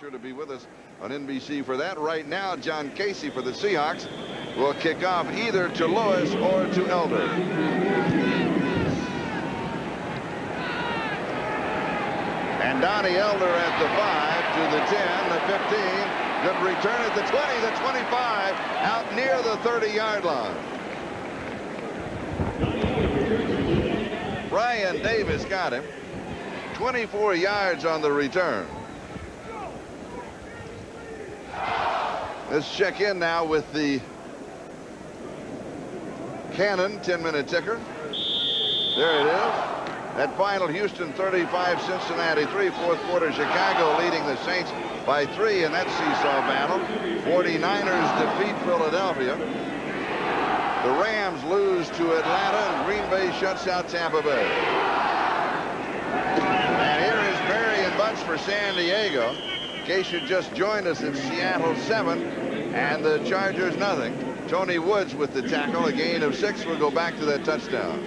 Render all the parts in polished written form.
sure to be with us on NBC for that. Right now, John Casey for the Seahawks will kick off either to Lewis or to Elder. And Donnie Elder at the 5, to the 10, the 15. Good return at the 20, the 25, out near the 30-yard line. Brian Davis got him. 24 yards on the return. Let's check in now with the Cannon 10-minute ticker. There it is. That final, Houston 35, Cincinnati 3. Fourth quarter, Chicago leading the Saints by 3 in that seesaw battle. 49ers defeat Philadelphia. The Rams lose to Atlanta, and Green Bay shuts out Tampa Bay. And here is Marion Butts for San Diego. In case you just joined us, it's Seattle 7 and the Chargers nothing. Tony Woods with the tackle, a gain of 6. We'll go back to that touchdown.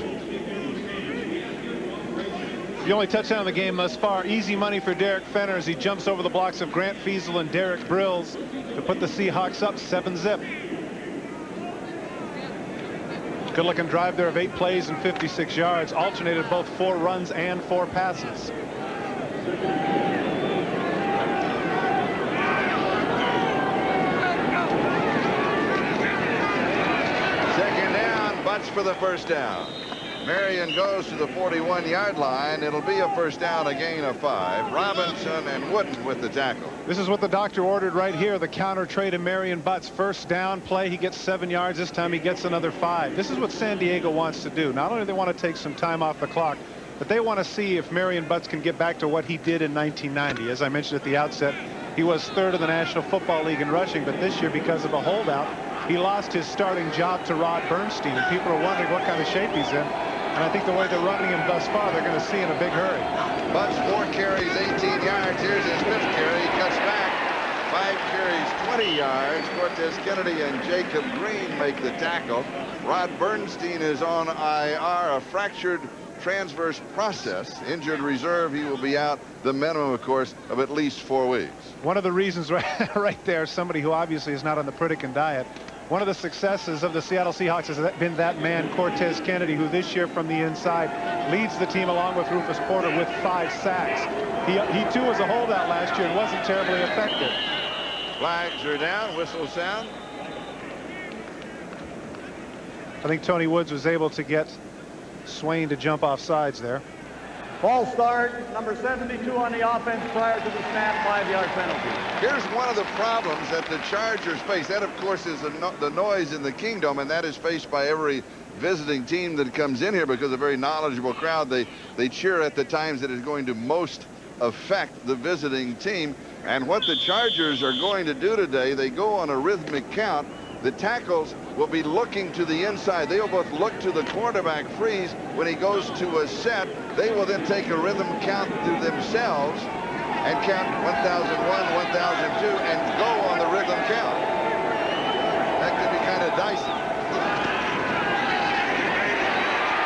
The only touchdown of the game thus far. Easy money for Derek Fenner as he jumps over the blocks of Grant Feasel and Derek Brills to put the Seahawks up 7-zip. Good looking drive there of 8 plays and 56 yards, alternated both 4 runs and 4 passes. Second down, Butts for the first down. Marion goes to the 41-yard line. It'll be a first down, a gain of 5. Robinson and Wooden with the tackle. This is what the doctor ordered right here, the counter trade of Marion Butts. First down play, he gets 7 yards. This time he gets another 5. This is what San Diego wants to do. Not only do they want to take some time off the clock, but they want to see if Marion Butts can get back to what he did in 1990. As I mentioned at the outset, he was 3rd in the National Football League in rushing, but this year, because of a holdout, he lost his starting job to Rod Bernstein, and people are wondering what kind of shape he's in. And I think the way they're running him thus far, they're going to see in a big hurry. Butts 4 carries, 18 yards. Here's his 5th carry. He cuts back. 5 carries, 20 yards. Cortez Kennedy and Jacob Green make the tackle. Rod Bernstein is on IR, a fractured transverse process. Injured reserve. He will be out the minimum, of course, of at least 4 weeks. One of the reasons right there, somebody who obviously is not on the Pritikin diet. One of the successes of the Seattle Seahawks has been that man, Cortez Kennedy, who this year from the inside leads the team along with Rufus Porter with 5 sacks. He too was a holdout last year and wasn't terribly effective. Flags are down, whistles sound. I think Tony Woods was able to get Swain to jump off sides there. False start, number 72 on the offense prior to the snap, 5-yard penalty. Here's one of the problems that the Chargers face. That, of course, is the noise in the kingdom, and that is faced by every visiting team that comes in here because a very knowledgeable crowd. They cheer at the times that is going to most affect the visiting team. And what the Chargers are going to do today, they go on a rhythmic count. The tackles will be looking to the inside. They will both look to the quarterback freeze when he goes to a set. They will then take a rhythm count to themselves and count 1001, 1002, and go on the rhythm count. That could be kind of dicey.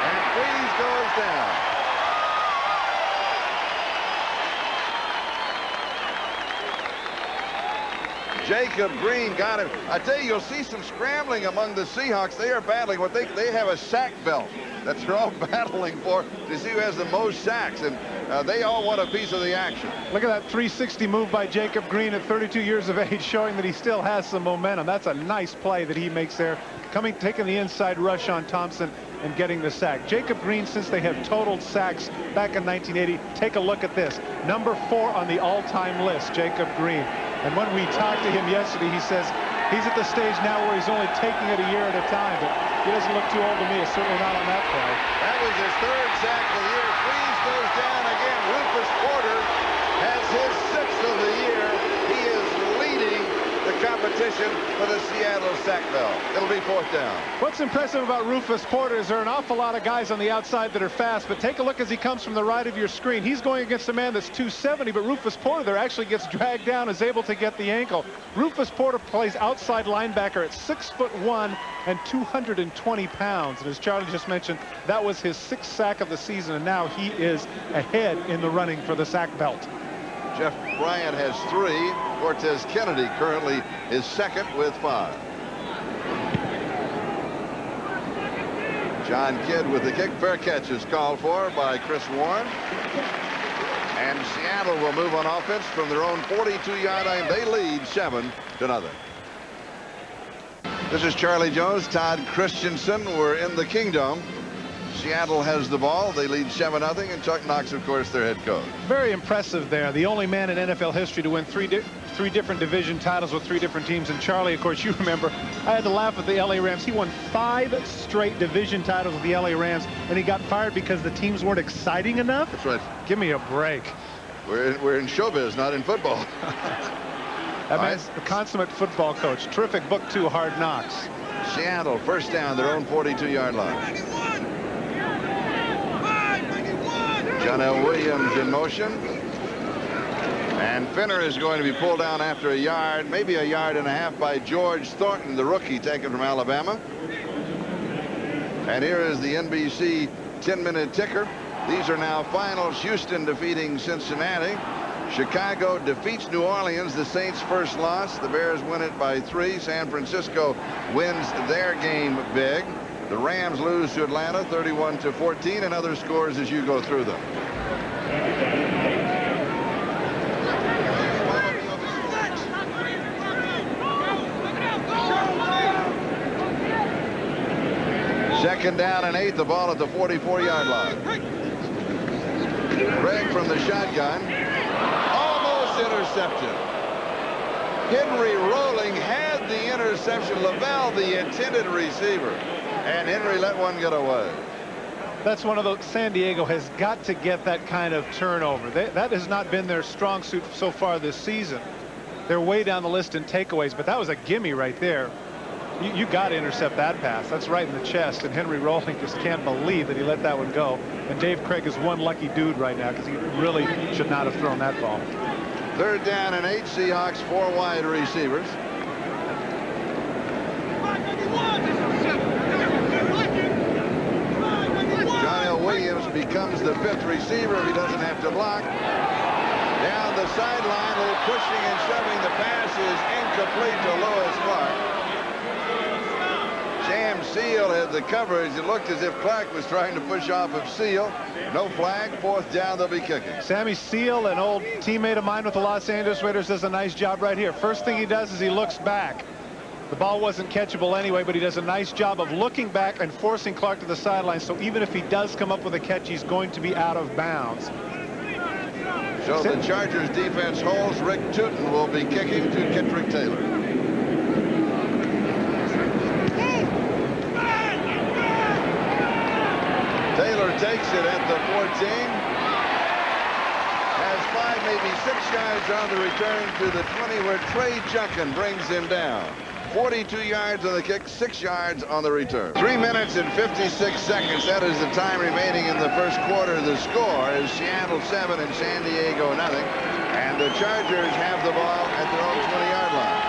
And freeze goes down. Jacob Green got him. I tell you, you'll see some scrambling among the Seahawks. They are battling what they have a sack belt that they're all battling for to see who has the most sacks, and they all want a piece of the action. Look at that 360 move by Jacob Green at 32 years of age, showing that he still has some momentum. That's a nice play that he makes there, taking the inside rush on Thompson and getting the sack. Jacob Green, since they have totaled sacks back in 1980, take a look at this. Number 4 on the all-time list, Jacob Green. And when we talked to him yesterday, he says he's at the stage now where he's only taking it a year at a time, but he doesn't look too old to me. It's certainly not on that play. That was his 3rd sack of the year. Freeze goes down again. Rufus Porter has his 6th of the year. He is leading the competition for the Seattle sack belt. It'll be 4th down. What's impressive about Rufus Porter is there are an awful lot of guys on the outside that are fast, but take a look as he comes from the right of your screen. He's going against a man that's 270, but Rufus Porter there actually gets dragged down, is able to get the ankle. Rufus Porter plays outside linebacker at 6'1" and 220 pounds. And as Charlie just mentioned, that was his 6th sack of the season, and now he is ahead in the running for the sack belt. Jeff Bryant has 3. Cortez Kennedy currently is second with 5. John Kidd with the kick. Fair catch is called for by Chris Warren. And Seattle will move on offense from their own 42-yard line. They lead 7-0. This is Charlie Jones. Todd Christensen. We're in the Kingdom. Seattle has the ball. They lead 7-0, and Chuck Knox, of course, their head coach. Very impressive there. The only man in NFL history to win three different division titles with 3 different teams. And Charlie, of course, you remember, I had to laugh at the LA Rams. He won 5 straight division titles with the LA Rams, and he got fired because the teams weren't exciting enough. That's right. Give me a break. We're in showbiz, not in football. That man's the consummate football coach. Terrific book, too, Hard Knocks. Seattle first down, their own 42-yard line. John L. Williams in motion. And Finner is going to be pulled down after a yard, maybe a yard and a half, by George Thornton, the rookie taken from Alabama. And here is the NBC 10-minute ticker. These are now finals. Houston defeating Cincinnati. Chicago defeats New Orleans, the Saints' first loss. The Bears win it by 3. San Francisco wins their game big. The Rams lose to Atlanta 31-14, and other scores as you go through them. Second down and 8, the ball at the 44-yard line. Craig from the shotgun. Almost intercepted. Henry Rolling had the interception. Lavelle, the intended receiver. And Henry let one get away. That's one of those. San Diego has got to get that kind of turnover. That has not been their strong suit so far this season. They're way down the list in takeaways, but that was a gimme right there. You got to intercept that pass. That's right in the chest, and Henry Rolling just can't believe that he let that one go. And Dave Craig is one lucky dude right now because he really should not have thrown that ball. Third down and 8. Seahawks 4 wide receivers. John L. Williams becomes the 5th receiver if he doesn't have to block. Down the sideline, a little pushing and shoving. The pass is incomplete to Lewis Clark. Sam Seal had the coverage. It looked as if Clark was trying to push off of Seal. No flag. 4th down, they'll be kicking. Sammy Seal, an old teammate of mine with the Los Angeles Raiders, does a nice job right here. First thing he does is he looks back. The ball wasn't catchable anyway, but he does a nice job of looking back and forcing Clark to the sideline. So even if he does come up with a catch, he's going to be out of bounds. So the Chargers defense holds. Rick Tootin will be kicking to Kittrick Taylor. Taylor takes it at the 14. Has 5, maybe 6 yards on the return to the 20, where Trey Junkin brings him down. 42 yards on the kick, 6 yards on the return. 3 minutes and 56 seconds. That is the time remaining in the first quarter. The score is Seattle 7 and San Diego nothing. And the Chargers have the ball at their own 20-yard line.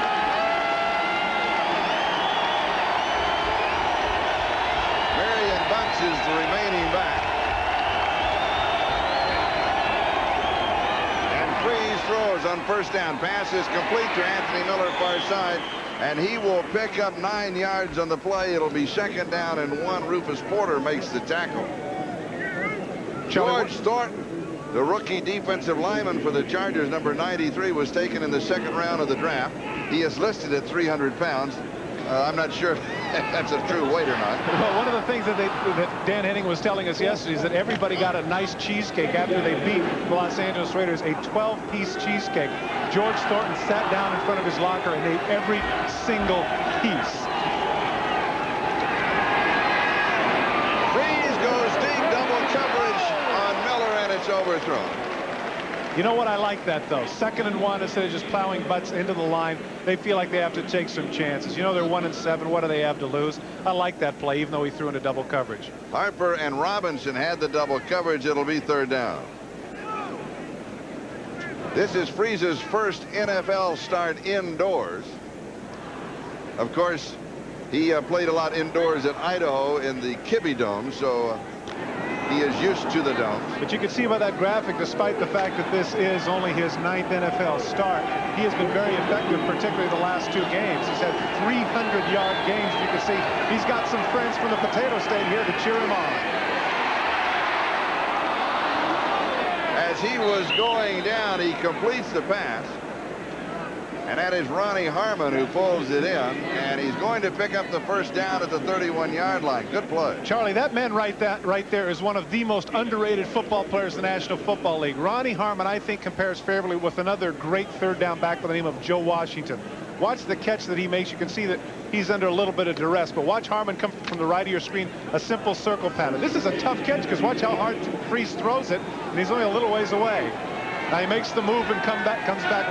Marion Bunch is the remaining back. And Freeze throws on first down. Pass is complete to Anthony Miller, far side. And he will pick up 9 yards on the play. It'll be 2nd down and 1. Rufus Porter makes the tackle. George Thornton, the rookie defensive lineman for the Chargers, number 93, was taken in the 2nd round of the draft. He is listed at 300 pounds. I'm not sure if that's a true weight or not. Well, one of the things that Dan Henning was telling us yesterday is that everybody got a nice cheesecake after they beat the Los Angeles Raiders, a 12-piece cheesecake. George Thornton sat down in front of his locker and ate every single piece. Freeze goes deep, double coverage on Miller, and it's overthrown. You know what? I like that, though. 2nd and 1, instead of just plowing butts into the line, they feel like they have to take some chances. You know, they're 1 and 7. What do they have to lose? I like that play, even though he threw into double coverage. Harper and Robinson had the double coverage. It'll be 3rd down. This is Freeze's first NFL start indoors. Of course, he played a lot indoors at Idaho in the Kibbe Dome, so He is used to the dome. But you can see by that graphic, despite the fact that this is only his 9th NFL start, he has been very effective, particularly the last 2 games. He's had 300-yard games. You can see he's got some friends from the Potato State here to cheer him on. As he was going down, he completes the pass. And that is Ronnie Harmon who pulls it in, and he's going to pick up the first down at the 31-yard line. Good play. Charlie, that man right there is one of the most underrated football players in the National Football League. Ronnie Harmon, I think, compares favorably with another great third down back by the name of Joe Washington. Watch the catch that he makes. You can see that he's under a little bit of duress, but watch Harmon come from the right of your screen, a simple circle pattern. This is a tough catch because watch how hard Freeze throws it, and he's only a little ways away. Now he makes the move and comes back.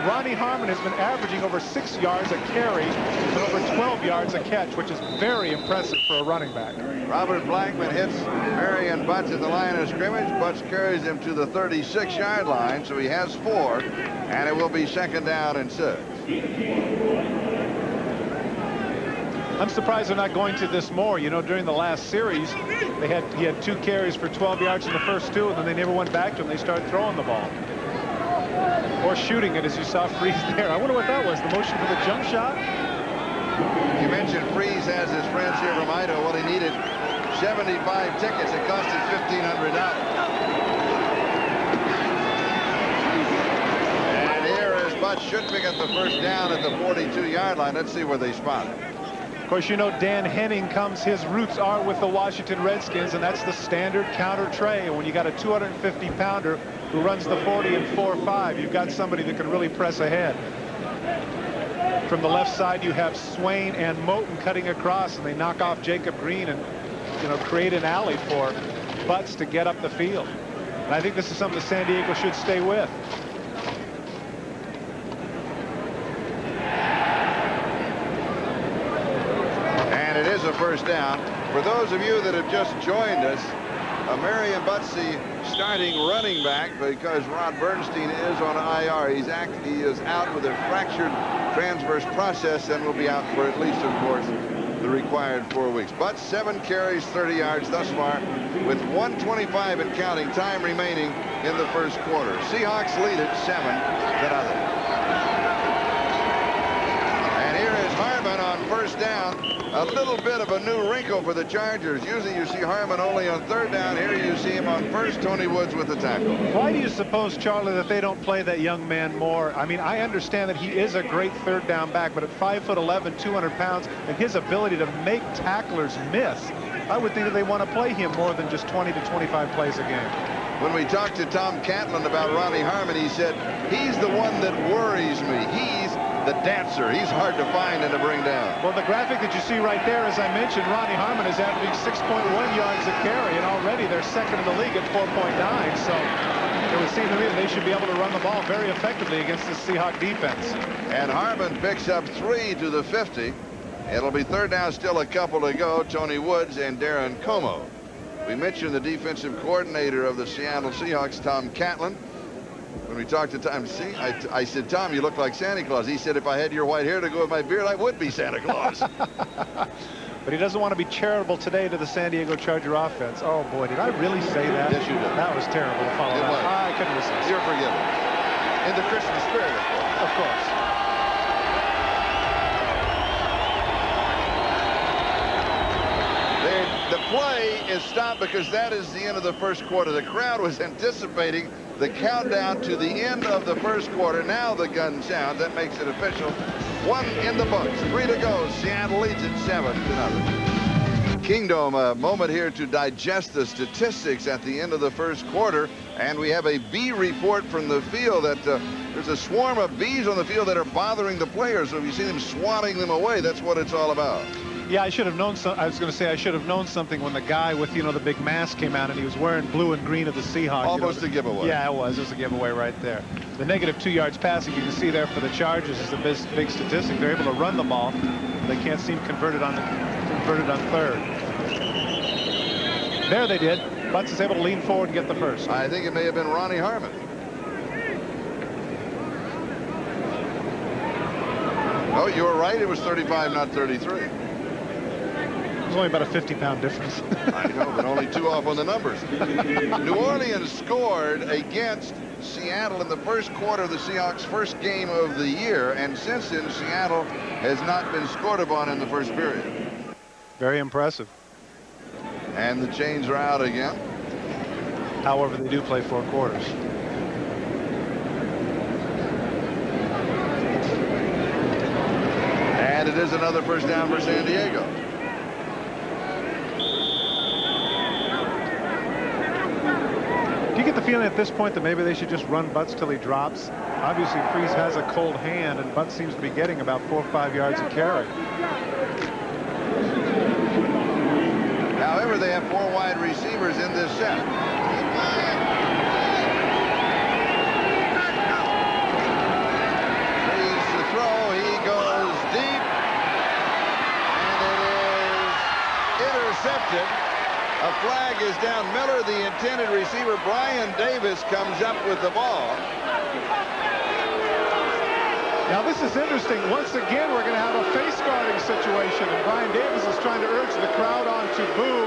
Ronnie Harmon has been averaging over 6 yards a carry and over 12 yards a catch, which is very impressive for a running back. Robert Blackman hits Marion Butts at the line of scrimmage. Butts carries him to the 36-yard line, so he has 4, and it will be 2nd down and 6. I'm surprised they're not going to this more. You know, during the last series, he had 2 carries for 12 yards in the first 2, and then they never went back to him. They started throwing the ball. Or shooting it, as you saw Freeze there. I wonder what that was, the motion for the jump shot? You mentioned Freeze has his friends here from Idaho. Well, he needed 75 tickets. It cost him $1,500. And here is Butts should pick up the first down at the 42-yard line. Let's see where they spot it. Of course, you know Dan Henning his roots are with the Washington Redskins, and that's the standard counter tray. And when you got a 250-pounder who runs the 40 and 4.5, you've got somebody that can really press ahead. From the left side, you have Swain and Moten cutting across, and they knock off Jacob Green and, you know, create an alley for Butts to get up the field. And I think this is something that San Diego should stay with. And it is a first down. For those of you that have just joined us, Marion Butts, the starting running back, because Rod Bernstein is on IR. He is out with a fractured transverse process and will be out for at least, of course, the required 4 weeks. Butts 7 carries, 30 yards thus far, with 1:25 and counting time remaining in the first quarter. Seahawks lead it 7-0. And here is Harmon on first down. A little bit of a new wrinkle for the Chargers. Usually you see Harmon only on 3rd down. Here you see him on first. Tony Woods with the tackle. Why do you suppose, Charlie, that they don't play that young man more? I mean, I understand that he is a great 3rd down back, but at 5'11", 200 pounds, and his ability to make tacklers miss, I would think that they want to play him more than just 20 to 25 plays a game. When we talked to Tom Catlin about Ronnie Harmon, he said, he's the one that worries me. He's the dancer. He's hard to find and to bring down. Well, the graphic that you see right there, as I mentioned, Ronnie Harmon is averaging 6.1 yards a carry, and already they're 2nd in the league at 4.9. So it would seem to me that they should be able to run the ball very effectively against the Seahawks defense. And Harmon picks up 3 to the 50. It'll be 3rd down, still a couple to go. Tony Woods and Darren Como. We mentioned the defensive coordinator of the Seattle Seahawks, Tom Catlin. When we talked to Tom, I said, Tom, you look like Santa Claus. He said, if I had your white hair to go with my beard, I would be Santa Claus. But he doesn't want to be charitable today to the San Diego Charger offense. Oh, boy, did I really say that? Yes, you did. That was terrible to follow that. I couldn't resist. You're forgiven. In the Christmas spirit, of course. The play is stopped because that is the end of the first quarter. The crowd was anticipating the countdown to the end of the first quarter. Now the gun sounds. That makes it official. 1 in the books. 3 to go. Seattle leads it 7-0. Kingdom, a moment here to digest the statistics at the end of the first quarter. And we have a bee report from the field that there's a swarm of bees on the field that are bothering the players. So if you see them swatting them away, that's what it's all about. Yeah, I should have known. I was going to say I should have known something when the guy with, you know, the big mask came out and he was wearing blue and green of the Seahawks. Almost a giveaway. Yeah, it was. It was a giveaway right there. The -2 yards passing you can see there for the Chargers is the big statistic. They're able to run the ball. They can't seem converted on 3rd. There they did. Butts is able to lean forward and get the first. I think it may have been Ronnie Harmon. Oh, you were right. It was 35, not 33. There's only about a 50-pound difference. I know, but only 2 off on the numbers. New Orleans scored against Seattle in the first quarter of the Seahawks' first game of the year, and since then Seattle has not been scored upon in the first period. Very impressive. And the chains are out again. However, they do play 4 quarters. And it is another first down for San Diego. Do you get the feeling at this point that maybe they should just run Butts till he drops? Obviously, Freese has a cold hand, and Butts seems to be getting about 4 or 5 yards a carry. However, they have 4 wide receivers in this set. Freese the throw. He goes deep. And it is intercepted. A flag is down. Miller, the intended receiver. Brian Davis comes up with the ball. Now this is interesting. Once again, we're going to have a face guarding situation, and Brian Davis is trying to urge the crowd on to boo.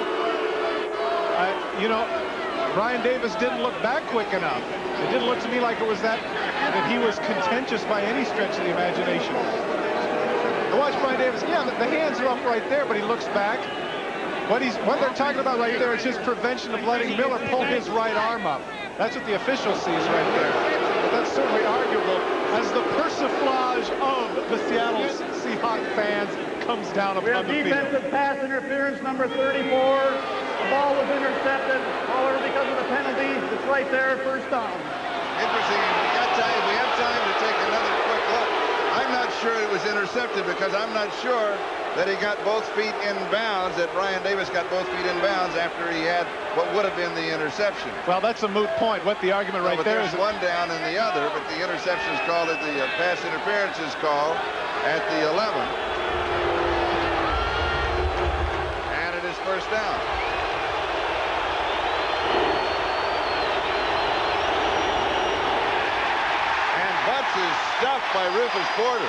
You know, Brian Davis didn't look back quick enough. It didn't look to me like it was that he was contentious by any stretch of the imagination. I watch Brian Davis. Yeah, the hands are up right there, but he looks back. What they're talking about right there is his prevention of letting Miller pull his right arm up. That's what the official sees right there. But that's certainly arguable as the persiflage of the Seattle Seahawks fans comes down We upon have the field. defensive pass interference number 34. The ball was intercepted. However, because of the penalty, it's right there, first down. Interesting. If we have time to take another quick look. I'm not sure it was intercepted because I'm not sure that he got both feet in bounds, that Brian Davis got both feet in bounds after he had what would have been the interception. Well, that's a moot point. What the argument right there is. One down and the other, but the interception is called at the pass interference is called at the 11. And it is first down. And Butts is stuffed by Rufus Porter.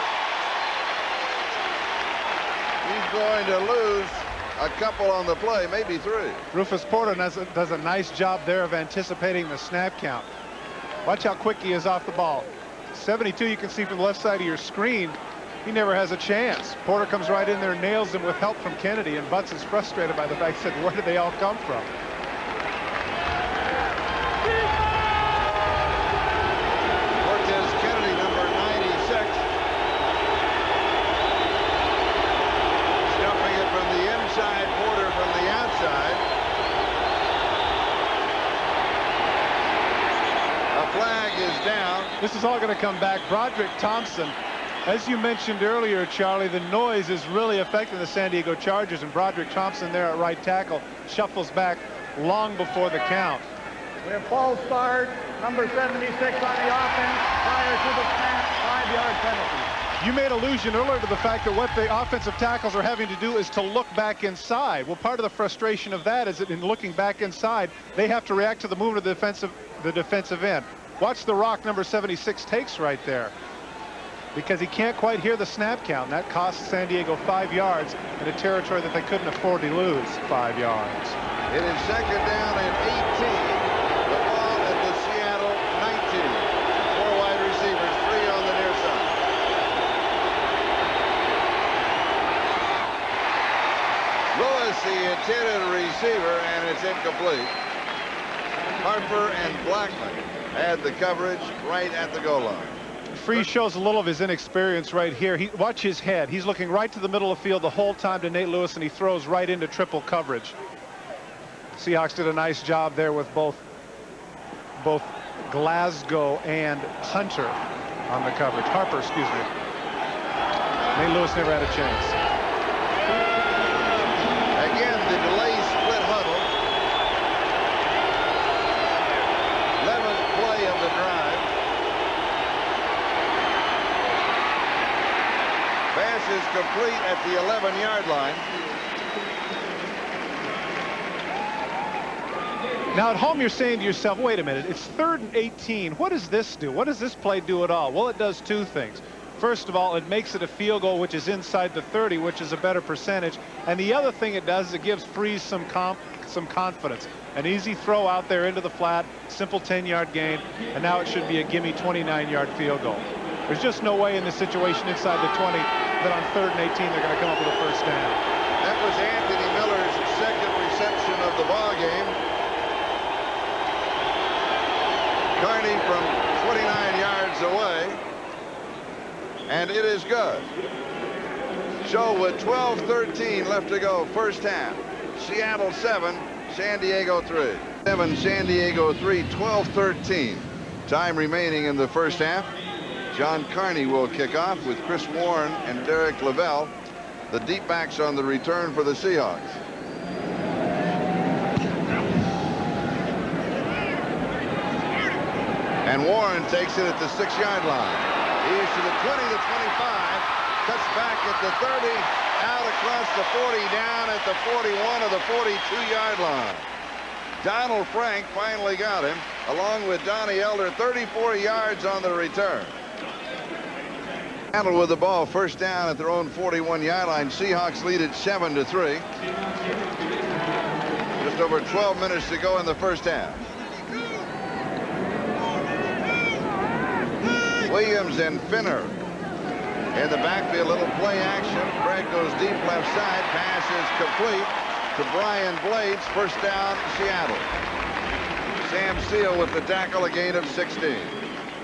He's going to lose a couple on the play, maybe 3. Rufus Porter does a nice job there of anticipating the snap count. Watch how quick he is off the ball. 72, you can see from the left side of your screen. He never has a chance. Porter comes right in there, nails him with help from Kennedy, and Butts is frustrated by the fact that where did they all come from? This is all going to come back. Broderick Thompson, as you mentioned earlier, Charlie, the noise is really affecting the San Diego Chargers, and Broderick Thompson there at right tackle shuffles back long before the count. We have false start, number 76 on the offense, prior to the snap, 5-yard penalty. You made allusion earlier to the fact that what the offensive tackles are having to do is to look back inside. Well, part of the frustration of that is that in looking back inside, they have to react to the movement of the defensive end. Watch the rock number 76 takes right there, because he can't quite hear the snap count. That costs San Diego 5 yards in a territory that they couldn't afford to lose 5 yards. It is second down and 18. The ball at the Seattle 19. 4 wide receivers, 3 on the near side. Lewis, the intended receiver, and it's incomplete. Harper and Blackman had the coverage right at the goal line. Freese shows a little of his inexperience right here. Watch his head. He's looking right to the middle of the field the whole time to Nate Lewis, and he throws right into triple coverage. Seahawks did a nice job there with both Glasgow and Hunter on the coverage. Harper, excuse me. Nate Lewis never had a chance. Again, the delay split huddle. 11th play of the drive. Pass is complete at the 11-yard line. Now at home you're saying to yourself, wait a minute, it's 3rd and 18. What does this do? What does this play do at all? Well, it does 2 things. First of all, it makes it a field goal, which is inside the 30, which is a better percentage. And the other thing it does is it gives Freeze some confidence. An easy throw out there into the flat, simple 10-yard gain, and now it should be a gimme 29-yard field goal. There's just no way in this situation inside the 20 that on 3rd and 18 they're going to come up with a first down. That was Anthony Miller's second reception of the ball game. Carney from 29 yards away. And it is good. So with 12:13 left to go, first half, Seattle 7, San Diego 3. 7, San Diego 3, 12:13. Time remaining in the first half. John Carney will kick off with Chris Warren and Derek Lavelle, the deep backs on the return for the Seahawks. And Warren takes it at the 6-yard line. He's to the 20, the 25, cuts back at the 30, out across the 40, down at the 41 of the 42-yard line. Donald Frank finally got him, along with Donnie Elder, 34 yards on the return. Seattle with the ball, first down at their own 41-yard line. Seahawks lead it 7-3. Just over 12 minutes to go in the first half. Williams and Finner in the backfield, little play action. Bragg goes deep left side, pass is complete to Brian Blades. First down, Seattle. Sam Seal with the tackle, a gain of 16.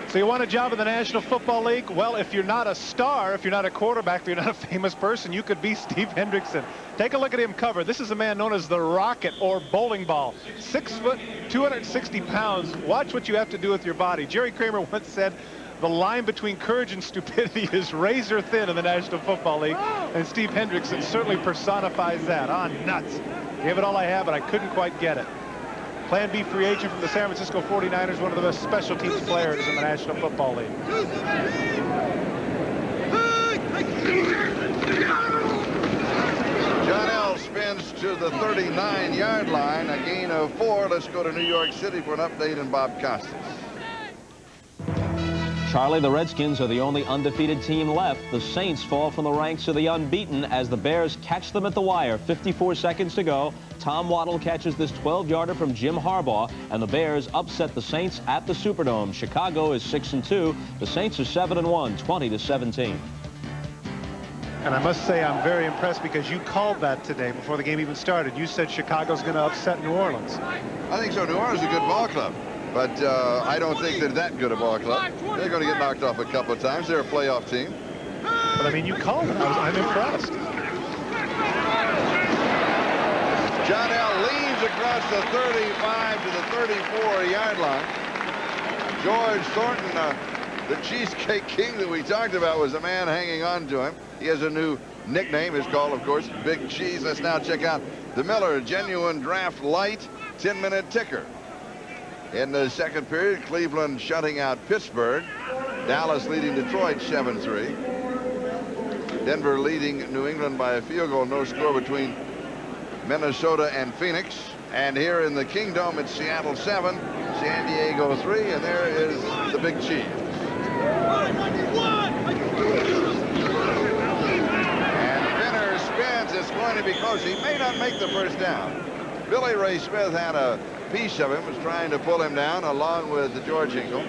So you want a job in the National Football League? Well, if you're not a star, if you're not a quarterback, if you're not a famous person, you could be Steve Hendrickson. Take a look at him cover. This is a man known as the Rocket or bowling ball. 6 foot, 260 pounds. Watch what you have to do with your body. Jerry Kramer once said, the line between courage and stupidity is razor thin in the National Football League, and Steve Hendrickson certainly personifies that. Nuts. Gave it all I have, but I couldn't quite get it. Plan B free agent from the San Francisco 49ers, one of the best special teams players in the National Football League. John L. spins to the 39-yard line, a gain of 4. Let's go to New York City for an update on Bob Costas. Charlie, the Redskins are the only undefeated team left. The Saints fall from the ranks of the unbeaten as the Bears catch them at the wire. 54 seconds to go. Tom Waddle catches this 12-yarder from Jim Harbaugh, and the Bears upset the Saints at the Superdome. Chicago is 6-2. The Saints are 7-1, 20-17. And I must say I'm very impressed because you called that today before the game even started. You said Chicago's going to upset New Orleans. I think so. New Orleans is a good ball club. But I don't think they're that good a ball club. They're going to get knocked off a couple of times. They're a playoff team. But, I mean, you called it. I'm impressed. John L. leans across the 35 to the 34-yard line. George Thornton, the Cheesecake King that we talked about, was a man hanging on to him. He has a new nickname. His call, of course, Big Cheese. Let's now check out the Miller Genuine Draft Light 10-minute ticker. In the second period, Cleveland shutting out Pittsburgh. Dallas leading Detroit 7-3. Denver leading New England by a field goal. No score between Minnesota and Phoenix. And here in the Kingdom, it's Seattle 7, San Diego 3, and there is the Big Cheese. And Finner spins. It's going to be close. He may not make the first down. Billy Ray Smith had a piece of him, was trying to pull him down along with George Hinkle.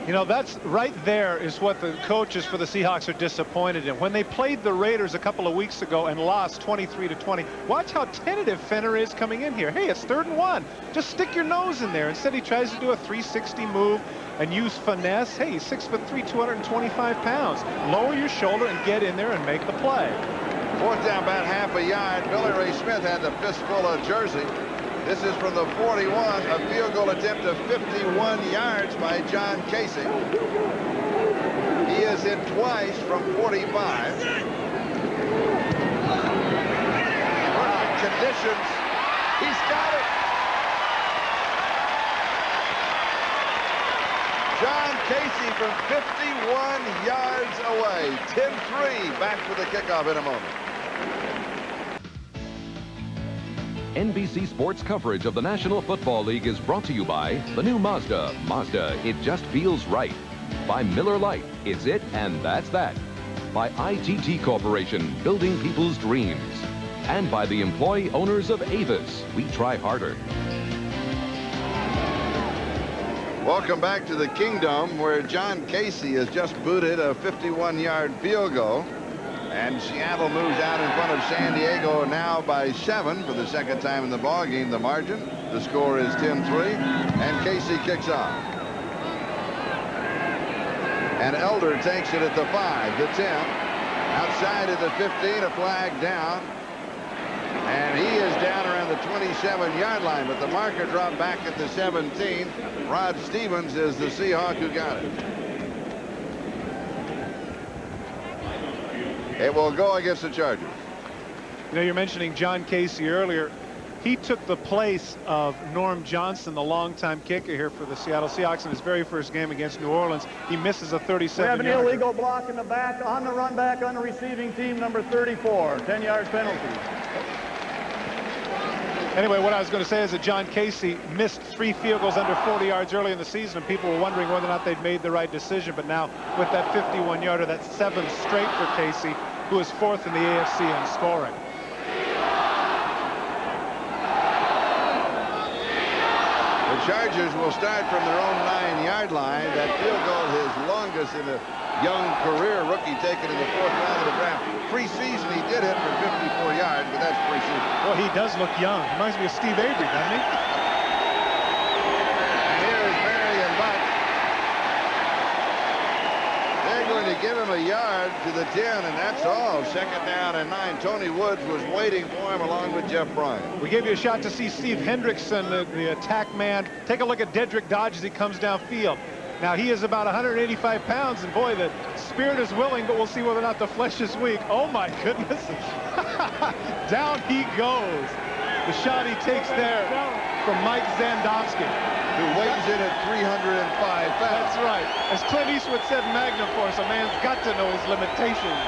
You know, that's right there is what the coaches for the Seahawks are disappointed in. When they played the Raiders a couple of weeks ago and lost 23-20, watch how tentative Finner is coming in here. Hey, it's 3rd and 1. Just stick your nose in there. Instead, he tries to do a 360 move and use finesse. Hey, he's 6'3", 225 pounds. Lower your shoulder and get in there and make the play. 4th down, about half a yard. Billy Ray Smith had the fistful of jersey. This is from the 41, a field goal attempt of 51 yards by John Casey. He is hit twice from 45. Conditions. He's got it. John Casey from 51 yards away. 10-3. Back for the kickoff in a moment. NBC Sports coverage of the National Football League is brought to you by the new Mazda. Mazda, it just feels right. By Miller Lite, it's it and that's that. By ITT Corporation, building people's dreams. And by the employee owners of Avis, we try harder. Welcome back to the Kingdom, where John Casey has just booted a 51-yard field goal. And Seattle moves out in front of San Diego now by 7 for the second time in the ballgame. The margin, the score is 10-3, and Casey kicks off. And Elder takes it at the 5, the 10. Outside of the 15, a flag down. And he is down around the 27-yard line, but the marker dropped back at the 17. Rod Stevens is the Seahawk who got it. It will go against the Chargers. You know, you're mentioning John Casey earlier. He took the place of Norm Johnson, the longtime kicker here for the Seattle Seahawks, in his very first game against New Orleans. He misses a 37-yard. We have an illegal block in the back, on the run back on the receiving team, number 34, 10 yards penalty. Anyway, what I was going to say is that John Casey missed 3 field goals under 40 yards early in the season, and people were wondering whether or not they'd made the right decision. But now, with that 51-yarder, that's 7th straight for Casey, who is 4th in the AFC in scoring. The Chargers will start from their own 9-yard line. That field goal, his longest in a young career rookie, taken in the 4th round of the draft. Preseason, he did hit for 54 yards, but that's preseason. Well, he does look young. Reminds me of Steve Avery, doesn't he? And here is Marion Buck. They're going to give him a yard to the 10, and that's all. 2nd down and 9. Tony Woods was waiting for him along with Jeff Bryant. We gave you a shot to see Steve Hendrickson, the attack man. Take a look at Dedrick Dodge as he comes downfield. Now, he is about 185 pounds, and boy, the spirit is willing, but we'll see whether or not the flesh is weak. Oh, my goodness. Down he goes. The shot he takes there from Mike Zandowski, who weighs in at 305 pounds. That's right. As Clint Eastwood said in Magnum Force, a man's got to know his limitations.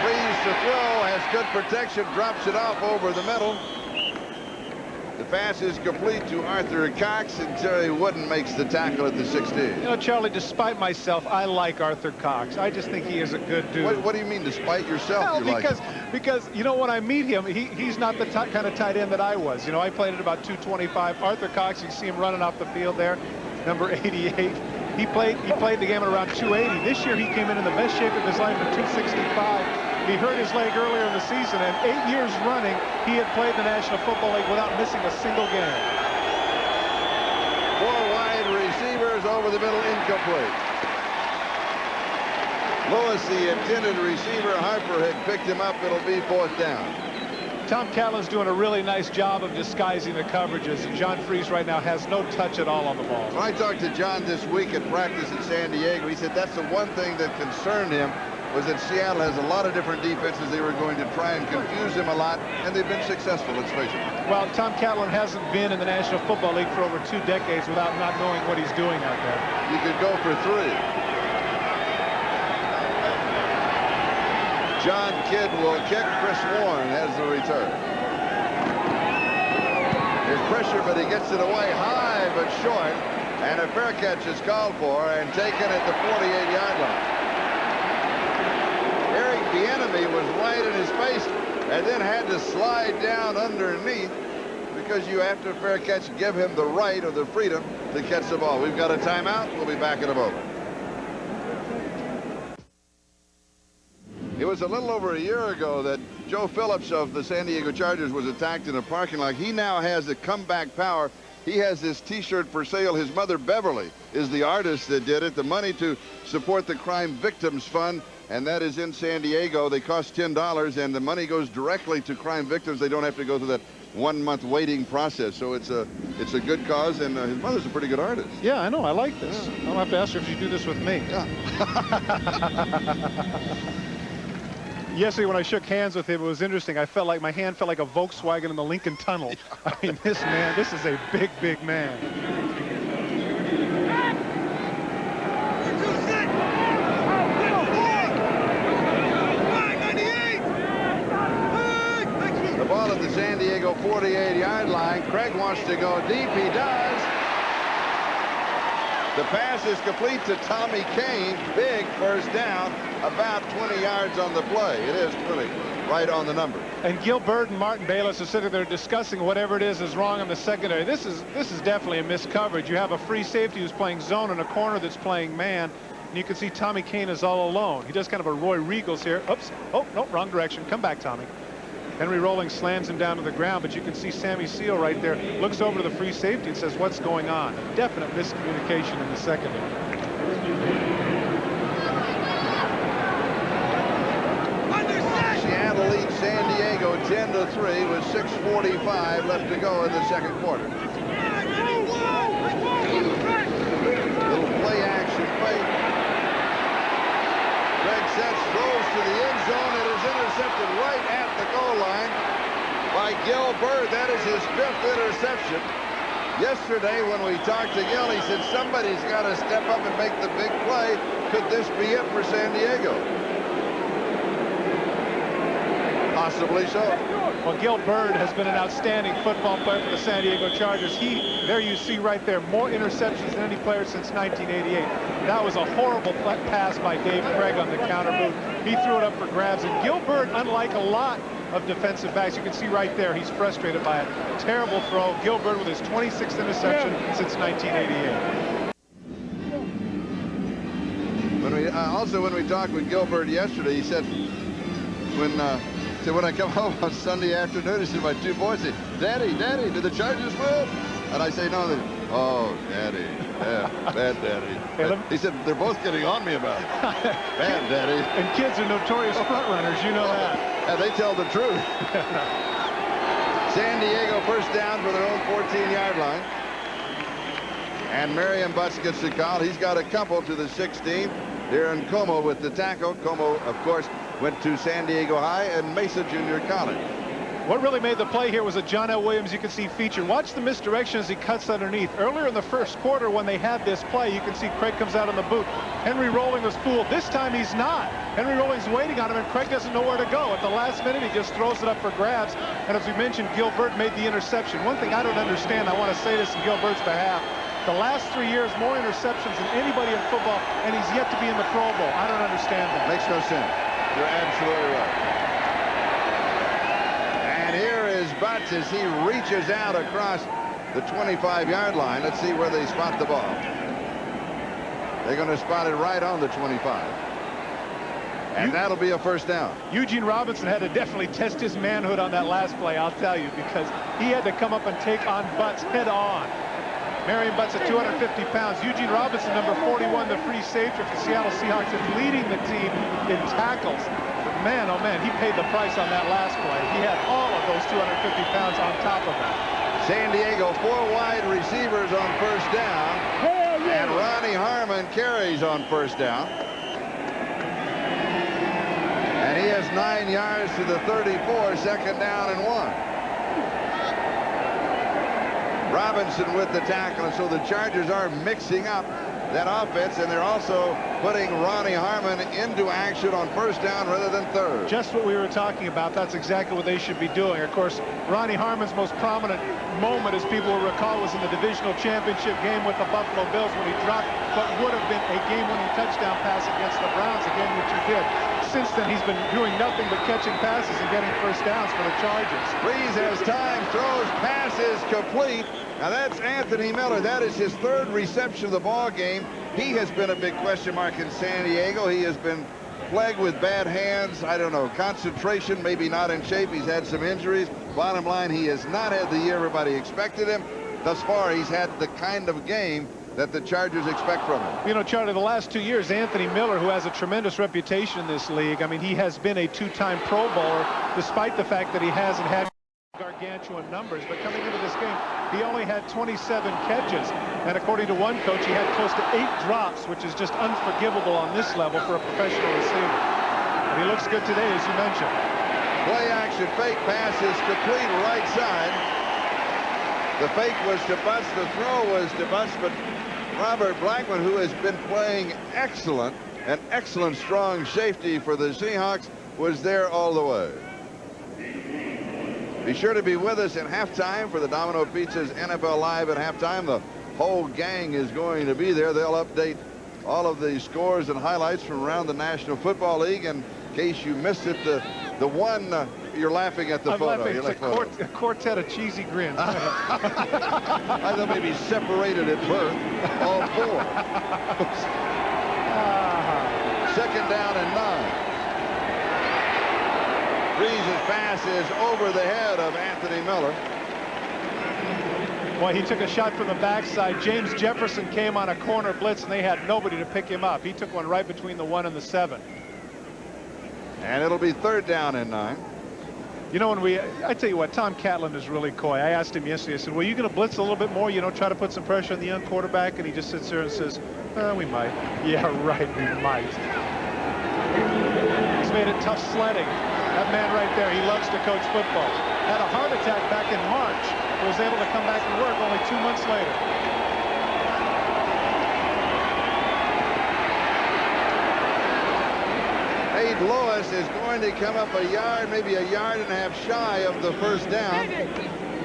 Pleased to throw, has good protection, drops it off over the middle. The pass is complete to Arthur Cox, and Terry Wooden makes the tackle at the 16. You know, Charlie, despite myself, I like Arthur Cox. I just think he is a good dude. What do you mean, despite yourself? Well, you because you know, when I meet him, he's not the kind of tight end that I was. You know, I played at about 225. Arthur Cox, you see him running off the field there, number 88. He played the game at around 280. This year, he came in the best shape of his life at 265. He hurt his leg earlier in the season, and 8 years running, he had played the National Football League without missing a single game. 4 wide receivers over the middle, incomplete. Lewis, the intended receiver, Harper had picked him up. It'll be 4th down. Tom Callan's doing a really nice job of disguising the coverages, and John Freese right now has no touch at all on the ball. When I talked to John this week at practice in San Diego, he said that's the one thing that concerned him, was that Seattle has a lot of different defenses. They were going to try and confuse him a lot, and they've been successful, let's face it. Well, Tom Catlin hasn't been in the National Football League for over 2 decades without not knowing what he's doing out there. You could go for 3. John Kidd will kick. Chris Warren has the return. There's pressure, but he gets it away high but short, and a fair catch is called for and taken at the 48-yard line. Eric Bieniemy was right in his face and then had to slide down underneath, because you, after a fair catch, give him the right or the freedom to catch the ball. We've got a timeout. We'll be back in a moment. It was a little over a year ago that Joe Phillips of the San Diego Chargers was attacked in a parking lot. He now has the comeback power. He has this T-shirt for sale. His mother, Beverly, is the artist that did it. The money to support the Crime Victims Fund, and that is in San Diego. They cost $10, and the money goes directly to crime victims. They don't have to go through that 1-month waiting process. So it's a good cause, and his mother's a pretty good artist. Yeah, I know. I like this. Yeah. I'll have to ask her if you do this with me. Yeah. Yesterday, when I shook hands with him, it was interesting. I felt like my hand felt like a Volkswagen in the Lincoln Tunnel. I mean, this man, this is a big, big man. The ball at the San Diego 48-yard line. Craig wants to go deep. He does. The pass is complete to Tommy Kane. Big first down, about 20 yards on the play. It is 20, right on the number. And Gilbert and Martin Bayless are sitting there discussing whatever it is wrong in the secondary. This is definitely a missed coverage. You have a free safety who's playing zone and a corner that's playing man. And you can see Tommy Kane is all alone. He does kind of a Roy Regals here. Oops. Oh, no, wrong direction. Come back, Tommy. Henry Rolling slams him down to the ground, but you can see Sammy Seal right there looks over to the free safety and says, what's going on? A definite miscommunication in the secondary. Seattle leads San Diego 10-3 with 6:45 left to go in the second quarter. Little play action fake. Greg Sets throws to the end zone. It is intercepted right at the goal line by Gil Bird. That is his 5th interception. Yesterday when we talked to Gil, he said somebody's got to step up and make the big play. Could this be it for San Diego? Possibly so. Well, Gil Bird has been an outstanding football player for the San Diego Chargers. There you see right there, more interceptions than any player since 1988. That was a horrible pass by Dave Craig on the counter move. He threw it up for grabs. And Gil Bird, unlike a lot of defensive backs, you can see right there, he's frustrated by it. Terrible throw. Gil Bird with his 26th interception since 1988. When we talked with Gil Bird yesterday, he said when I come home on Sunday afternoon, he said, my 2 boys say, Daddy, did the Chargers win? And I say, no. Oh, Daddy. Yeah, bad Daddy. He said, they're both getting on me about it. Bad Daddy. And kids are notorious front runners, you know that. Yeah, they tell the truth. San Diego first down for their own 14-yard line. And Marion Butts gets the call. He's got a couple to the 16. Darren Como with the tackle. Como, of course, went to San Diego High and Mesa Junior College. What really made the play here was a John L. Williams you can see featured. Watch the misdirection as he cuts underneath. Earlier in the first quarter when they had this play, you can see Craig comes out on the boot. Henry Rolling was fooled. This time he's not. Henry Rolling's waiting on him and Craig doesn't know where to go. At the last minute he just throws it up for grabs. And as we mentioned, Gilbert made the interception. One thing I don't understand, I want to say this in Gilbert's behalf. The last 3 years, more interceptions than anybody in football, and he's yet to be in the Pro Bowl. I don't understand that. Makes no sense. You're absolutely right. And here is Butts as he reaches out across the 25-yard line. Let's see where they spot the ball. They're going to spot it right on the 25. And that'll be a first down. Eugene Robinson had to definitely test his manhood on that last play, I'll tell you, because he had to come up and take on Butts head on. Marion Butts at 250 pounds. Eugene Robinson, number 41, the free safety for the Seattle Seahawks, is leading the team in tackles. But man, oh man, he paid the price on that last play. He had all of those 250 pounds on top of that. San Diego, 4 wide receivers on first down. And Ronnie Harmon carries on first down. And he has 9 yards to the 34, second down and 1. Robinson with the tackle, and so the Chargers are mixing up that offense, and they're also putting Ronnie Harmon into action on first down rather than third. Just what we were talking about. That's exactly what they should be doing. Of course, Ronnie Harmon's most prominent moment, as people will recall, was in the divisional championship game with the Buffalo Bills when he dropped what would have been a game-winning touchdown pass against the Browns, a game which he did. Since then, he's been doing nothing but catching passes and getting first downs for the Chargers. Breeze has time, throws, passes complete. Now that's Anthony Miller. That is his 3rd reception of the ball game. He has been a big question mark in San Diego. He has been plagued with bad hands. I don't know, concentration, maybe not in shape. He's had some injuries. Bottom line, he has not had the year everybody expected him. Thus far, he's had the kind of game that the Chargers expect from him. You know, Charlie, the last 2 years, Anthony Miller, who has a tremendous reputation in this league, I mean, he has been a 2-time Pro Bowler, despite the fact that he hasn't had gargantuan numbers. But coming into this game, he only had 27 catches. And according to one coach, he had close to 8 drops, which is just unforgivable on this level for a professional receiver. But he looks good today, as you mentioned. Play action fake pass is complete right side. The fake was to Butts, the throw was to Butts, but Robert Blackman, who has been playing excellent, an excellent strong safety for the Seahawks, was there all the way. Be sure to be with us at halftime for the Domino Pizza's NFL Live at halftime. The whole gang is going to be there. They'll update all of the scores and highlights from around the National Football League. In case you missed it, the one you're laughing at the I'm photo. laughing. It's a quartet of cheesy grins. I thought maybe separated at birth, all four. Second down and 9. Freeze's pass is over the head of Anthony Miller. Boy, he took a shot from the backside. James Jefferson came on a corner blitz, and they had nobody to pick him up. He took one right between the 1 and the 7. And it'll be third down and 9. You know, I tell you what, Tom Catlin is really coy. I asked him yesterday, I said, well, you going to blitz a little bit more, you know, try to put some pressure on the young quarterback? And he just sits there and says, we might. Yeah, right, we might. He's made it tough sledding. That man right there, he loves to coach football. Had a heart attack back in March, but was able to come back and work only 2 months later. Wade Lewis is going to come up a yard, maybe a yard and a half shy of the first down.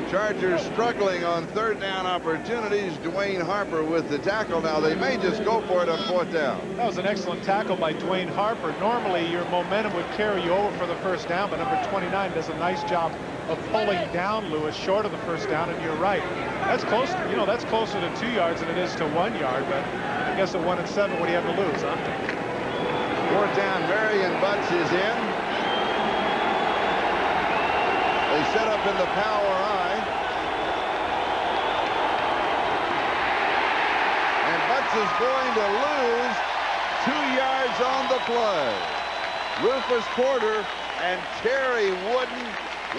Chargers struggling on third down opportunities. Dwayne Harper with the tackle. Now they may just go for it on fourth down. That was an excellent tackle by Dwayne Harper. Normally your momentum would carry you over for the first down, but number 29 does a nice job of pulling down Lewis short of the first down, and you're right. That's close, you know, that's closer to 2 yards than it is to 1 yard, but I guess at 1 and 7, what do you have to lose, huh? Fourth down, Marion Butts is in. They set up in the power I. And Butts is going to lose 2 yards on the play. Rufus Porter and Terry Wooden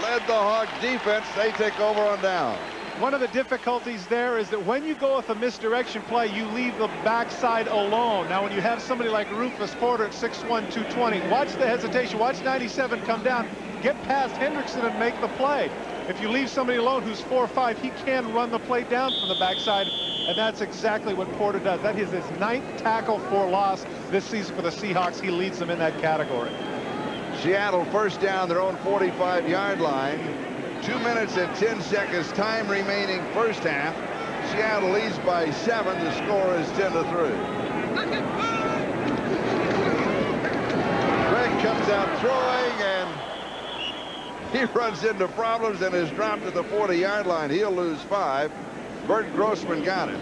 led the Hawk defense. They take over on down. One of the difficulties there is that when you go with a misdirection play, you leave the backside alone. Now, when you have somebody like Rufus Porter at 6'1", 220, watch the hesitation. Watch 97 come down, get past Hendrickson and make the play. If you leave somebody alone who's 4'5", he can run the play down from the backside, and that's exactly what Porter does. That is his 9th tackle for loss this season for the Seahawks. He leads them in that category. Seattle first down, their own 45-yard line. 2 minutes and 10 seconds time remaining first half. Seattle leads by 7. The score is 10-3. Greg comes out throwing, and he runs into problems and is dropped at the 40-yard line. He'll lose 5. Bert Grossman got him.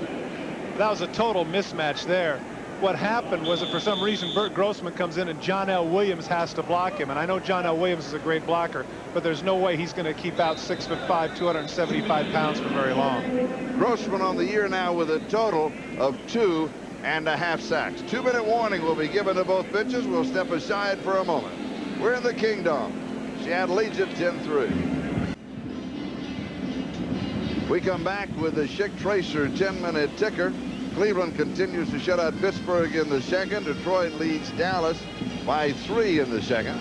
That was a total mismatch there. What happened was that for some reason Bert Grossman comes in and John L. Williams has to block him. And I know John L. Williams is a great blocker, but there's no way he's going to keep out 6'5", 275 pounds for very long. Grossman on the year now with a total of 2.5 sacks. 2-minute warning will be given to both pitchers. We'll step aside for a moment. We're in the Kingdom. Seattle leads it 10-3. We come back with the Schick Tracer 10-minute ticker. Cleveland continues to shut out Pittsburgh in the second. Detroit leads Dallas by 3 in the second.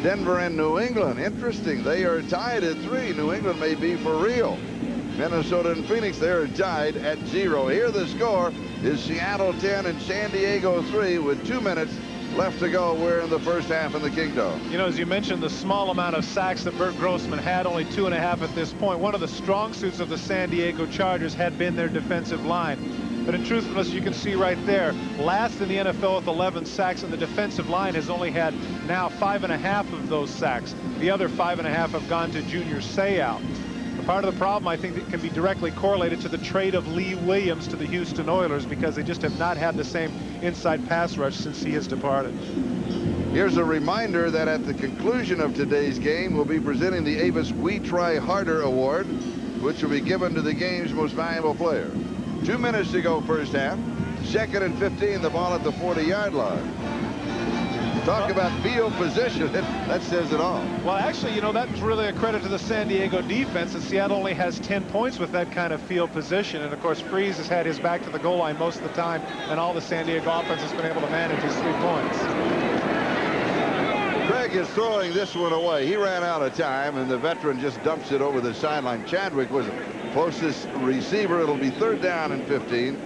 Denver and New England, interesting. They are tied at 3. New England may be for real. Minnesota and Phoenix, they are tied at 0. Here the score is Seattle 10 and San Diego 3 with 2 minutes left to go. We're in the first half in the Kingdom. You know, as you mentioned, the small amount of sacks that Bert Grossman had, only 2.5 at this point. One of the strong suits of the San Diego Chargers had been their defensive line. But in truthfulness, you can see right there, last in the NFL with 11 sacks, and the defensive line has only had now 5.5 of those sacks. The other 5.5 have gone to Junior Seau. Part of the problem, I think, that can be directly correlated to the trade of Lee Williams to the Houston Oilers, because they just have not had the same inside pass rush since he has departed. Here's a reminder that at the conclusion of today's game, we'll be presenting the Avis We Try Harder Award, which will be given to the game's most valuable player. 2 minutes to go first half. 2nd and 15, the ball at the 40-yard line. Talk about field position. That says it all. Well, actually, you know, that's really a credit to the San Diego defense, and Seattle only has 10 points with that kind of field position. And, of course, Freeze has had his back to the goal line most of the time, and all the San Diego offense has been able to manage his 3 points. Greg is throwing this one away. He ran out of time, and the veteran just dumps it over the sideline. Chadwick was the closest receiver. It'll be third down and 15.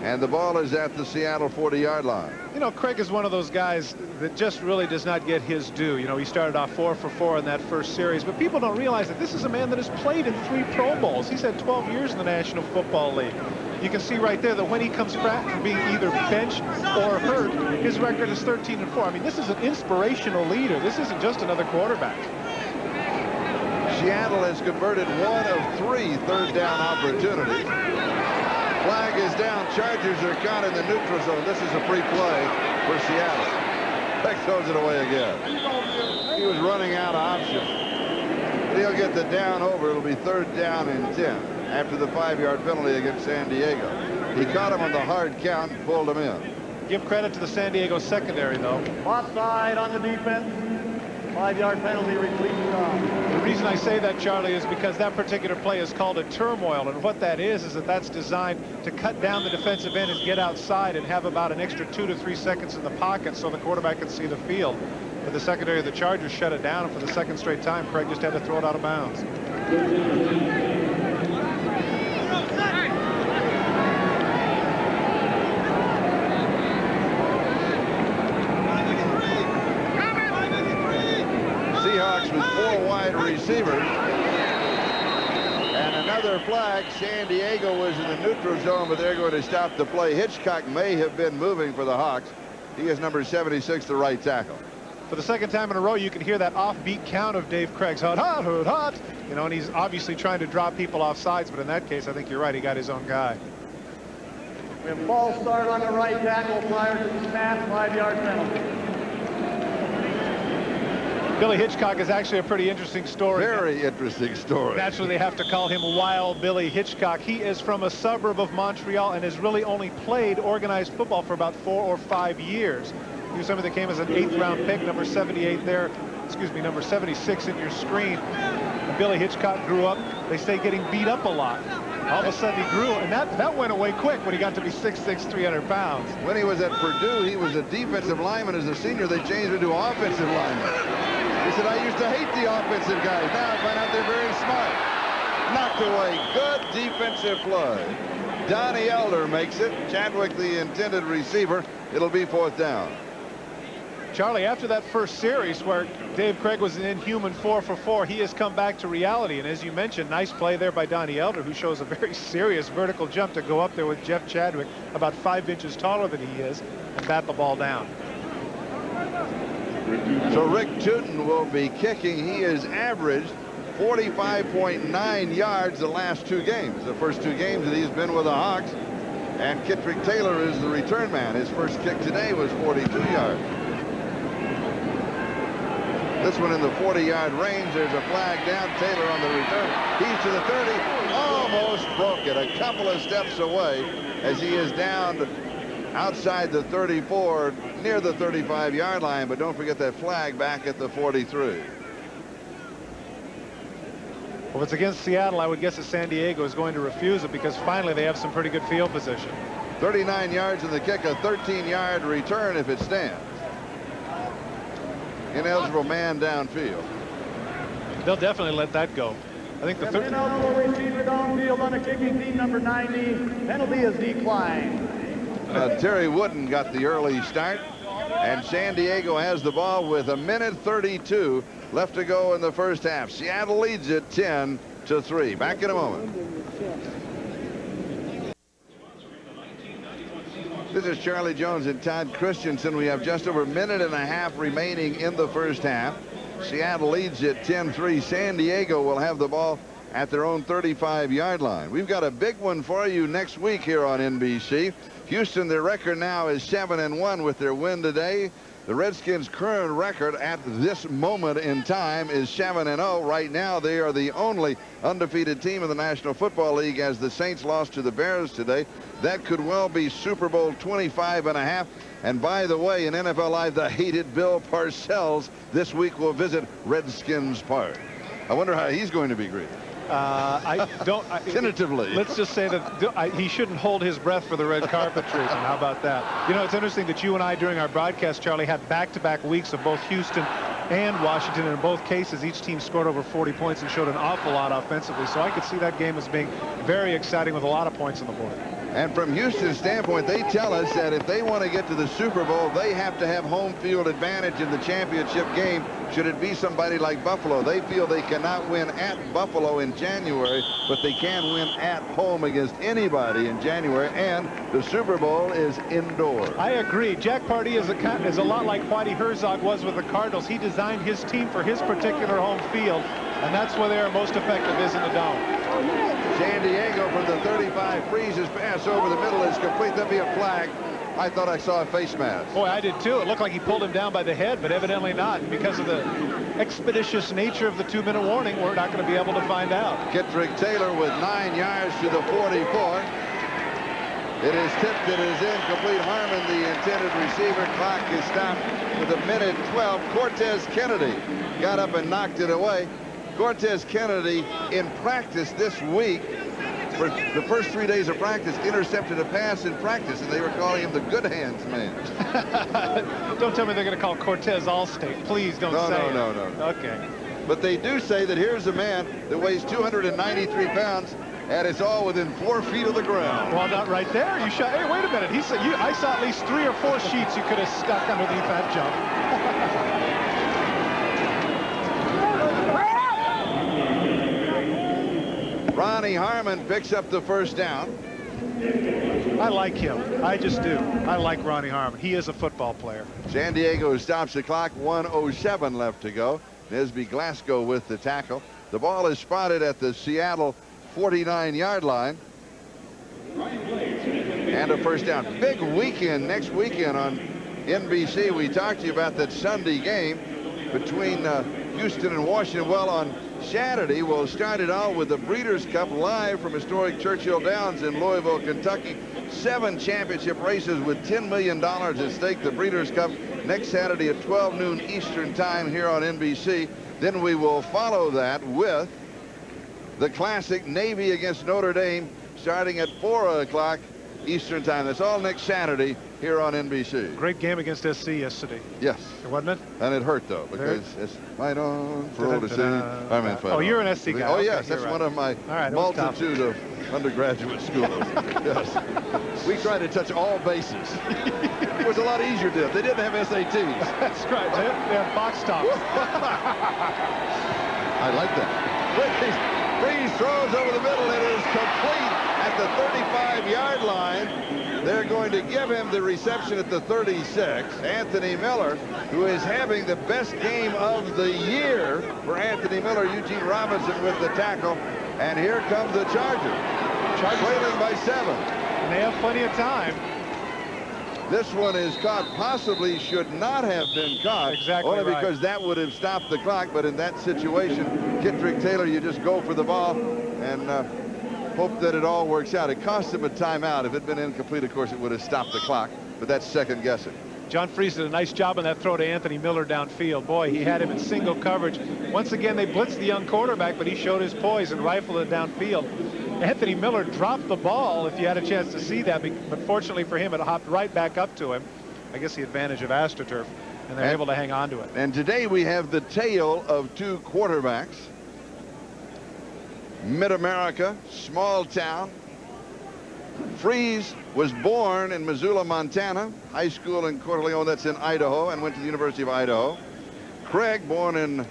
And the ball is at the Seattle 40-yard line. You know, Craig is one of those guys that just really does not get his due. You know, he started off 4 for 4 in that first series, but people don't realize that this is a man that has played in 3 Pro Bowls. He's had 12 years in the National Football League. You can see right there that when he comes back from being either benched or hurt, his record is 13 and 4. I mean, this is an inspirational leader. This isn't just another quarterback. Seattle has converted 1 of 3 third-down opportunities. Flag is down. Chargers are caught in the neutral zone. This is a free play for Seattle. Beck throws it away again. He was running out of options. But he'll get the down over. It'll be 3rd down and 10 after the 5-yard penalty against San Diego. He caught him on the hard count and pulled him in. Give credit to the San Diego secondary, though. Offside on the defense. 5-yard penalty, replete stop. The reason I say that, Charlie, is because that particular play is called a turmoil, and what that is that that's designed to cut down the defensive end and get outside and have about an extra 2 to 3 seconds in the pocket so the quarterback can see the field. But the secondary of the Chargers shut it down, and for the 2nd straight time, Craig just had to throw it out of bounds. Seahawks with 4 wide receivers. And another flag. San Diego was in the neutral zone, but they're going to stop the play. Hitchcock may have been moving for the Hawks. He is number 76, the right tackle. For the 2nd time in a row, you can hear that offbeat count of Dave Craig's hot, hot, hot, hot. You know, and he's obviously trying to draw people off sides, but in that case, I think you're right. He got his own guy. We have false start on the right tackle prior to the snap, 5-yard penalty. Billy Hitchcock is actually a pretty interesting story. Very interesting story. Naturally, they have to call him Wild Billy Hitchcock. He is from a suburb of Montreal and has really only played organized football for about 4 or 5 years. He was somebody that came as an 8th-round pick, number 78 there. Excuse me, number 76 in your screen. And Billy Hitchcock grew up, they say, getting beat up a lot. All of a sudden he grew, and that went away quick when he got to be 6'6", 300 pounds. When he was at Purdue, he was a defensive lineman. As a senior, they changed him to offensive lineman. He said, I used to hate the offensive guys. Now I find out they're very smart. Knocked away. Good defensive play. Donnie Elder makes it. Chadwick, the intended receiver. It'll be 4th down. Charlie, after that first series where Dave Craig was an inhuman 4 for 4, he has come back to reality. And as you mentioned, nice play there by Donnie Elder, who shows a very serious vertical jump to go up there with Jeff Chadwick, about 5 inches taller than he is, and bat the ball down. So Rick Tootin will be kicking. He has averaged 45.9 yards the last 2 games. The first 2 games that he's been with the Hawks. And Kittrick Taylor is the return man. His first kick today was 42 yards. This one in the 40-yard range. There's a flag down. Taylor on the return. He's to the 30. Almost broke it. A couple of steps away as he is down outside the 34, near the 35-yard line. But don't forget that flag back at the 43. Well, if it's against Seattle, I would guess that San Diego is going to refuse it because finally they have some pretty good field position. 39 yards in the kick, a 13-yard return if it stands. Ineligible man downfield. They'll definitely let that go. I think the ineligible receiver downfield on the kicking team, number 90. Penalty is declined. Terry Wooden got the early start, and San Diego has the ball with 1:32 left to go in the first half. Seattle leads it 10-3. Back in a moment. This is Charlie Jones and Todd Christensen. We have just over a minute and a half remaining in the first half. Seattle leads it 10-3. San Diego will have the ball at their own 35-yard line. We've got a big one for you next week here on NBC. Houston, their record now is 7-1 with their win today. The Redskins' current record at this moment in time is 7-0. Right now, they are the only undefeated team in the National Football League as the Saints lost to the Bears today. That could well be Super Bowl 25.5. And by the way, in NFL Live, the hated Bill Parcells this week will visit Redskins Park. I wonder how he's going to be greeted. Tentatively. Let's just say that he shouldn't hold his breath for the red carpet treatment. How about that? You know, it's interesting that you and I, during our broadcast, Charlie, had back-to-back weeks of both Houston and Washington. In both cases, each team scored over 40 points and showed an awful lot offensively. So I could see that game as being very exciting with a lot of points on the board. And from Houston's standpoint, they tell us that if they want to get to the Super Bowl, they have to have home field advantage in the championship game. Should it be somebody like Buffalo, they feel they cannot win at Buffalo in January, but they can win at home against anybody in January, and the Super Bowl is indoors. I agree. Jack Pardee is a lot like Whitey Herzog was with the Cardinals. He designed his team for his particular home field, and that's where they are most effective, is in the dome. San Diego from the 35 freezes pass over the middle is complete. There'll be a flag. I thought I saw a face mask. Boy, I did too. It looked like he pulled him down by the head, but evidently not. And because of the expeditious nature of the 2-minute warning, we're not going to be able to find out. Kittrick Taylor with 9 yards to the 44. It is tipped. It is incomplete. Harmon, the intended receiver. Clock is stopped with 1:12. Cortez Kennedy got up and knocked it away. Cortez Kennedy in practice this week, for the first 3 days of practice, intercepted a pass in practice, and they were calling him the good hands man. Don't tell me they're going to call Cortez Allstate. Please don't say it. No. Okay. But they do say that here's a man that weighs 293 pounds, and it's all within 4 feet of the ground. Well, not right there. You shot. Hey, wait a minute. He said I saw at least 3 or 4 sheets you could have stuck underneath that jump. Ronnie Harmon picks up the first down. I like him. I just do. I like Ronnie Harmon. He is a football player. San Diego stops the clock. 1:07 left to go. Nesby Glasgow with the tackle. The ball is spotted at the Seattle 49-yard line. And a first down. Big weekend next weekend on NBC. We talked to you about that Sunday game between Houston and Washington. Well, on Saturday, we'll start it all with the Breeders' Cup live from historic Churchill Downs in Louisville, Kentucky. 7 championship races with $10 million at stake. The Breeders' Cup next Saturday at 12 noon Eastern time here on NBC. Then we will follow that with the classic Navy against Notre Dame starting at 4 o'clock Eastern time. That's all next Saturday here on NBC. Great game against SC yesterday. Yes. Wasn't it? And it hurt, though, because it's fight on for all to see. I mean, fight you're on. an SC guy. Oh, okay, yes. That's right. one of my multitude of undergraduate schools. Yes. We try to touch all bases. It was a lot easier to do. They didn't have SATs. That's right. They have box tops. I like that. Freeze throws over the middle. It is complete at the 35-yard line. They're going to give him the reception at the 36. Anthony Miller, who is having the best game of the year for Anthony Miller. Eugene Robinson with the tackle. And here comes the Chargers. Trailing by 7. And they have plenty of time. This one is caught. Possibly should not have been caught. Exactly only right. because that would have stopped the clock. But in that situation, Kittrick Taylor, you just go for the ball and hope that it all works out. It cost him a timeout. If it had been incomplete, of course, it would have stopped the clock. But that's second guessing. John Freese did a nice job on that throw to Anthony Miller downfield. Boy, he had him in single coverage. Once again, they blitzed the young quarterback, but he showed his poise and rifled it downfield. Anthony Miller dropped the ball, if you had a chance to see that, but fortunately for him, it hopped right back up to him. I guess the advantage of AstroTurf, and they're able to hang on to it. And today we have the tale of 2 quarterbacks. Mid-America, small town. Freese was born in Missoula, Montana, high school in Coeur d'Alene, that's in Idaho, and went to the University of Idaho. Craig, born in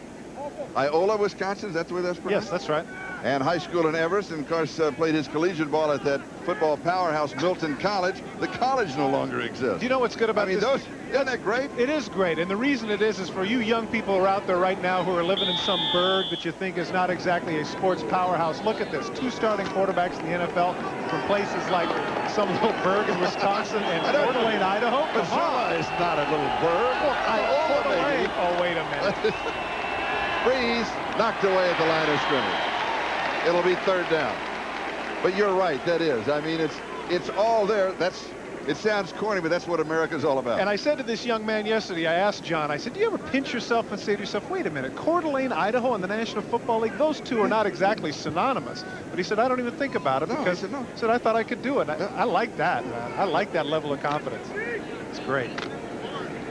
Iola, Wisconsin, is that the way that's pronounced? Yes, that's right. And high school in Everest, and of course played his collegiate ball at that football powerhouse, Milton College. The college no longer exists. Do you know what's good about this? Isn't that great? It is great, and the reason it is for you young people who are out there right now who are living in some burg that you think is not exactly a sports powerhouse. Look at this. 2 starting quarterbacks in the NFL from places like some little burg in Wisconsin and Coeur d'Alene, Idaho. Missoula is not a little burg. Coeur d'Alene. Oh, wait a minute. Freese knocked away at the line of scrimmage. It'll be 3rd down. But you're right, that is. I mean, it's all there. It sounds corny, but that's what America's all about. And I said to this young man yesterday, I asked John, I said, do you ever pinch yourself and say to yourself, wait a minute, Coeur d'Alene, Idaho, and the National Football League, those 2 are not exactly synonymous. But he said, I don't even think about it because he said, I thought I could do it. I like that, man. I like that level of confidence. It's great.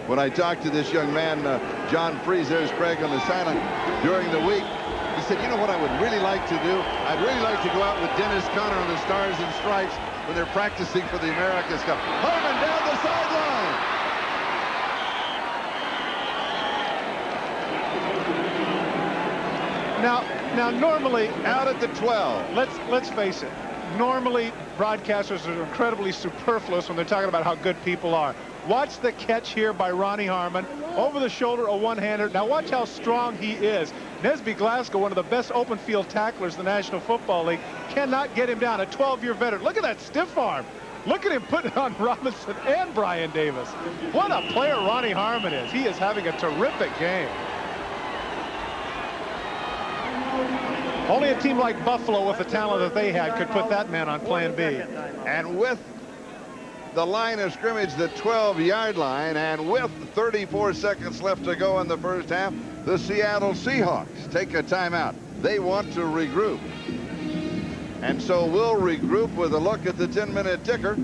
When I talked to this young man, John Freese, there's Craig on the sideline, during the week, he said, you know what I would really like to do? I'd really like to go out with Dennis Conner on the Stars and Stripes when they're practicing for the America's Cup. Harmon down the sideline. Now normally Out at the 12. let's face it. Normally broadcasters are incredibly superfluous when they're talking about how good people are. Watch the catch here by Ronnie Harmon. Over the shoulder, a one-hander. Now watch how strong he is. Nesby Glasgow, one of the best open field tacklers in the National Football League, cannot get him down. A 12-year veteran. Look at that stiff arm. Look at him putting it on Robinson and Brian Davis. What a player Ronnie Harmon is. He is having a terrific game. Only a team like Buffalo with the talent that they had could put that man on plan B. And with the line of scrimmage, the 12-yard line, and with 34 seconds left to go in the first half, the Seattle Seahawks take a timeout. They want to regroup. And so we'll regroup with a look at the 10-minute ticker.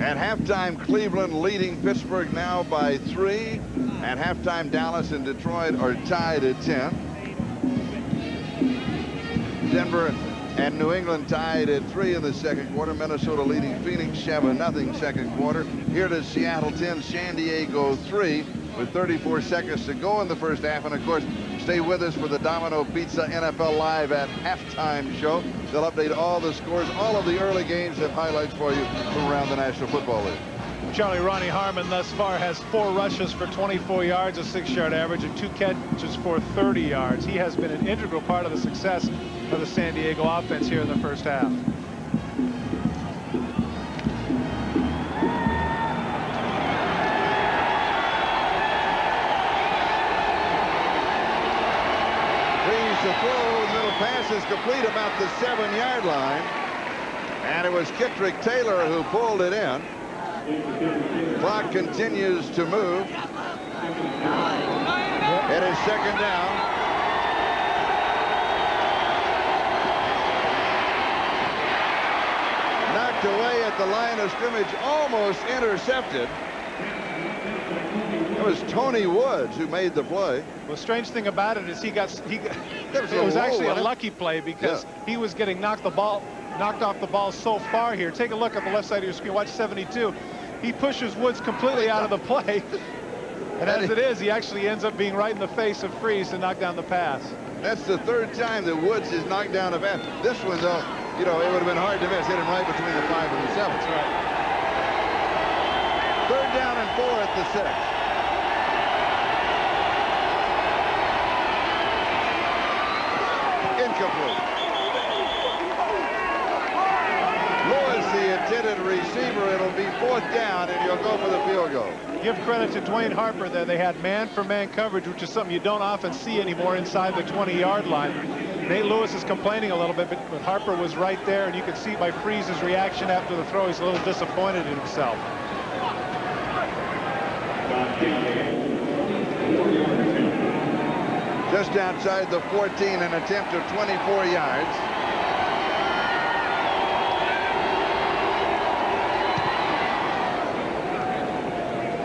At halftime, Cleveland leading Pittsburgh now by 3. At halftime, Dallas and Detroit are tied at 10. Denver and New England tied at 3 in the second quarter. Minnesota leading Phoenix 7-0 second quarter. Here to Seattle 10, San Diego 3 with 34 seconds to go in the first half. And of course, stay with us for the Domino Pizza NFL Live at halftime show. They'll update all the scores, all of the early games, and highlights for you from around the National Football League. Charlie, Ronnie Harmon thus far has 4 rushes for 24 yards, a 6-yard average, and 2 catches for 30 yards. He has been an integral part of the success of the San Diego offense here in the first half. Freeze to throw. The middle pass is complete about the 7-yard line. And it was Kittrick Taylor who pulled it in. Clock continues to move. It is second down. Knocked away at the line of scrimmage, almost intercepted. It was Tony Woods who made the play. The strange thing about it is it was actually a lucky play because he was getting knocked off the ball so far here. Take a look at the left side of your screen. Watch 72. He pushes Woods completely out of the play. And as it is, he actually ends up being right in the face of Freeze to knock down the pass. That's the 3rd time that Woods has knocked down a pass. This one, though, you know, it would have been hard to miss. Hit him right between the 5 and the 7. That's right. 3rd down and 4 at the 6. Incomplete. Lewis, the intended receiver. It'll be 4th down, and you'll go for the field goal. Give credit to Dwayne Harper there. They had man-for-man coverage, which is something you don't often see anymore inside the 20-yard line. Nate Lewis is complaining a little bit, but Harper was right there, and you can see by Freeze's reaction after the throw, he's a little disappointed in himself. Just outside the 14, an attempt of 24 yards.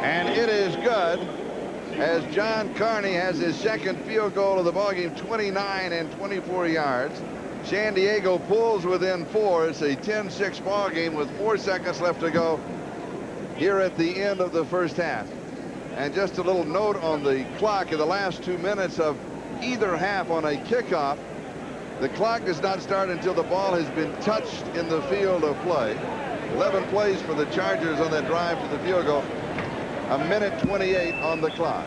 And it is good, as John Carney has his second field goal of the ballgame, 29 and 24 yards. San Diego pulls within 4. It's a 10-6 ball game with 4 seconds left to go here at the end of the first half. And just a little note on the clock. In the last 2 minutes of either half on a kickoff, the clock does not start until the ball has been touched in the field of play. 11 plays for the Chargers on that drive to the field goal. 1:28 on the clock.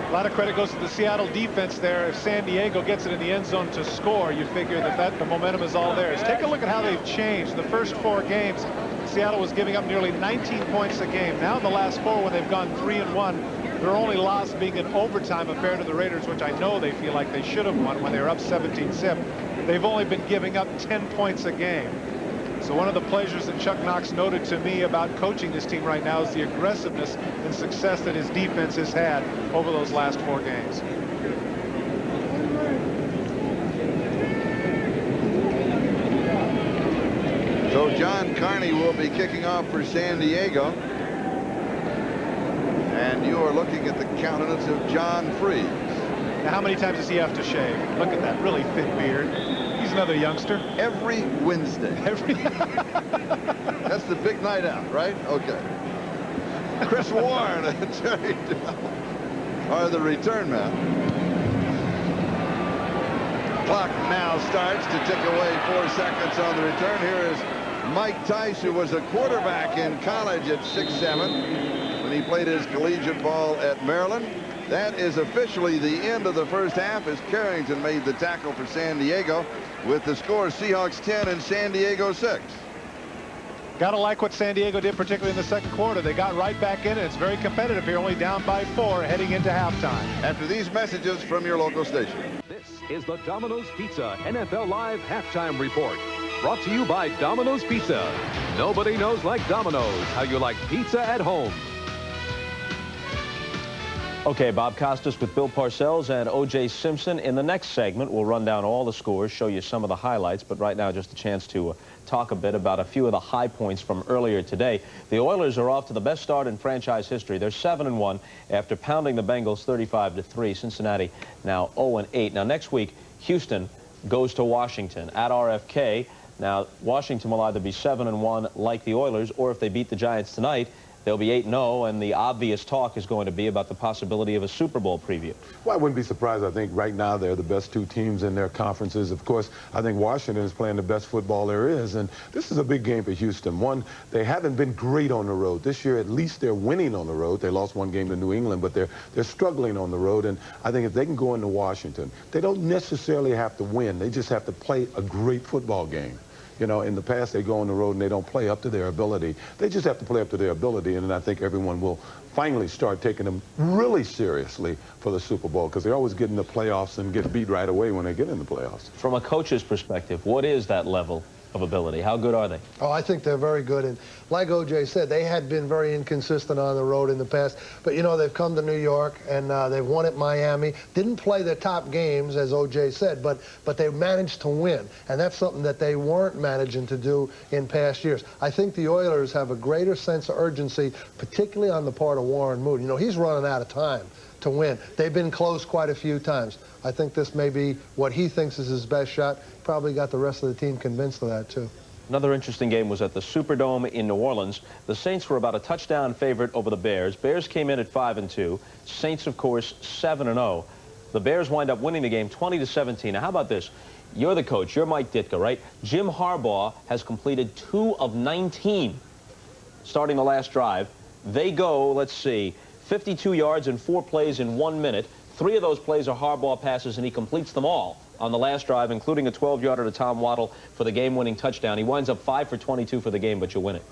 A lot of credit goes to the Seattle defense there. If San Diego gets it in the end zone to score, you figure that the momentum is all theirs. Take a look at how they've changed. The first 4 games, Seattle was giving up nearly 19 points a game. Now in the last 4, when they've gone 3-1, their only loss being an overtime affair to the Raiders, which I know they feel like they should have won when they were up 17-0. They've only been giving up 10 points a game. So one of the pleasures that Chuck Knox noted to me about coaching this team right now is the aggressiveness and success that his defense has had over those last 4 games. So John Carney will be kicking off for San Diego. And you are looking at the countenance of John Freeze. Now, how many times does he have to shave? Look at that really thick beard. He's another youngster. Every Wednesday. That's the big night out, right? Okay. Chris Warren and Terry Dell are the return man. Clock now starts to tick away 4 seconds on the return. Here is Mike Tice, who was a quarterback in college at 6'7" when he played his collegiate ball at Maryland. That is officially the end of the first half as Carrington made the tackle for San Diego with the score Seahawks 10 and San Diego 6. Gotta like what San Diego did, particularly in the second quarter. They got right back in it. It's very competitive here, only down by 4 heading into halftime. After these messages from your local station. This is the Domino's Pizza NFL Live Halftime Report. Brought to you by Domino's Pizza. Nobody knows like Domino's how you like pizza at home. Okay, Bob Costas with Bill Parcells and O.J. Simpson. In the next segment, we'll run down all the scores, show you some of the highlights, but right now just a chance to talk a bit about a few of the high points from earlier today. The Oilers are off to the best start in franchise history. They're 7-1 after pounding the Bengals 35-3. Cincinnati now 0-8. Now next week, Houston goes to Washington at RFK. Now Washington will either be 7-1 like the Oilers, or if they beat the Giants tonight, they'll be 8-0, and the obvious talk is going to be about the possibility of a Super Bowl preview. Well, I wouldn't be surprised. I think right now they're the best two teams in their conferences. Of course, I think Washington is playing the best football there is, and this is a big game for Houston. One, they haven't been great on the road. This year, at least they're winning on the road. They lost one game to New England, but they're struggling on the road, and I think if they can go into Washington, they don't necessarily have to win. They just have to play a great football game. You know, in the past, they go on the road and they don't play up to their ability. They just have to play up to their ability, and then I think everyone will finally start taking them really seriously for the Super Bowl, because they always get in the playoffs and get beat right away when they get in the playoffs. From a coach's perspective, what is that level of ability? How good are they? Oh, I think they're very good. And like O.J. said, they had been very inconsistent on the road in the past. But, you know, they've come to New York, and they've won at Miami. Didn't play their top games, as O.J. said, but they managed to win. And that's something that they weren't managing to do in past years. I think the Oilers have a greater sense of urgency, particularly on the part of Warren Moon. You know, he's running out of time to win. They've been close quite a few times. I think this may be what he thinks is his best shot. Probably got the rest of the team convinced of that, too. Another interesting game was at the Superdome in New Orleans. The Saints were about a touchdown favorite over the Bears. Bears came in at 5-2. Saints, of course, 7-0. The Bears wind up winning the game 20-17. Now, how about this? You're the coach. You're Mike Ditka, right? Jim Harbaugh has completed 2 of 19 starting the last drive. They go, let's see, 52 yards in 4 plays in 1 minute. 3 of those plays are Harbaugh passes, and he completes them all on the last drive, including a 12-yarder to Tom Waddle for the game-winning touchdown. He winds up 5 for 22 for the game, but you win it.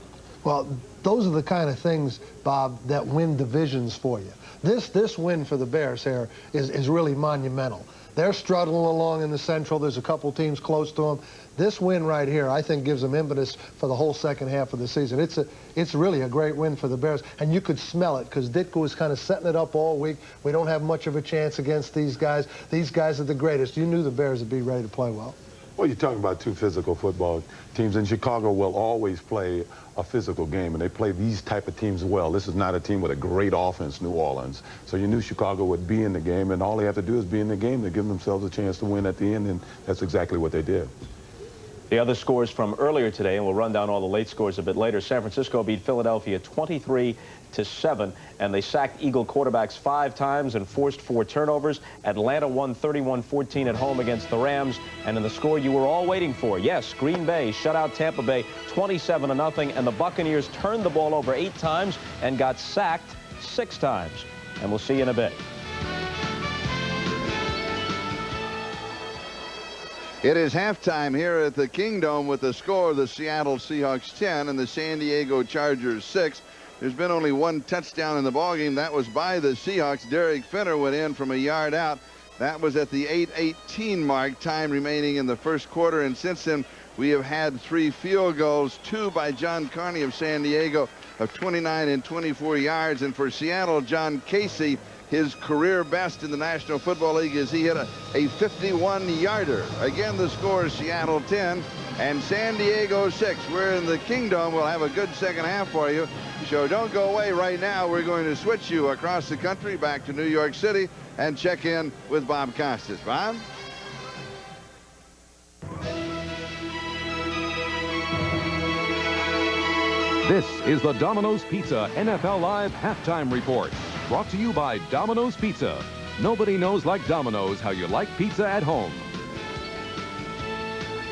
Well, those are the kind of things, Bob, that win divisions for you. This win for the Bears here is really monumental. They're struggling along in the Central. There's a couple teams close to them. This win right here, I think, gives them impetus for the whole second half of the season. It's really a great win for the Bears, and you could smell it because Ditka was kind of setting it up all week. We don't have much of a chance against these guys. These guys are the greatest. You knew the Bears would be ready to play well. Well, you're talking about 2 physical football teams, and Chicago will always play a physical game, and they play these type of teams well. This is not a team with a great offense, New Orleans. So you knew Chicago would be in the game, and all they have to do is be in the game to give themselves a chance to win at the end, and that's exactly what they did. The other scores from earlier today, and we'll run down all the late scores a bit later. San Francisco beat Philadelphia 23-7, and they sacked Eagle quarterbacks 5 times and forced 4 turnovers. Atlanta won 31-14 at home against the Rams, and in the score you were all waiting for, yes, Green Bay shut out Tampa Bay 27-0, and the Buccaneers turned the ball over 8 times and got sacked 6 times. And we'll see you in a bit. It is halftime here at the Kingdome with the score, the Seattle Seahawks 10 and the San Diego Chargers 6. There's been only 1 touchdown in the ballgame. That was by the Seahawks. Derek Finner went in from a yard out. That was at the 8:18 mark, time remaining in the first quarter. And since then, we have had 3 field goals, 2 by John Carney of San Diego of 29 and 24 yards. And for Seattle, John Casey, his career best in the National Football League is he hit a 51-yarder. Again, the score is Seattle 10 and San Diego 6. We're in the Kingdome. We'll have a good second half for you. So don't go away right now. We're going to switch you across the country back to New York City and check in with Bob Costas. Bob? This is the Domino's Pizza NFL Live Halftime Report, brought to you by Domino's Pizza. Nobody knows like Domino's how you like pizza at home.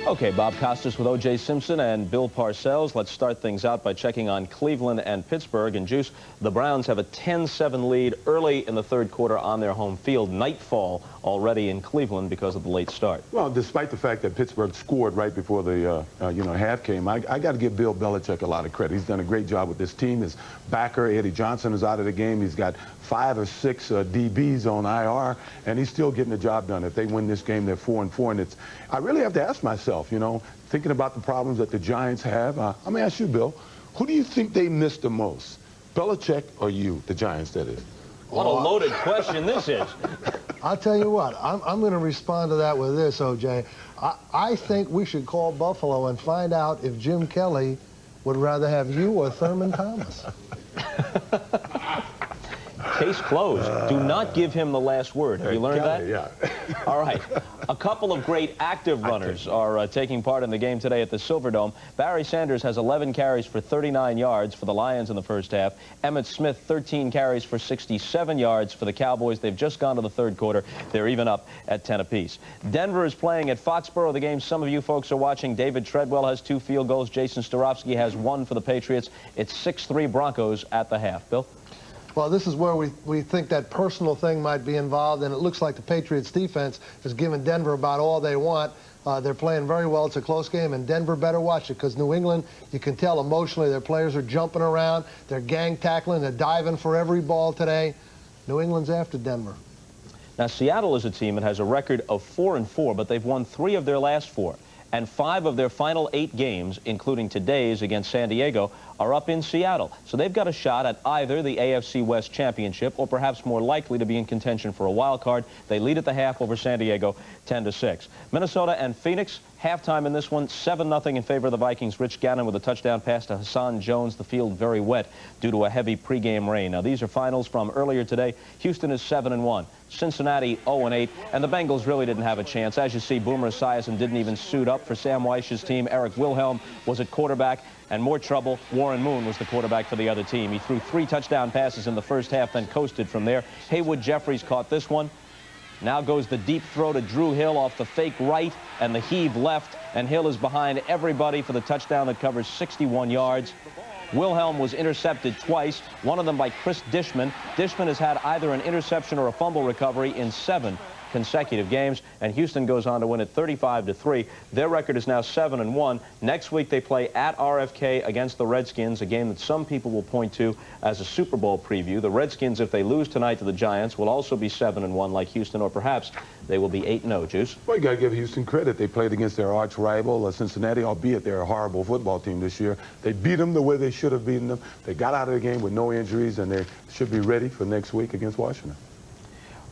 Okay, Bob Costas with O.J. Simpson and Bill Parcells. Let's start things out by checking on Cleveland and Pittsburgh. And, Juice, the Browns have a 10-7 lead early in the third quarter on their home field. Nightfall already in Cleveland because of the late start. Well, despite the fact that Pittsburgh scored right before the half came, I got to give Bill Belichick a lot of credit. He's done a great job with this team. His backer, Eddie Johnson, is out of the game. He's got 5 or 6 DBs on IR, and he's still getting the job done. If they win this game, they're 4-4. And I really have to ask myself, thinking about the problems that the Giants have. Let me ask you, Bill, who do you think they missed the most? Belichick or you, the Giants, that is? What a loaded question this is. I'll tell you what, I'm going to respond to that with this, O.J. I think we should call Buffalo and find out if Jim Kelly would rather have you or Thurman Thomas. Case closed. Do not give him the last word. Have you learned that? Yeah. All right. A couple of great active runners are taking part in the game today at the Silverdome. Barry Sanders has 11 carries for 39 yards for the Lions in the first half. Emmitt Smith, 13 carries for 67 yards for the Cowboys. They've just gone to the third quarter. They're even up at 10 apiece. Denver is playing at Foxborough. The game some of you folks are watching. David Treadwell has 2 field goals. Jason Starofsky has 1 for the Patriots. It's 6-3 Broncos at the half. Bill? Well, this is where we think that personal thing might be involved, and it looks like the Patriots defense is giving Denver about all they want. They're playing very well. It's a close game, and Denver better watch it because New England, you can tell emotionally their players are jumping around. They're gang tackling. They're diving for every ball today. New England's after Denver. Now, Seattle is a team that has a record of 4-4, but they've won 3 of their last 4. And 5 of their final 8 games, including today's against San Diego, are up in Seattle. So they've got a shot at either the AFC West Championship or perhaps more likely to be in contention for a wild card. They lead at the half over San Diego, 10-6. Minnesota and Phoenix, halftime in this one, 7-0 in favor of the Vikings. Rich Gannon with a touchdown pass to Hassan Jones. The field very wet due to a heavy pregame rain. Now, these are finals from earlier today. Houston is 7-1. Cincinnati 0-8, and the Bengals really didn't have a chance. As you see, Boomer Esiason didn't even suit up for Sam Weich's team. Eric Wilhelm was at quarterback, and more trouble, Warren Moon was the quarterback for the other team. He threw 3 touchdown passes in the first half, then coasted from there. Haywood Jeffries caught this one. Now goes the deep throw to Drew Hill off the fake right and the heave left, and Hill is behind everybody for the touchdown that covers 61 yards. Wilhelm was intercepted twice, one of them by Chris Dishman. Dishman has had either an interception or a fumble recovery in 7 consecutive games, and Houston goes on to win it 35-3. Their record is now 7-1. Next week they play at RFK against the Redskins, a game that some people will point to as a Super Bowl preview. The Redskins, if they lose tonight to the Giants, will also be 7-1 like Houston, or perhaps they will be 8-0. Juice? Well, you got to give Houston credit. They played against their arch rival, Cincinnati, albeit they're a horrible football team this year. They beat them the way they should have beaten them. They got out of the game with no injuries, and they should be ready for next week against Washington.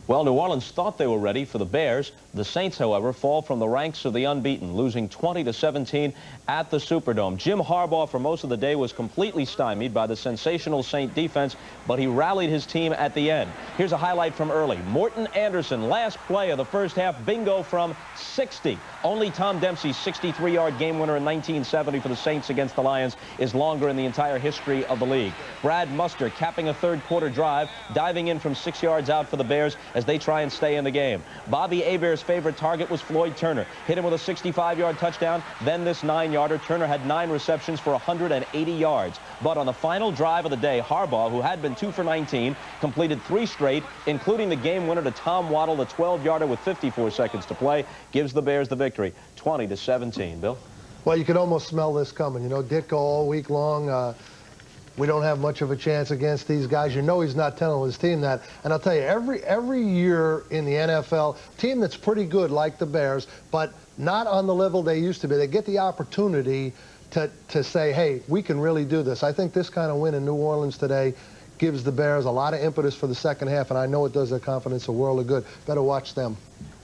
Well, New Orleans thought they were ready for the Bears. The Saints, however, fall from the ranks of the unbeaten, losing 20-17 at the Superdome. Jim Harbaugh, for most of the day, was completely stymied by the sensational Saint defense, but he rallied his team at the end. Here's a highlight from early. Morton Anderson, last play of the first half, bingo from 60. Only Tom Dempsey's 63-yard game winner in 1970 for the Saints against the Lions is longer in the entire history of the league. Brad Muster capping a third-quarter drive, diving in from 6 yards out for the Bears as they try and stay in the game. Bobby Hebert's favorite target was Floyd Turner. Hit him with a 65-yard touchdown, then this 9-yarder. Turner had 9 receptions for 180 yards. But on the final drive of the day, Harbaugh, who had been 2 for 19, completed 3 straight, including the game winner to Tom Waddle, the 12-yarder with 54 seconds to play, gives the Bears the victory, 20-17. Bill? Well, you could almost smell this coming. Ditko all week long. We don't have much of a chance against these guys. He's not telling his team that. And I'll tell you, every year in the NFL, team that's pretty good like the Bears, but not on the level they used to be, they get the opportunity to say, hey, we can really do this. I think this kind of win in New Orleans today gives the Bears a lot of impetus for the second half, and I know it does their confidence a world of good. Better watch them.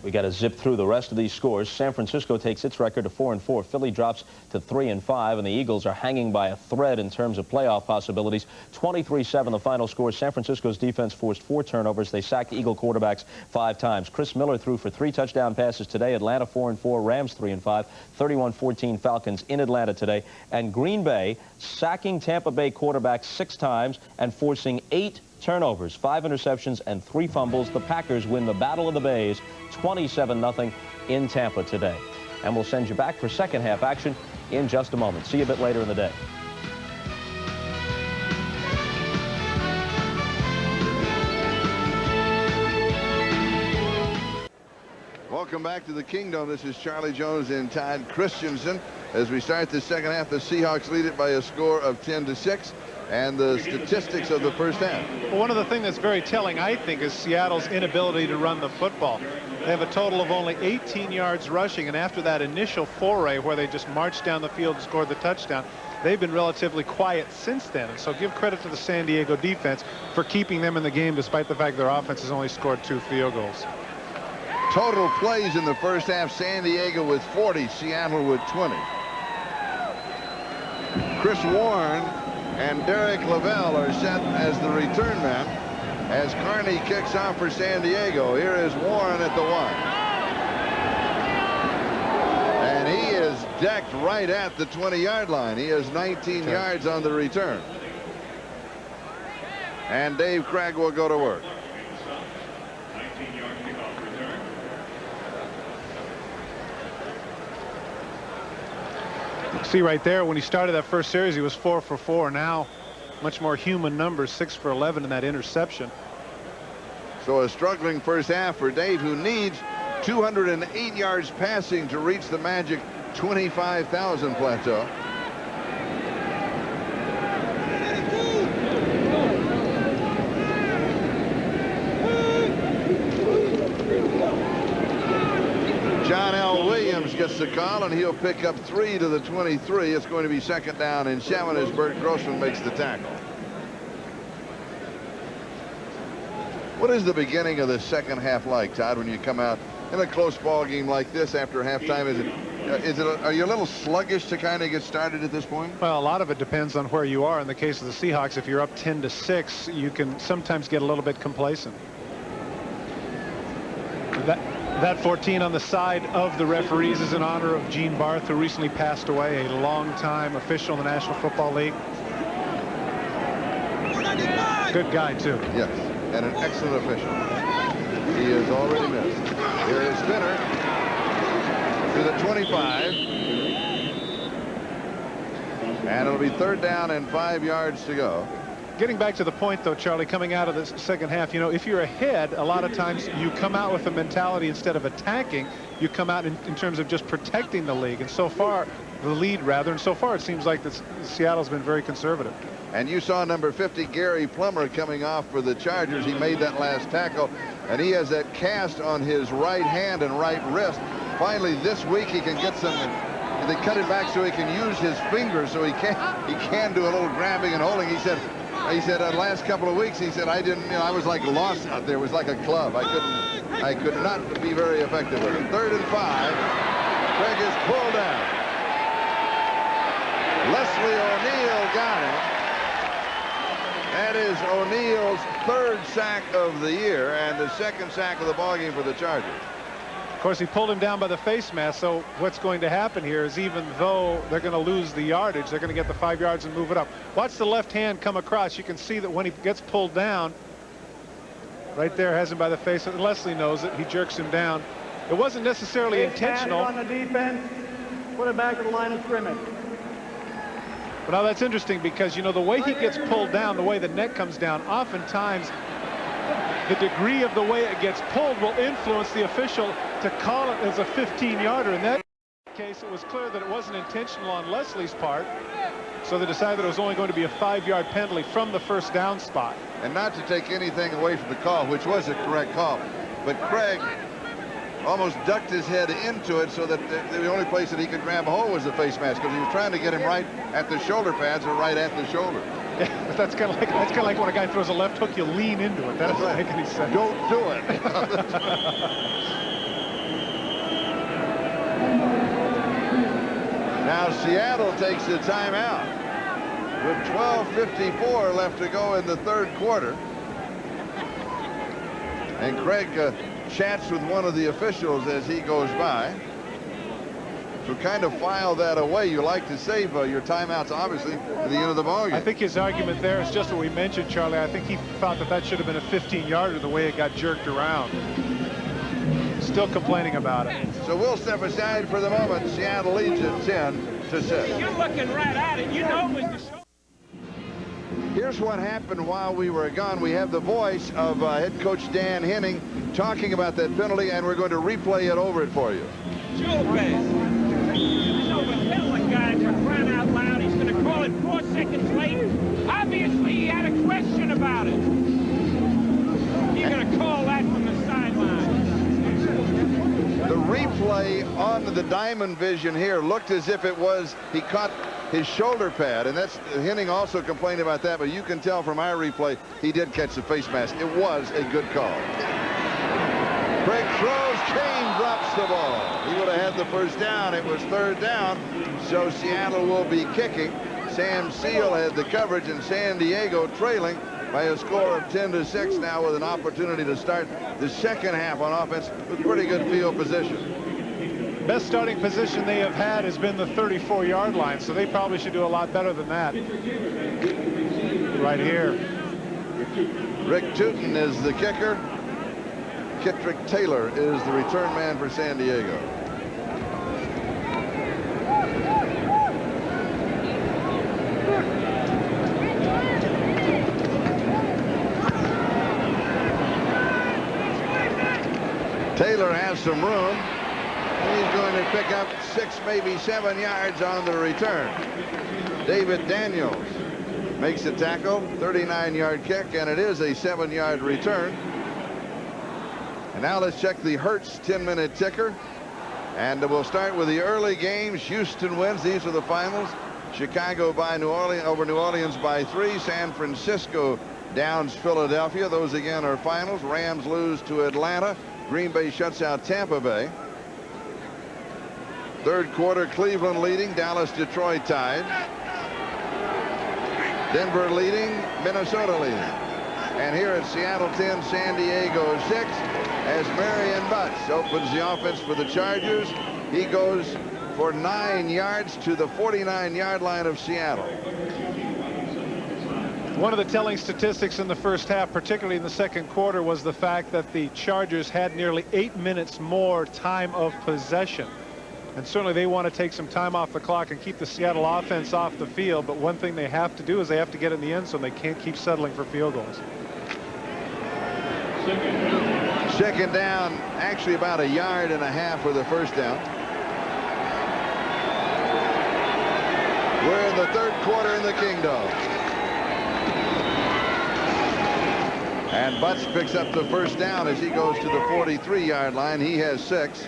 We got to zip through the rest of these scores. San Francisco takes its record to 4-4. Philly drops to 3-5, and the Eagles are hanging by a thread in terms of playoff possibilities. 23-7 the final score. San Francisco's defense forced 4 turnovers. They sacked Eagle quarterbacks 5 times. Chris Miller threw for 3 touchdown passes today. Atlanta 4-4, Rams 3-5, 31-14 Falcons in Atlanta today. And Green Bay sacking Tampa Bay quarterbacks 6 times and forcing 8 turnovers, 5 interceptions, and 3 fumbles. The Packers win the Battle of the Bays 27-0 in Tampa today. And we'll send you back for second half action in just a moment. See you a bit later in the day. Welcome back to the Kingdom. This is Charlie Jones and Todd Christensen. As we start the second half, the Seahawks lead it by a score of 10-6. And the statistics of the first half. Well, one of the things that's very telling, I think, is Seattle's inability to run the football. They have a total of only 18 yards rushing, and after that initial foray where they just marched down the field and scored the touchdown, they've been relatively quiet since then. And so give credit to the San Diego defense for keeping them in the game despite the fact their offense has only scored 2 field goals. Total plays in the first half, San Diego with 40, Seattle with 20. Chris Warren and Derek Lavelle are set as the return man as Carney kicks off for San Diego. Here is Warren at the 1. And he is decked right at the 20-yard line. He has 19 yards on the return. And Dave Craig will go to work. See right there, when he started that first series, he was 4 for 4. Now, much more human numbers, 6 for 11 in that interception. So a struggling first half for Dave, who needs 208 yards passing to reach the magic 25,000 plateau. John L. Williams gets the call, and he'll pick up 3 to the 23. It's going to be second down and 7 as Bert Grossman makes the tackle. What is the beginning of the second half like, Todd, when you come out in a close ball game like this after halftime? Are you a little sluggish to kind of get started at this point? Well, a lot of it depends on where you are. In the case of the Seahawks, if you're up 10-6, you can sometimes get a little bit complacent. That 14 on the side of the referees is in honor of Gene Barth, who recently passed away, a longtime official in the National Football League. Good guy, too. Yes, and an excellent official. He is already missed. Here is Spinner to the 25. And it'll be third down and 5 yards to go. Getting back to the point, though, Charlie, coming out of the second half, you know, if you're ahead, a lot of times you come out with a mentality instead of attacking. You come out in terms of just protecting the league. And so far, the lead, rather, and so far it seems like Seattle's been very conservative. And you saw number 50, Gary Plummer, coming off for the Chargers. He made that last tackle, and he has that cast on his right hand and right wrist. Finally, this week he can get some. They cut it back so he can use his fingers, so he can do a little grabbing and holding. He said the last couple of weeks, he said, I was like lost out there. It was like a club. I could not be very effective with it. 3rd and 5. Craig is pulled down. Leslie O'Neal got him. That is O'Neal's 3rd sack of the year and the 2nd sack of the ballgame for the Chargers. Of course, he pulled him down by the face mask, so what's going to happen here is even though they're going to lose the yardage, they're going to get the 5 yards and move it up. Watch the left hand come across. You can see that when he gets pulled down, right there, has him by the face. Leslie knows it. He jerks him down. It wasn't necessarily intentional. On the defense, put it back to the line of scrimmage. But now that's interesting because, you know, the way he gets pulled down, the way the neck comes down, oftentimes the degree of the way it gets pulled will influence the official to call it as a 15-yarder. In that case, it was clear that it wasn't intentional on Leslie's part, so they decided that it was only going to be a 5-yard penalty from the first down spot. And not to take anything away from the call, which was a correct call, but Craig almost ducked his head into it so that the only place that he could grab a hold was the face mask, because he was trying to get him right at the shoulder pads or right at the shoulder. Yeah, but that's kind of like when a guy throws a left hook, you lean into it. That doesn't make any sense. Don't do it. Now Seattle takes the timeout with 12:54 left to go in the third quarter. And Craig chats with one of the officials as he goes by. So kind of file that away. You like to save your timeouts, obviously, at the end of the ballgame. I think his argument there is just what we mentioned, Charlie. I think he thought that should have been a 15-yarder the way it got jerked around. Still complaining about it. So we'll step aside for the moment. Seattle leads at 10-6. You're looking right at it. You know it was the show. Here's what happened while we were gone. We have the voice of head coach Dan Henning talking about that penalty, and we're going to replay it over it for you. Joe Base. Tell the guy for crying out loud he's going to call it 4 seconds late. Obviously, he had a question about it. You're going to call that from the sideline. The replay on the diamond vision here looked as if it was he caught his shoulder pad, and that's Henning also complained about that, but you can tell from our replay he did catch the face mask. It was a good call. Craig throws. Kane drops the ball. He would have had the first down. It was third down, so Seattle will be kicking. Sam Seal had the coverage, and San Diego trailing by a score of 10-6 now with an opportunity to start the second half on offense with pretty good field position. Best starting position they have had has been the 34-yard line, so they probably should do a lot better than that. Right here. Rick Tootin is the kicker. Kittrick Taylor is the return man for San Diego. Taylor has some room. He's going to pick up 6, maybe 7 yards on the return. David Daniels makes the tackle, 39-yard kick, and it is a 7-yard return. And now let's check the Hertz 10-minute ticker. And we'll start with the early games. Houston wins. These are the finals. Chicago by New Orleans, over New Orleans by 3. San Francisco downs Philadelphia. Those again are finals. Rams lose to Atlanta. Green Bay shuts out Tampa Bay. Third quarter, Cleveland leading. Dallas, Detroit tied. Denver leading. Minnesota leading. And here at Seattle 10, San Diego 6, as Marion Butts opens the offense for the Chargers. He goes for 9 yards to the 49-yard line of Seattle. One of the telling statistics in the first half, particularly in the second quarter, was the fact that the Chargers had nearly 8 minutes more time of possession. And certainly they want to take some time off the clock and keep the Seattle offense off the field. But one thing they have to do is they have to get in the end zone. They can't keep settling for field goals. Second down, actually about 1.5 yards for the first down. We're in the third quarter in the Kingdom. And Butts picks up the first down as he goes to the 43-yard line. He has 6.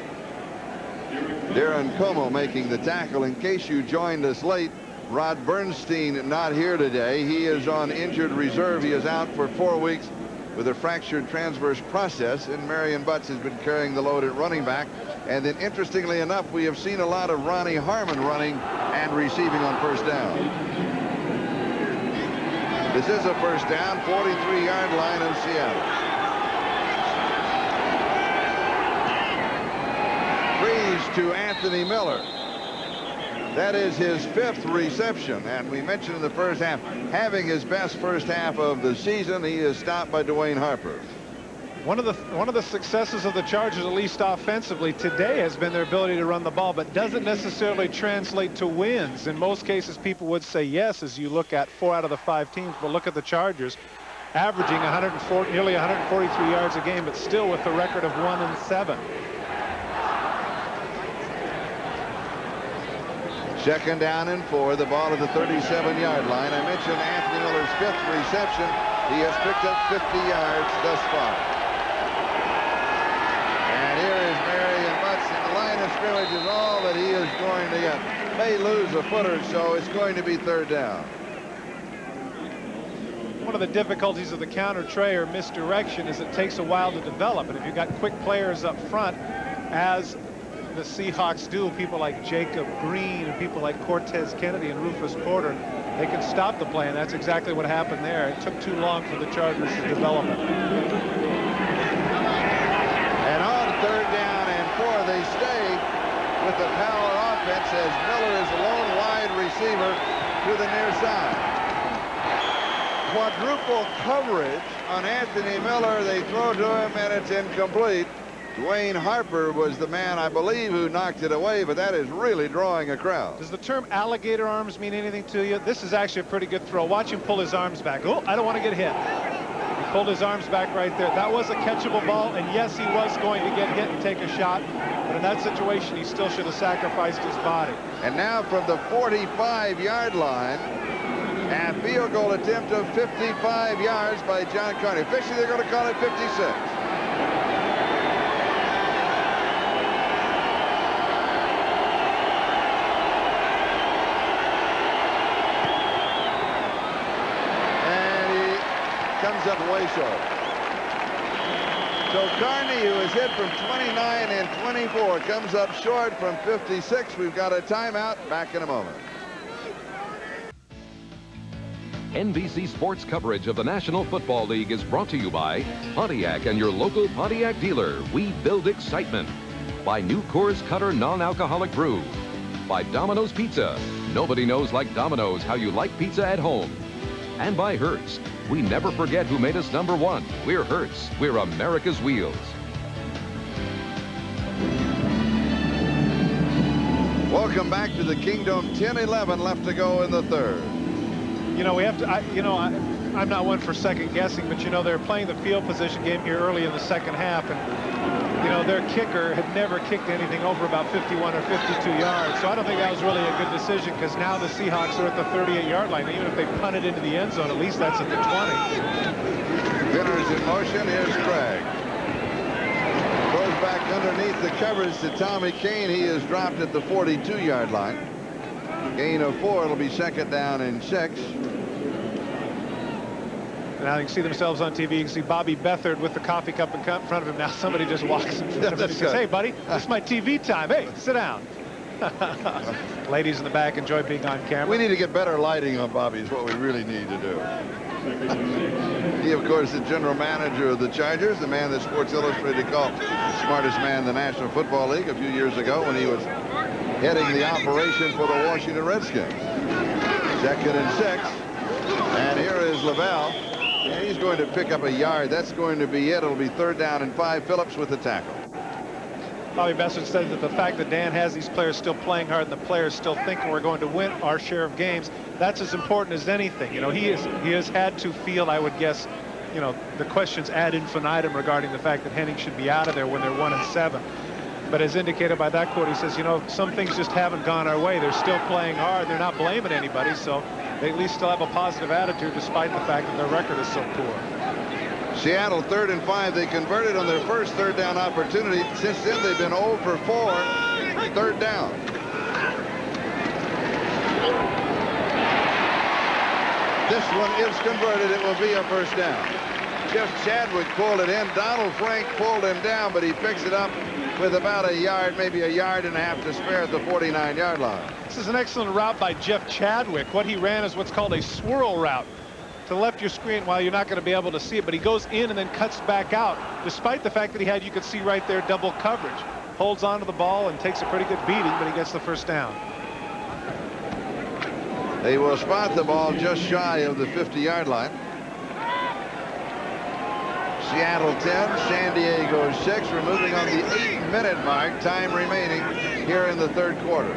Darren Como making the tackle. In case you joined us late, Rod Bernstein not here today. He is on injured reserve. He is out for 4 weeks with a fractured transverse process, and Marion Butts has been carrying the load at running back. And then interestingly enough, we have seen a lot of Ronnie Harmon running and receiving on first down. This is a first down, 43-yard line of Seattle. Freeze to Anthony Miller. That is his 5th reception, and we mentioned in the first half having his best first half of the season. He is stopped by Dwayne Harper. One of the successes of the Chargers, at least offensively today, has been their ability to run the ball, but doesn't necessarily translate to wins. In most cases, people would say yes as you look at 4 out of the 5 teams, but look at the Chargers, averaging nearly 143 yards a game, but still with the record of 1-7. Second down and 4. The ball at the 37-yard line. I mentioned Anthony Miller's 5th reception. He has picked up 50 yards thus far. And here is Marion Butts. And the line of scrimmage is all that he is going to get. May lose a foot or so. It's going to be third down. One of the difficulties of the counter tray or misdirection is it takes a while to develop. And if you've got quick players up front, as the Seahawks do, people like Jacob Green and people like Cortez Kennedy and Rufus Porter, they can stop the play, and that's exactly what happened there. It took too long for the Chargers to develop it. And on 3rd down and 4, they stay with the power offense as Miller is a lone wide receiver to the near side. Quadruple coverage on Anthony Miller. They throw to him, and it's incomplete. Dwayne Harper was the man, I believe, who knocked it away, but that is really drawing a crowd. Does the term alligator arms mean anything to you? This is actually a pretty good throw. Watch him pull his arms back. Oh, I don't want to get hit. He pulled his arms back right there. That was a catchable ball, and yes, he was going to get hit and take a shot, but in that situation, he still should have sacrificed his body. And now from the 45-yard line, a field goal attempt of 55 yards by John Carney. Officially, they're going to call it 56. Comes up way short. So Carney, who is hit from 29 and 24, comes up short from 56. We've got a timeout. Back in a moment. NBC Sports coverage of the National Football League is brought to you by Pontiac and your local Pontiac dealer. We build excitement. By New Coors Cutter non-alcoholic brew. By Domino's Pizza. Nobody knows like Domino's how you like pizza at home. And by Hertz. We never forget who made us #1. We're Hertz. We're America's wheels. Welcome back to the Kingdom. 10-11 left to go in the 3rd. You know, we have to, I'm not one for second guessing, but you know, they're playing the field position game here early in the 2nd half, and you know, their kicker had never kicked anything over about 51 or 52 yards. So I don't think that was really a good decision, because now the Seahawks are at the 38-yard line. Even if they punt it into the end zone, at least that's at the 20. Vinners in motion. Here's Craig. Goes back underneath the covers to Tommy Kane. He is dropped at the 42-yard line. Gain of 4. It'll be 2nd down and 6. Now you can see themselves on TV. You can see Bobby Beathard with the coffee cup in front of him. Now somebody just walks in front of him and says, "Hey, buddy, this is my TV time. Hey, sit down." Ladies in the back enjoy being on camera. We need to get better lighting on Bobby is what we really need to do. He, of course, the general manager of the Chargers, the man that Sports Illustrated called the smartest man in the National Football League a few years ago when he was heading the operation for the Washington Redskins. 2nd and 6. And here is Lavelle. And he's going to pick up a yard. That's going to be it. It'll be 3rd down and 5. Phillips with the tackle. Bobby Beathard said that the fact that Dan has these players still playing hard and the players still thinking we're going to win our share of games, that's as important as anything. You know, he has had to field, I would guess, you know, the questions ad infinitum regarding the fact that Henning should be out of there when they're 1-7. But as indicated by that quote, he says, you know, some things just haven't gone our way. They're still playing hard. They're not blaming anybody, so they at least still have a positive attitude despite the fact that their record is so poor. Seattle 3rd and 5. They converted on their first 3rd down opportunity. Since then, they've been 0 for 4. 3rd down. This one is converted. It will be a 1st down. Jeff Chadwick pulled it in. Donald Frank pulled him down, but he picks it up with about a yard, maybe a yard and a half to spare at the 49-yard line. This is an excellent route by Jeff Chadwick. What he ran is what's called a swirl route. To the left of your screen, while you're not going to be able to see it, but he goes in and then cuts back out, despite the fact that he had, you could see right there, double coverage. Holds onto the ball and takes a pretty good beating, but he gets the 1st down. They will spot the ball just shy of the 50-yard line. Seattle 10, San Diego 6. We're moving on the 8-minute mark. Time remaining here in the 3rd quarter.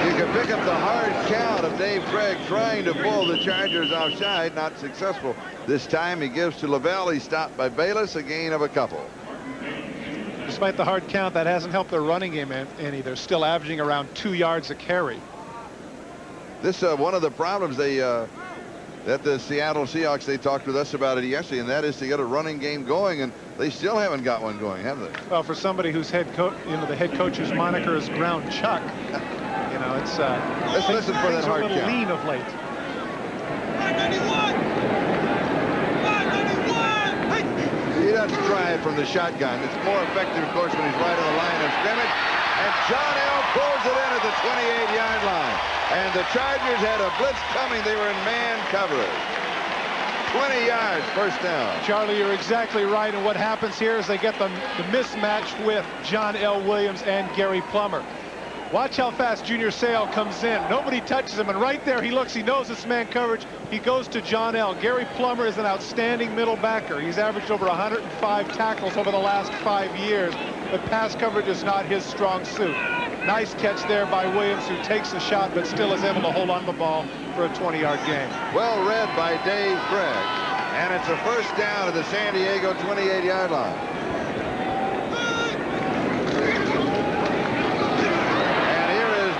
You can pick up the hard count of Dave Craig trying to pull the Chargers offside. Not successful. This time he gives to Lavelle. He's stopped by Bayless. A gain of a couple. Despite the hard count, that hasn't helped their running game any. They're still averaging around 2 yards a carry. This one of the problems that the Seattle Seahawks, they talked with us about it yesterday, and that is to get a running game going, and they still haven't got one going, have they? Well, for somebody whose the head coach's moniker is Ground Chuck, you know, it's let's listen for that hard count. A little lean of late. 591. He just drive from the shotgun. It's more effective, of course, when he's right on the line of scrimmage. And John L. pulls it in at the 28-yard line. And the Chargers had a blitz coming. They were in man coverage. 20 yards, first down. Charlie, you're exactly right. And what happens here is they get the mismatch with John L. Williams and Gary Plummer. Watch how fast Junior Seau comes in. Nobody touches him, and right there he looks. He knows it's man coverage. He goes to John L. Gary Plummer is an outstanding middle backer. He's averaged over 105 tackles over the last 5 years, but pass coverage is not his strong suit. Nice catch there by Williams, who takes the shot but still is able to hold on to the ball for a 20-yard gain. Well read by Dave Craig, and it's a first down at the San Diego 28-yard line.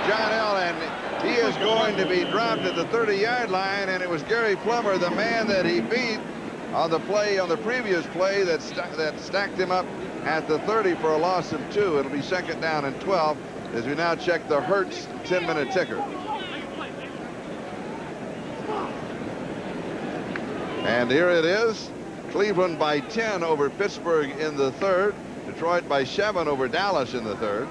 John L. and he is going to be dropped at the 30-yard line, and it was Gary Plummer, the man that he beat on the play, on the previous play, that stacked him up at the 30 for a loss of 2. It'll be second down and 12 as we now check the Hertz 10-minute ticker. And here it is. Cleveland by 10 over Pittsburgh in the third. Detroit by 7 over Dallas in the third.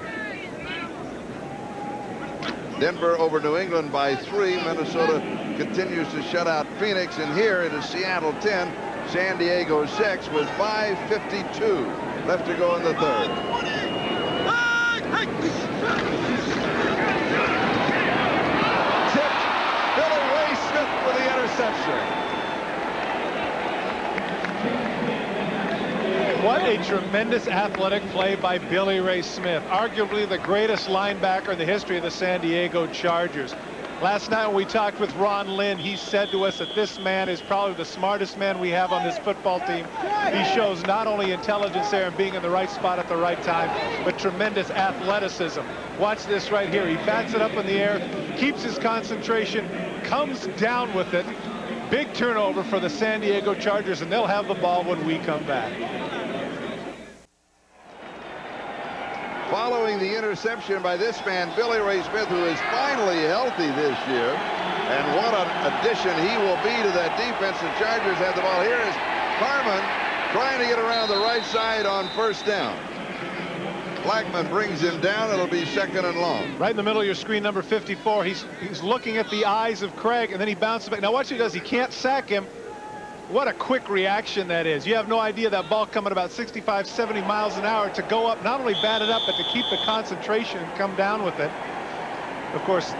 Denver over New England by 3. Minnesota continues to shut out Phoenix. And here it is Seattle 10, San Diego 6 with 5:52 left to go in the third. Tipped. Billy Ray Smith for the interception. What a tremendous athletic play by Billy Ray Smith, arguably the greatest linebacker in the history of the San Diego Chargers. Last night when we talked with Ron Lynn, he said to us that this man is probably the smartest man we have on this football team. He shows not only intelligence there and being in the right spot at the right time, but tremendous athleticism. Watch this right here. He bats it up in the air, keeps his concentration, comes down with it. Big turnover for the San Diego Chargers, and they'll have the ball when we come back. Following the interception by this man, Billy Ray Smith, who is finally healthy this year. And what an addition he will be to that defense. The Chargers have the ball. Here is Harmon trying to get around the right side on first down. Blackman brings him down. It'll be second and long. Right in the middle of your screen, number 54. He's looking at the eyes of Craig, and then he bounces back. Now watch what he does. He can't sack him. What a quick reaction that is. You have no idea that ball coming about 65, 70 miles an hour to go up, not only bat it up, but to keep the concentration and come down with it. Of course,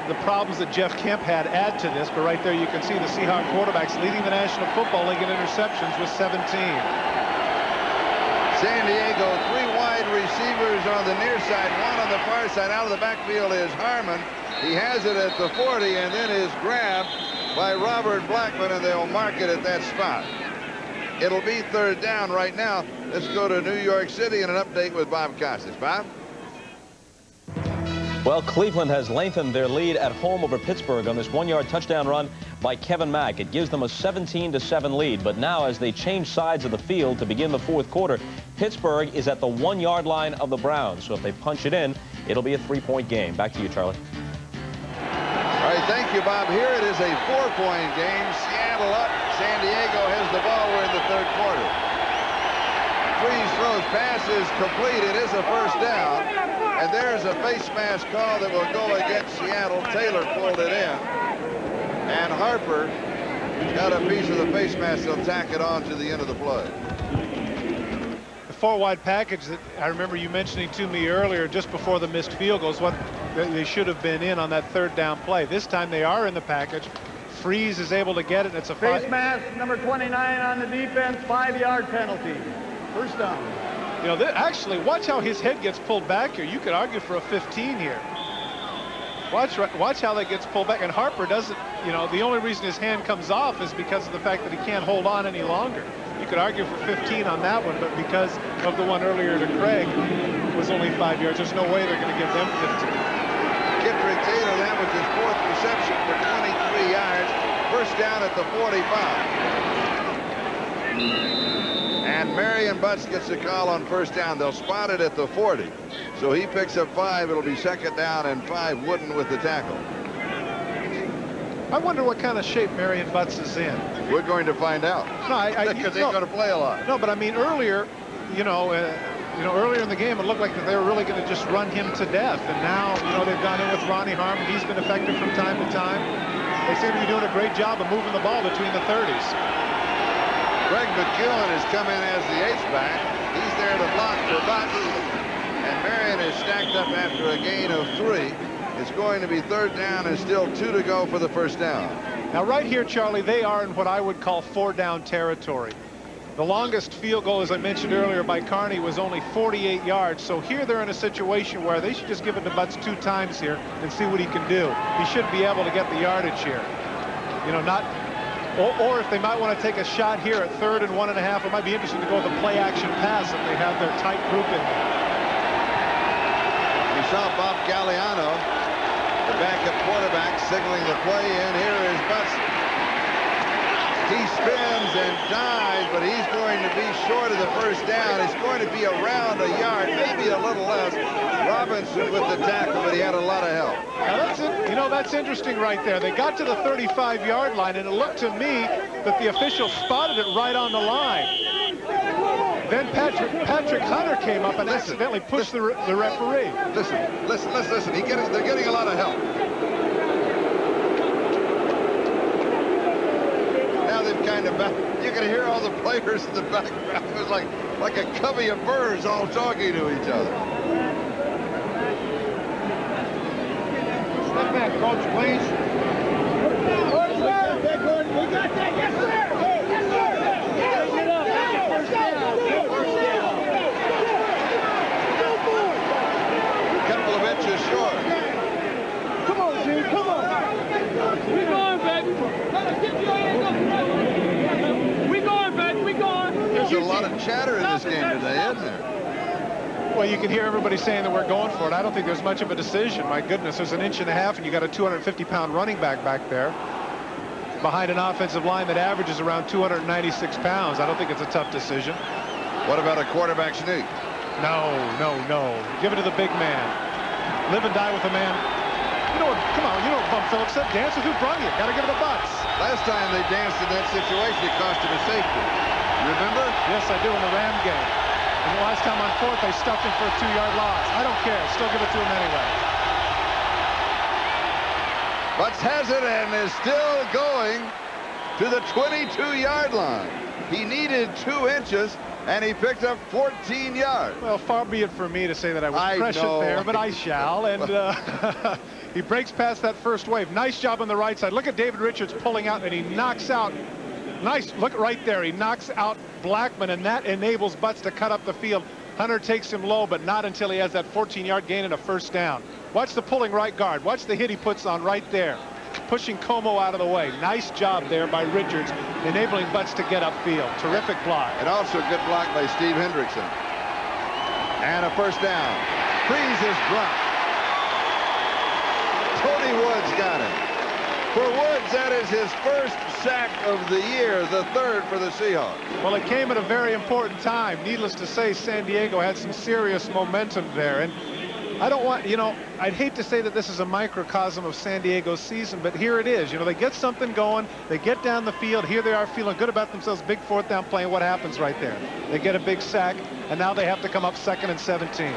the problems that Jeff Kemp had add to this, but right there you can see the Seahawks quarterbacks leading the National Football League in interceptions with 17. San Diego, 3 wide receivers on the near side, 1 on the far side. Out of the backfield is Harmon. He has it at the 40 and then is grabbed by Robert Blackman, and they'll mark it at that spot. It'll be third down right now. Let's go to New York City and an update with Bob Costas. Bob? Well, Cleveland has lengthened their lead at home over Pittsburgh on this 1-yard touchdown run by Kevin Mack. It gives them a 17-7 lead. But now, as they change sides of the field to begin the fourth quarter, Pittsburgh is at the 1-yard line of the Browns. So if they punch it in, it'll be a 3-point game. Back to you, Charlie. All right, thank you, Bob. Here it is a 4-point game. Seattle up. San Diego has the ball. We're in the third quarter. Freeze throws, pass is complete. It is a first down. And there's a face mask call that will go against Seattle. Taylor pulled it in. And Harper got a piece of the face mask. They'll tack it on to the end of the play. The 4-wide package that I remember you mentioning to me earlier just before the missed field goal is what they should have been in on that third down play. This time they are in the package. Freeze is able to get it, and it's a face mask, number 29 on the defense, 5-yard penalty. First down. You know, actually, watch how his head gets pulled back here. You could argue for a 15 here. Watch how that gets pulled back. And Harper doesn't, you know, the only reason his hand comes off is because of the fact that he can't hold on any longer. You could argue for 15 on that one, but because of the one earlier to Craig was only 5 yards, there's no way they're going to give them 15. Kitrick Taylor, that was his 4th reception for 23 yards. First down at the 45. And Marion Butts gets the call on first down. They'll spot it at the 40. So he picks up 5. It'll be second down and 5. Wooden with the tackle. I wonder what kind of shape Marion Butts is in. We're going to find out. No, Because they're going to play a lot. No, but I mean earlier, earlier in the game, it looked like that they were really going to just run him to death. And now, they've gone in with Ronnie Harmon. He's been effective from time to time. They seem to be doing a great job of moving the ball between the 30s. Greg McEwen has come in as the H-back. He's there to block for Butts. And Marion is stacked up after a gain of 3. It's going to be 3rd down and still 2 to go for the 1st down. Now, right here, Charlie, they are in what I would call 4-down territory. The longest field goal, as I mentioned earlier, by Carney was only 48 yards. So here they're in a situation where they should just give it to Butts 2 times here and see what he can do. He should be able to get the yardage here. Or if they might want to take a shot here at 3rd and 1.5, it might be interesting to go with a play-action pass if they have their tight group in there. We saw Bob Galliano, the backup quarterback, signaling the play in. Here is Butts. He spins and dives, but he's going to be short of the 1st down. It's going to be around a yard, maybe a little less. Robinson with the tackle, but he had a lot of help. Now that's interesting right there. They got to the 35-yard line, and it looked to me that the official spotted it right on the line. Then Patrick Hunter came up and accidentally pushed the referee. Listen. They're getting a lot of help. Now they've kind of back. You can hear all the players in the background. It was like a covey of birds all talking to each other. Step back, coach, please. We got that. Yes, sir. Yes, sir. Get up. First down. A couple of inches short. Come on, G. Come on. We going, baby. We going, baby. We going. There's a lot of chatter in this game today, isn't there? Well, you can hear everybody saying that we're going for it. I don't think there's much of a decision. My goodness, there's 1.5 inches, and you got a 250-pound running back there behind an offensive line that averages around 296 pounds. I don't think it's a tough decision. What about a quarterback sneak? No. Give it to the big man. Live and die with the man. Come on, Bump Phillips said, dance with who brung you. Got to give it to Butts. Last time they danced in that situation, it cost him a safety. Remember? Yes, I do, in the Ram game. And the last time on 4th, they stuffed him for a 2-yard loss. I don't care. Still give it to him anyway. Butts has it and is still going to the 22-yard line. He needed 2 inches, and he picked up 14 yards. Well, far be it for me to say that I was prescient there, but I shall. And he breaks past that first wave. Nice job on the right side. Look at David Richards pulling out, and he knocks out. Nice. Look right there. He knocks out Blackman, and that enables Butts to cut up the field. Hunter takes him low, but not until he has that 14-yard gain and a 1st down. Watch the pulling right guard. Watch the hit he puts on right there, pushing Como out of the way. Nice job there by Richards, enabling Butts to get upfield. Terrific block. And also good block by Steve Hendrickson. And a 1st down. Freeze is dropped. Tony Woods got it. For Woods, that is his 1st sack of the year, the 3rd for the Seahawks. Well, it came at a very important time. Needless to say, San Diego had some serious momentum there. And I don't want, I'd hate to say that this is a microcosm of San Diego's season, but here it is. They get something going. They get down the field. Here they are feeling good about themselves. Big 4th down play. And what happens right there? They get a big sack, and now they have to come up 2nd and 17.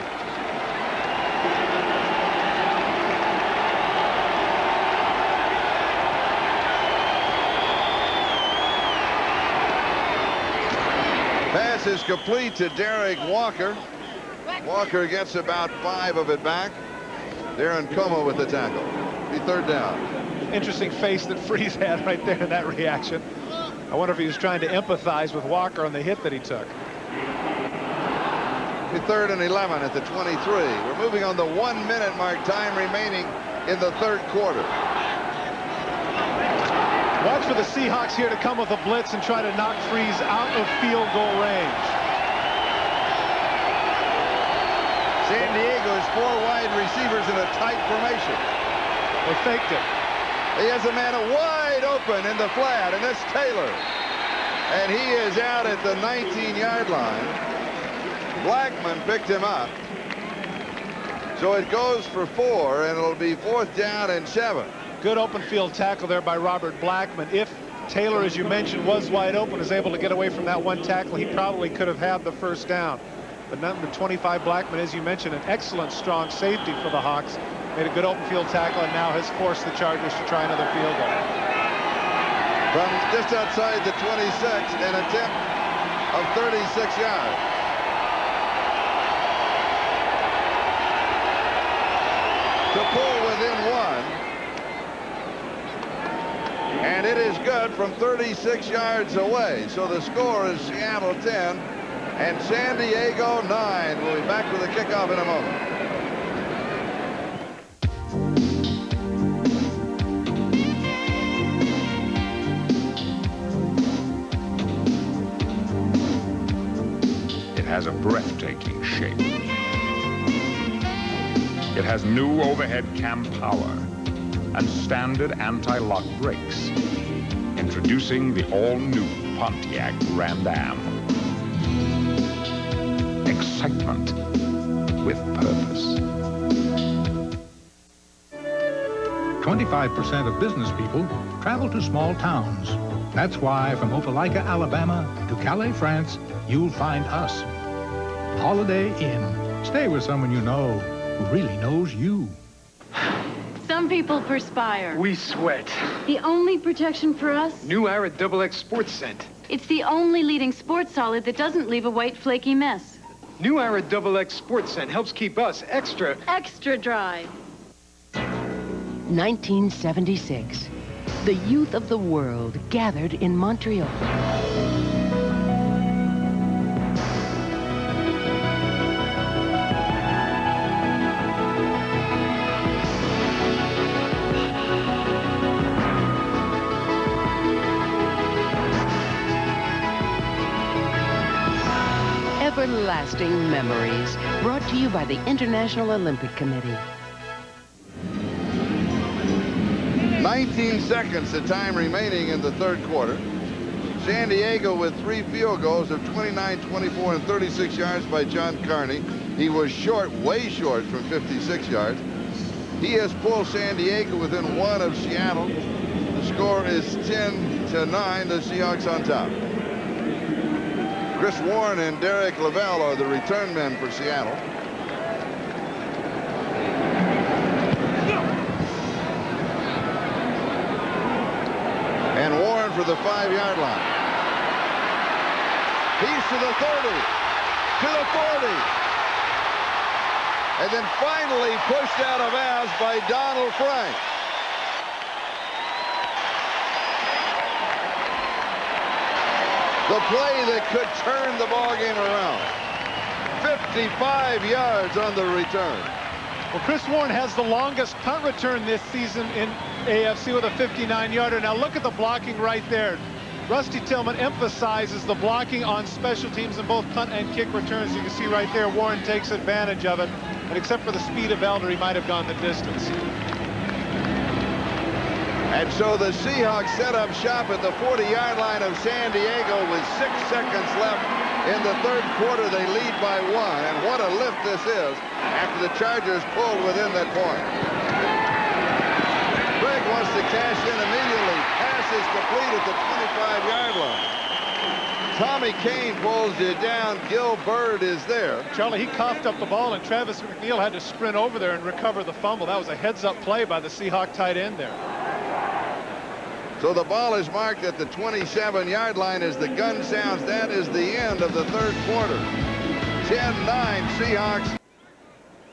Pass is complete to Derek Walker. Walker gets about 5 of it back. Darren Como with the tackle. The 3rd down. Interesting face that Freeze had right there in that reaction. I wonder if he was trying to empathize with Walker on the hit that he took. The 3rd and 11 at the 23. We're moving on the 1-minute mark, time remaining in the 3rd quarter. Watch for the Seahawks here to come with a blitz and try to knock Freeze out of field goal range. San Diego's 4 wide receivers in a tight formation. They faked it. He has a man wide open in the flat, and that's Taylor. And he is out at the 19-yard line. Blackman picked him up. So it goes for 4, and it'll be 4th down and 7. Good open field tackle there by Robert Blackman. If Taylor, as you mentioned, was wide open, was able to get away from that one tackle, he probably could have had the first down. But number 25 Blackman, as you mentioned, an excellent strong safety for the Hawks, made a good open field tackle and now has forced the Chargers to try another field goal. From just outside the 26, an attempt of 36 yards. To pull within one. And it is good from 36 yards away. So the score is Seattle 10 and San Diego 9. We'll be back with the kickoff in a moment. It has a breathtaking shape. It has new overhead cam power and standard anti-lock brakes. Introducing the all-new Pontiac Grand Am. Excitement with purpose. 25% of business people travel to small towns. That's why from Opelika, Alabama to Calais, France, you'll find us. Holiday Inn. Stay with someone you know who really knows you. Some people perspire. We sweat. The only protection for us? New Arid XX Sports Scent. It's the only leading sports solid that doesn't leave a white flaky mess. New Arid XX Sports Scent helps keep us extra dry. 1976. The youth of the world gathered in Montreal. Everlasting memories, brought to you by the International Olympic Committee. 19 seconds the time remaining in the third quarter. San Diego with 3 field goals of 29, 24, and 36 yards by John Carney. He was short, way short from 56 yards. He has pulled San Diego within 1 of Seattle. The score is 10-9, the Seahawks on top. Chris Warren and Derek Lavelle are the return men for Seattle. And Warren for the 5-yard line. He's to the 30, to the 40. And then finally pushed out of bounds by Donald Frank. The play that could turn the ball game around. 55 yards on the return. Well, Chris Warren has the longest punt return this season in AFC with a 59-yarder. Now look at the blocking right there. Rusty Tillman emphasizes the blocking on special teams in both punt and kick returns. You can see right there, Warren takes advantage of it. And except for the speed of Elder, he might have gone the distance. And so the Seahawks set up shop at the 40-yard line of San Diego with 6 seconds left in the third quarter. They lead by 1. And what a lift this is after the Chargers pulled within that point. Greg wants to cash in immediately. Pass is complete at the 25-yard line. Tommy Kane pulls you down. Gil Bird is there. Charlie, he coughed up the ball, and Travis McNeil had to sprint over there and recover the fumble. That was a heads-up play by the Seahawk tight end there. So the ball is marked at the 27-yard line as the gun sounds. That is the end of the third quarter. 10-9 Seahawks.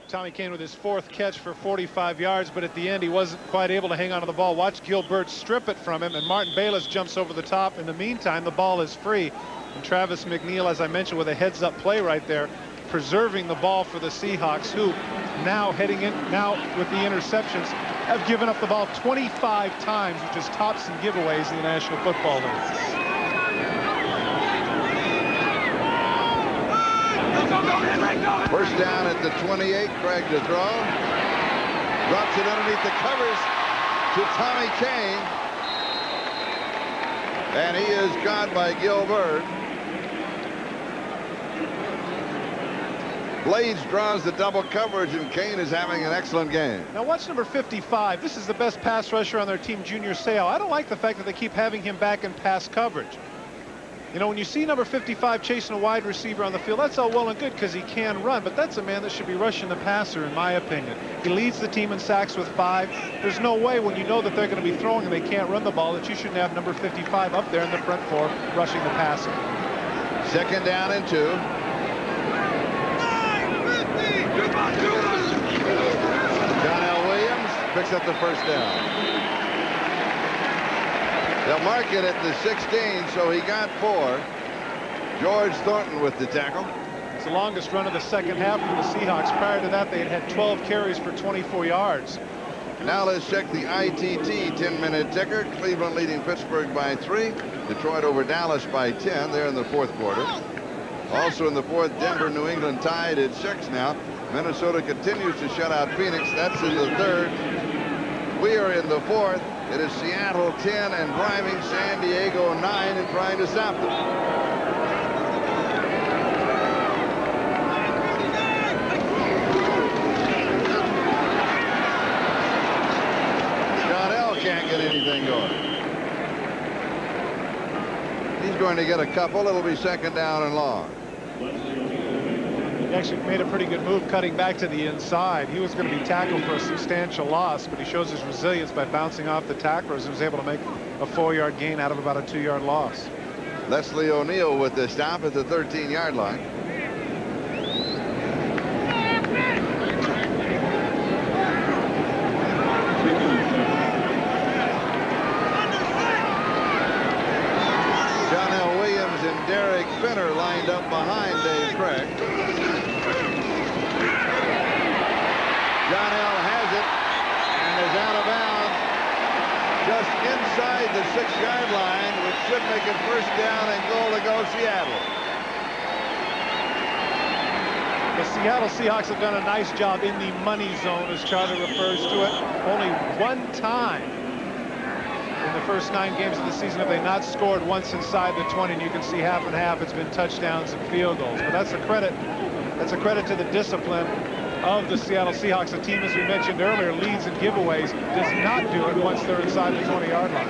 Tommy Kane with his 4th catch for 45 yards, but at the end he wasn't quite able to hang on to the ball. Watch Gilbert strip it from him, and Martin Bayless jumps over the top. In the meantime, the ball is free. And Travis McNeil, as I mentioned, with a heads-up play right there, preserving the ball for the Seahawks, who now heading in, now with the interceptions, have given up the ball 25 times, which is tops in giveaways in the National Football League. First down at the 28. Craig to throw. Drops it underneath the covers to Tommy Kane. And he is caught by Gil Bird. Blades draws the double coverage, and Kane is having an excellent game. Now watch number 55. This is the best pass rusher on their team, Junior Seau. I don't like the fact that they keep having him back in pass coverage. You know, when you see number 55 chasing a wide receiver on the field, that's all well and good because he can run, but that's a man that should be rushing the passer, in my opinion. He leads the team in sacks with 5. There's no way, when you know that they're going to be throwing and they can't run the ball, that you shouldn't have number 55 up there in the front 4 rushing the passer. 2nd down and 2. John L. Williams picks up the first down. They'll mark it at the 16, so he got 4. George Thornton with the tackle. It's the longest run of the second half for the Seahawks. Prior to that, they had 12 carries for 24 yards. Now let's check the ITT 10-minute ticker. Cleveland leading Pittsburgh by 3. Detroit over Dallas by 10. They're in the 4th quarter. Also in the 4th, Denver, New England tied at 6 now. Minnesota continues to shut out Phoenix. That's in the 3rd. We are in the 4th. It is Seattle 10 and driving San Diego 9 and trying to stop them. John L. can't get anything going. He's going to get a couple. It'll be 2nd down and long. He actually made a pretty good move cutting back to the inside. He was going to be tackled for a substantial loss, but he shows his resilience by bouncing off the tacklers and was able to make a 4-yard gain out of about a 2-yard loss. Leslie O'Neal with the stop at the 13-yard line. John L. Williams and Derek Finner lined up behind Dave Craig. John L. has it and is out of bounds just inside the 6-yard line, which should make it 1st down and goal to go Seattle. The Seattle Seahawks have done a nice job in the money zone, as Charlie refers to it. Only one time in the first 9 games of the season have they not scored once inside the 20, and you can see half and half. It's been touchdowns and field goals, but that's a credit to the discipline of the Seattle Seahawks. A team, as we mentioned earlier, leads in giveaways, does not do it once they're inside the 20-yard line.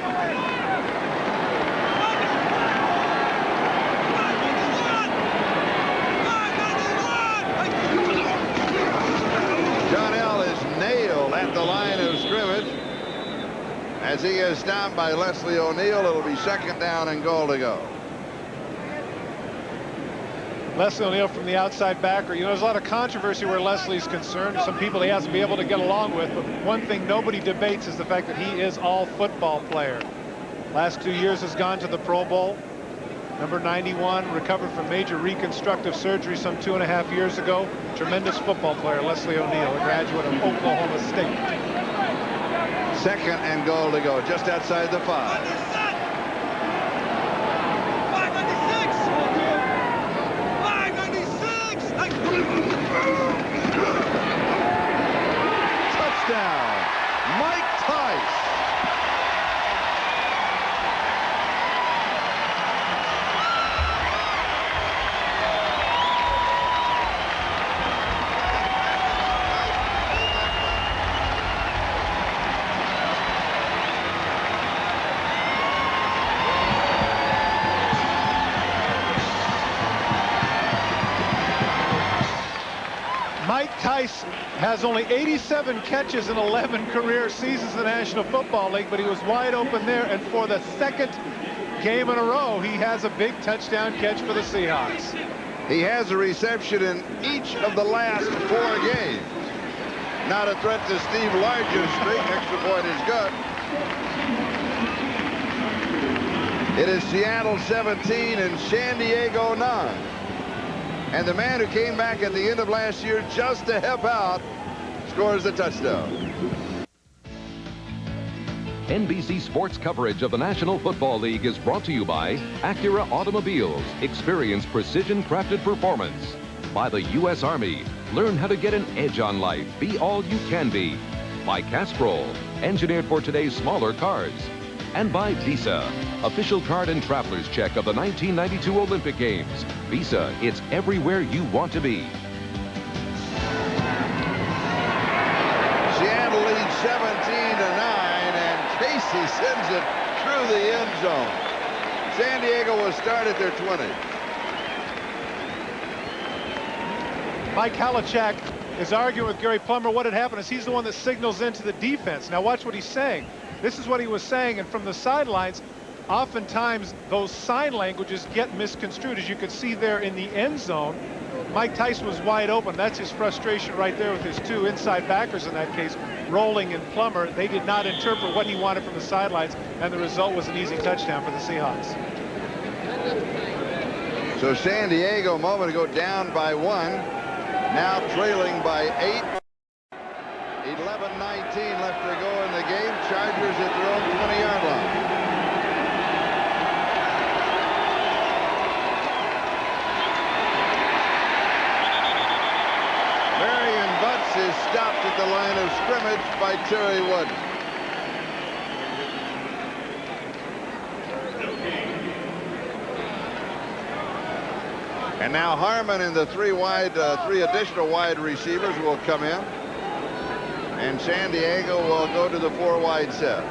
John L. is nailed at the line of scrimmage as he is stopped by Leslie O'Neal. It'll be 2nd down and goal to go. Leslie O'Neal from the outside backer. You know, there's a lot of controversy where Leslie's concerned. Some people he hasn't been able to get along with, but one thing nobody debates is the fact that he is all football player. Last 2 years has gone to the Pro Bowl. Number 91, recovered from major reconstructive surgery some 2.5 years ago. Tremendous football player, Leslie O'Neal, a graduate of Oklahoma State. 2nd and goal to go, just outside the 5. Touchdown, Mike Tice. Mike Tice has only 87 catches in 11 career seasons in the National Football League, but he was wide open there, and for the 2nd game in a row, he has a big touchdown catch for the Seahawks. He has a reception in each of the last 4 games. Not a threat to Steve Largent's streak. Extra point is good. It is Seattle 17 and San Diego 9. And the man who came back at the end of last year just to help out scores the touchdown. NBC Sports coverage of the National Football League is brought to you by Acura Automobiles. Experience precision-crafted performance. By the U.S. Army. Learn how to get an edge on life. Be all you can be. By Castrol. Engineered for today's smaller cars. And by Visa. Official card and traveler's check of the 1992 Olympic Games. Visa, it's everywhere you want to be. Butts. He sends it through the end zone. San Diego will start at their 20. Mike Halachak is arguing with Gary Plummer. What had happened is he's the one that signals into the defense. Now watch what he's saying. This is what he was saying, and from the sidelines, oftentimes those sign languages get misconstrued. As you can see there in the end zone, Mike Tice was wide open. That's his frustration right there with his two inside backers in that case, Rolling and Plummer. They did not interpret what he wanted from the sidelines, and the result was an easy touchdown for the Seahawks. So San Diego a moment ago down by 1, now trailing by 8. 11:19 left to go in the game. Chargers at their own 20-yard line. Marion Butts is stopped at the line of scrimmage by Terry Wood. And now Harmon and the three additional wide receivers will come in. And San Diego will go to the 4 wide set.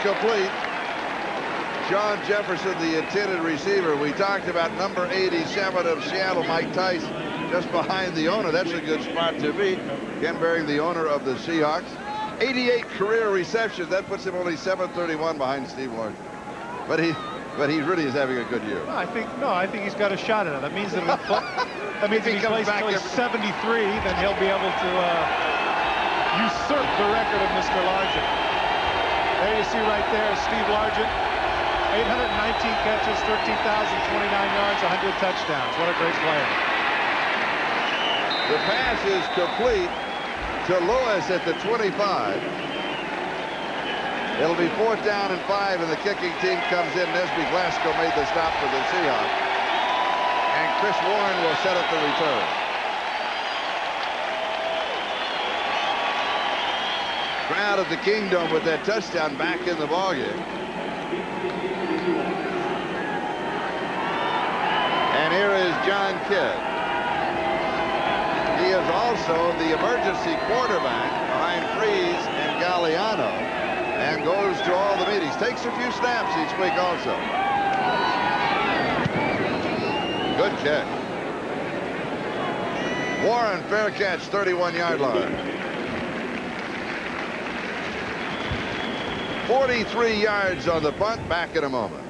Incomplete. John Jefferson, the intended receiver. We talked about number 87 of Seattle, Mike Tice, just behind the owner. That's a good spot to be. Ken Behring, the owner of the Seahawks. 88 career receptions. That puts him only 731 behind Steve Largent. But he really is having a good year. I think he's got a shot at it. That means that if he plays until he's 73, then he'll be able to usurp the record of Mr. Largent. There you see right there Steve Largent, 819 catches, 13,029 yards, 100 touchdowns. What a great player. The pass is complete to Lewis at the 25. It'll be 4th down and 5, and the kicking team comes in. Nesby Glasgow made the stop for the Seahawks. And Chris Warren will set up the return. Crowd at the Kingdom with that touchdown back in the ballgame. And here is John Kidd. He is also the emergency quarterback behind Freeze and Galliano and goes to all the meetings. Takes a few snaps each week also. Good kick. Warren, fair catch, 31-yard line. 43 yards on the punt. Back in a moment.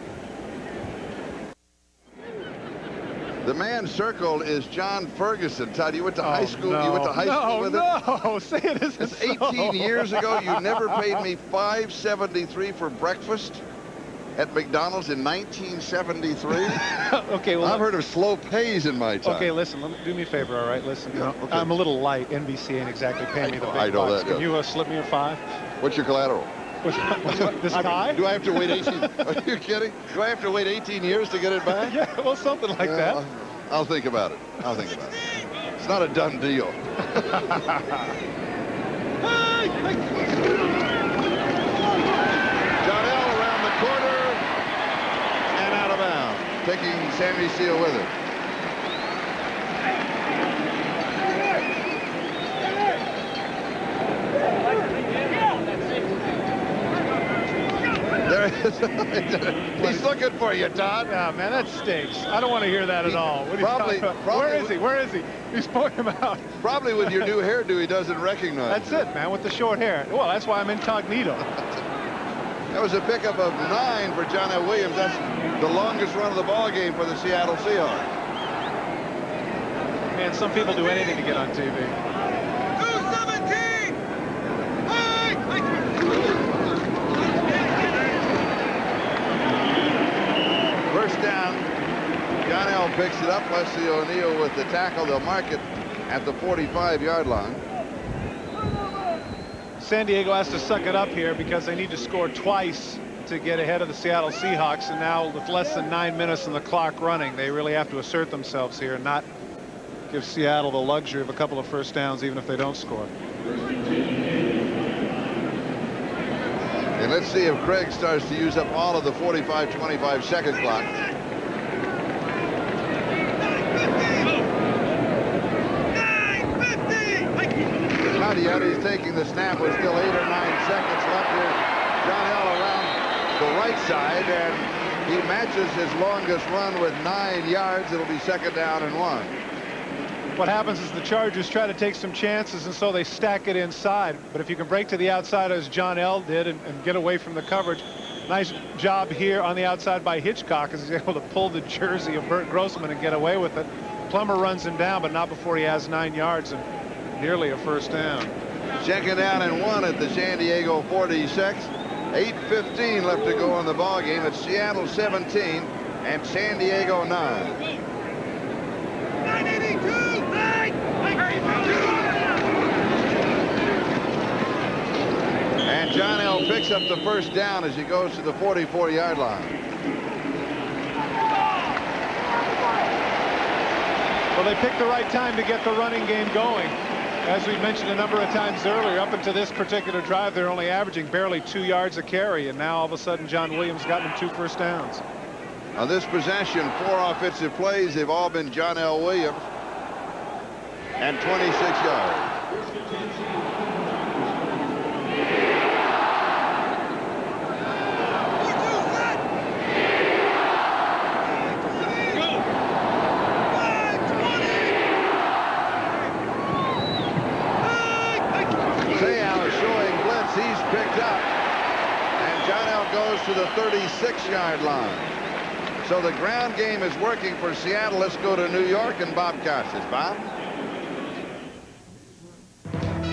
The man circled is John Ferguson. Todd, you went to high school. No. You went to high school with him? No, say it isn't. It's 18 years ago. You never paid me $5.73 for breakfast at McDonald's in 1973. Okay, well, I've heard of slow pays in my time. Okay, listen, do me a favor, all right? Listen, Yeah, okay. I'm a little light. NBC ain't exactly paying me the big I know bucks. that, Can you slip me a 5? What's your collateral? This tie? Do I have to wait 18? Are you kidding? Do I have to wait 18 years to get it back? Yeah, well, something like that. I'll think about it. I'll think about it. It's not a done deal. Johnell around the corner and out of bounds, taking Sammy Seal with him. There is. He's looking for you, Todd. Yeah, man, that stinks. I don't want to hear that at all. What Probably, Where is he? Where is he? He's pointing him out. Probably with your new hairdo, he doesn't recognize That's you. it, man, with the short hair. Well, that's why I'm incognito. That was a pickup of 9 for John L. Williams. That's the longest run of the ball game for the Seattle Seahawks. Man, some people do anything to get on TV. 217! First down. John L. picks it up. Wesley O'Neal with the tackle. They'll mark it at the 45-yard line. San Diego has to suck it up here because they need to score twice to get ahead of the Seattle Seahawks. And now with less than 9 minutes on the clock running, they really have to assert themselves here and not give Seattle the luxury of a couple of first downs even if they don't score. In let's see if Craig starts to use up all of the 45-25 second clock. Not yet. He's taking the snap with still 8 or 9 seconds left here. John L. around the right side, and he matches his longest run with 9 yards. It'll be 2nd down and 1. What happens is the Chargers try to take some chances, and so they stack it inside. But if you can break to the outside as John L. did and get away from the coverage, nice job here on the outside by Hitchcock as he's able to pull the jersey of Bert Grossman and get away with it. Plummer runs him down, but not before he has 9 yards and nearly a 1st down. 2nd down and 1 at the San Diego 46. 8:15 left to go in the ball game. It's Seattle 17 and San Diego 9. And John L. picks up the 1st down as he goes to the 44-yard line. Well, they picked the right time to get the running game going. As we mentioned a number of times earlier, up until this particular drive, they're only averaging barely 2 yards a carry, and now all of a sudden John Williams got them 2 first downs. On this possession, 4 offensive plays. They've all been John L. Williams, and 26 yards. To the 36-yard line. So the ground game is working for Seattle. Let's go to New York and Bob Costas. Bob?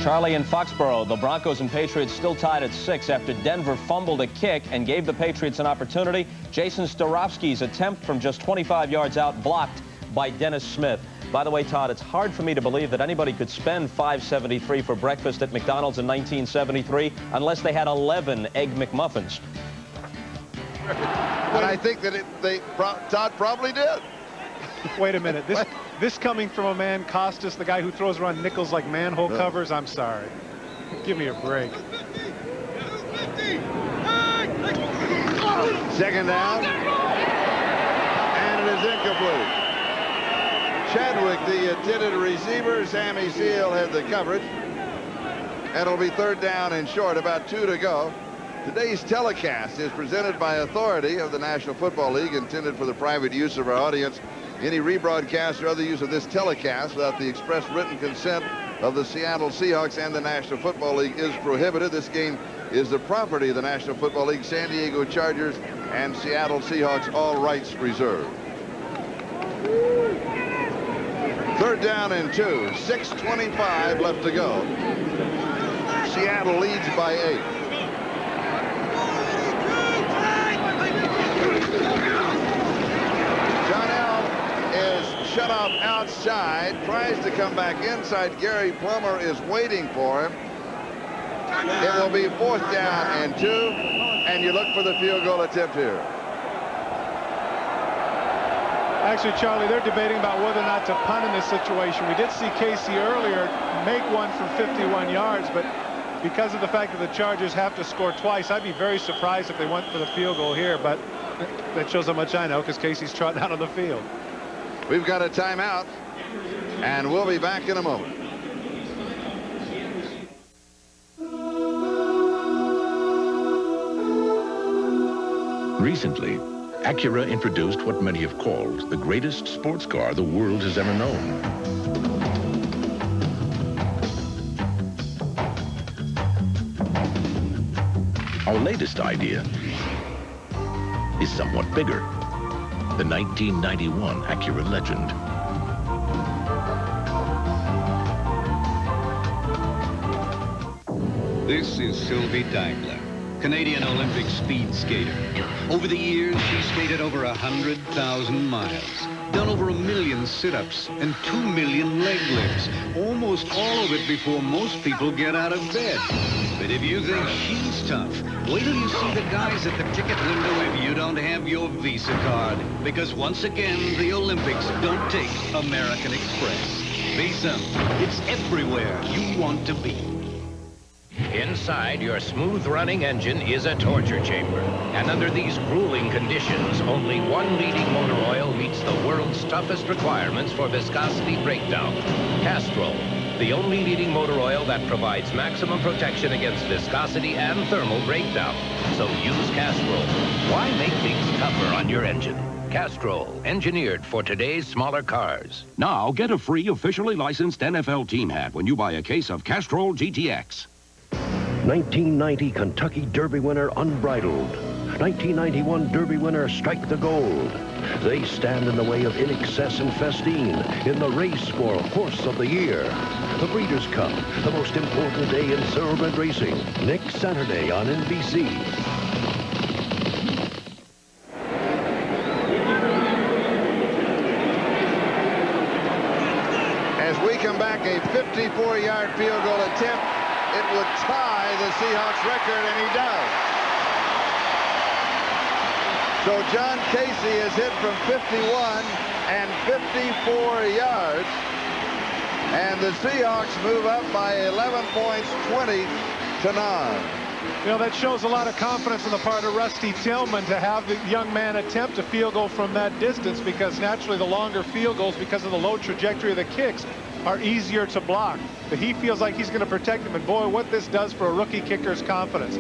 Charlie in Foxborough, the Broncos and Patriots still tied at 6 after Denver fumbled a kick and gave the Patriots an opportunity. Jason Starofsky's attempt from just 25 yards out blocked by Dennis Smith. By the way, Todd, it's hard for me to believe that anybody could spend $5.73 for breakfast at McDonald's in 1973 unless they had 11 Egg McMuffins. And I think that Todd probably did. Wait a minute. This coming from a man, Costas, the guy who throws around nickels like manhole covers. I'm sorry. Give me a break. 2nd down. And it is incomplete. Chadwick, the intended receiver. Sammy Seal had the coverage. And it'll be 3rd down and short. About 2 to go. Today's telecast is presented by authority of the National Football League, intended for the private use of our audience. Any rebroadcast or other use of this telecast without the express written consent of the Seattle Seahawks and the National Football League is prohibited. This game is the property of the National Football League, San Diego Chargers, and Seattle Seahawks, all rights reserved. 3rd down and 2. 6:25 left to go. Seattle leads by 8. John L. is shut off outside, tries to come back inside. Gary Plummer is waiting for him. It will be 4th down and 2, and you look for the field goal attempt here. Actually, Charlie, they're debating about whether or not to punt in this situation. We did see Casey earlier make one from 51 yards, but because of the fact that the Chargers have to score twice, I'd be very surprised if they went for the field goal here, but that shows how much I know because Casey's trotting out on the field. We've got a timeout, and we'll be back in a moment. Recently, Acura introduced what many have called the greatest sports car the world has ever known. Our latest idea is somewhat bigger. The 1991 Acura Legend. This is Sylvie Dangler, Canadian Olympic speed skater. Over the years, she skated over 100,000 miles, done over 1 million sit-ups and 2 million leg lifts, almost all of it before most people get out of bed. But if you think she's tough, wait till you see the guys at the ticket window if you don't have your Visa card. Because once again, the Olympics don't take American Express. Visa, it's everywhere you want to be. Inside, your smooth-running engine is a torture chamber. And under these grueling conditions, only one leading motor oil meets the world's toughest requirements for viscosity breakdown. Castrol, the only leading motor oil that provides maximum protection against viscosity and thermal breakdown. So use Castrol. Why make things tougher on your engine? Castrol, engineered for today's smaller cars. Now, get a free officially licensed NFL team hat when you buy a case of Castrol GTX. 1990 Kentucky Derby winner Unbridled. 1991 Derby winner Strike the Gold. They stand in the way of In Excess and Festine in the race for Horse of the Year. The Breeders' Cup, the most important day in thoroughbred racing. Next Saturday on NBC. As we come back, a 54-yard field goal attempt. It would tie the Seahawks record, and he does. So John Casey is hit from 51 and 54 yards. And the Seahawks move up by 11 points, 20 to 9. You know, that shows a lot of confidence on the part of Rusty Tillman to have the young man attempt a field goal from that distance, because naturally the longer field goals, because of the low trajectory of the kicks, are easier to block. But he feels like he's going to protect him, and boy, what this does for a rookie kicker's confidence.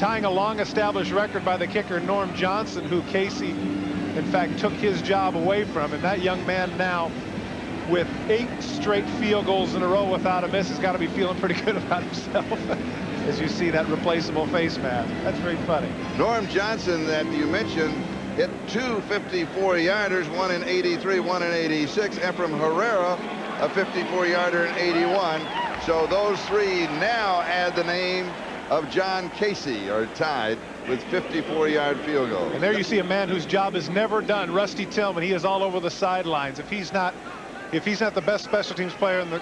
Tying a long-established record by the kicker Norm Johnson, who Casey, in fact, took his job away from. And that young man now, with 8 straight field goals in a row without a miss, has got to be feeling pretty good about himself. As you see that replaceable face mask. That's very funny. Norm Johnson, that you mentioned, hit 2 54-yarders, one in 83, one in 86. Ephraim Herrera, a 54-yarder in 81. So those three now add the name of John Casey, are tied with 54-yard field goals. And there you see a man whose job is never done. Rusty Tillman. He is all over the sidelines. If he's not the best special teams player in the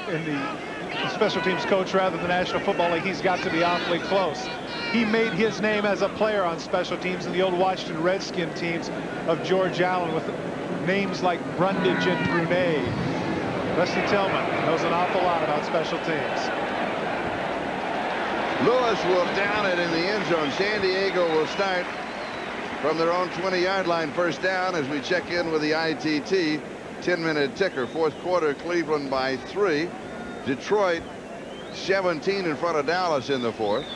special teams coach rather than the National Football League, he's got to be awfully close. He made his name as a player on special teams in the old Washington Redskin teams of George Allen, with names like Brundage and Brunet. Rusty Tillman knows an awful lot about special teams. Lewis will down it in the end zone. San Diego will start from their own 20-yard line, first down, as we check in with the ITT 10-minute ticker. Fourth quarter, Cleveland by 3. Detroit 17 in front of Dallas in the fourth.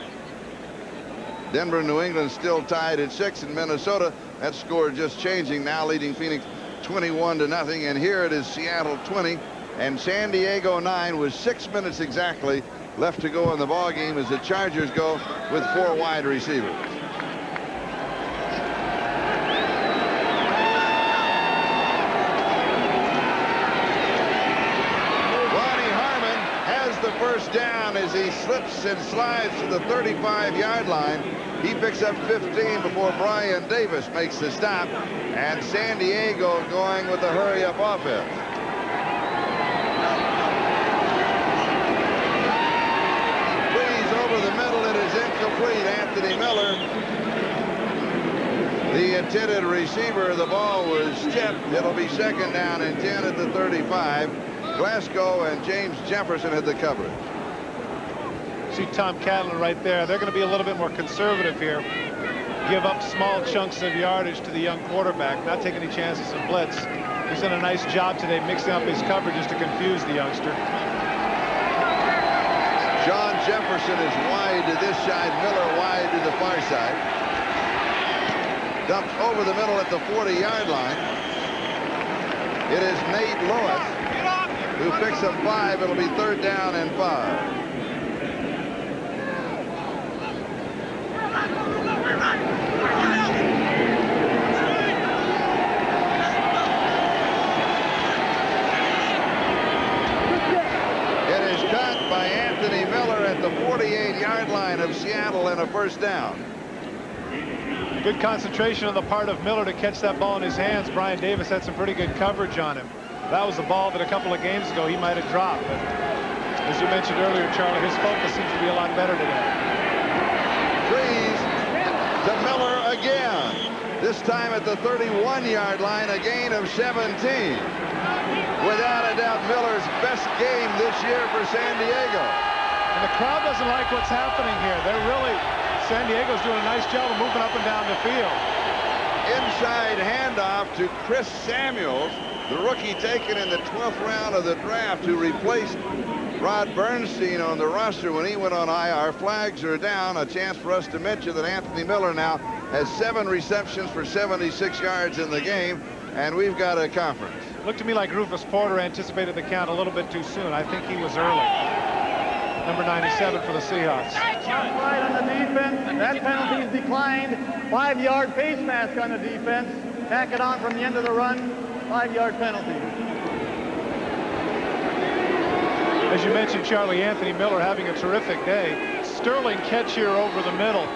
Denver and New England still tied at 6, and Minnesota, that score just changing, now leading Phoenix 21-0. And here it is, Seattle 20 and San Diego 9, with 6 minutes exactly left to go in the ball game, as the Chargers go with 4 wide receivers. The first down as he slips and slides to the 35-yard line. He picks up 15 before Brian Davis makes the stop, and San Diego going with the hurry-up offense. Please, over the middle, it is incomplete. Anthony Miller, the intended receiver. The ball was tipped. It'll be second down and 10 at the 35. Glasgow and James Jefferson had the coverage. See Tom Catlin right there. They're going to be a little bit more conservative here. Give up small chunks of yardage to the young quarterback, not take any chances of blitz. He's done a nice job today mixing up his coverages to confuse the youngster. John Jefferson is wide to this side, Miller wide to the far side. Dumped over the middle at the 40-yard line. It is Nate Lewis who picks up 5. It'll be third down and 5. It is caught by Anthony Miller at the 48-yard line of Seattle, and a first down. Good concentration on the part of Miller to catch that ball in his hands. Brian Davis had some pretty good coverage on him. That was a ball that a couple of games ago he might have dropped. But as you mentioned earlier, Charlie, his focus seems to be a lot better today. Freeze to Miller again. This time at the 31-yard line, a gain of 17. Without a doubt, Miller's best game this year for San Diego. And the crowd doesn't like what's happening here. San Diego's doing a nice job of moving up and down the field. Inside handoff to Chris Samuels, the rookie taken in the 12th round of the draft, who replaced Rod Bernstein on the roster when he went on IR. Flags are down. A chance for us to mention that Anthony Miller now has 7 receptions for 76 yards in the game, and we've got a conference. Looked to me like Rufus Porter anticipated the count a little bit too soon. I think he was early. Number 97 for the Seahawks. Right on the defense. That penalty is declined. 5-yard face mask on the defense. Tack it on from the end of the run. 5-yard penalty. As you mentioned, Charlie, Anthony Miller having a terrific day. Sterling catch here over the middle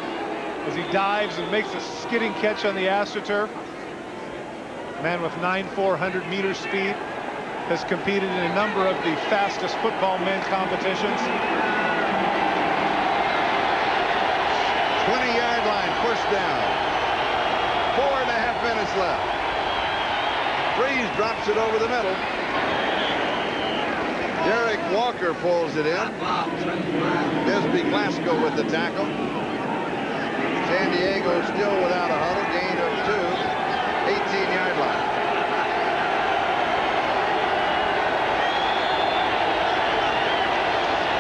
as he dives and makes a skidding catch on the AstroTurf. Man with 9.4 100-meter speed, has competed in a number of the fastest football men competitions. 20-yard line, first down. 4.5 minutes left. Freeze drops it over the middle. Derek Walker pulls it in. Bisbee Glasgow with the tackle. San Diego still without a huddle, gain of 2. 18-yard line.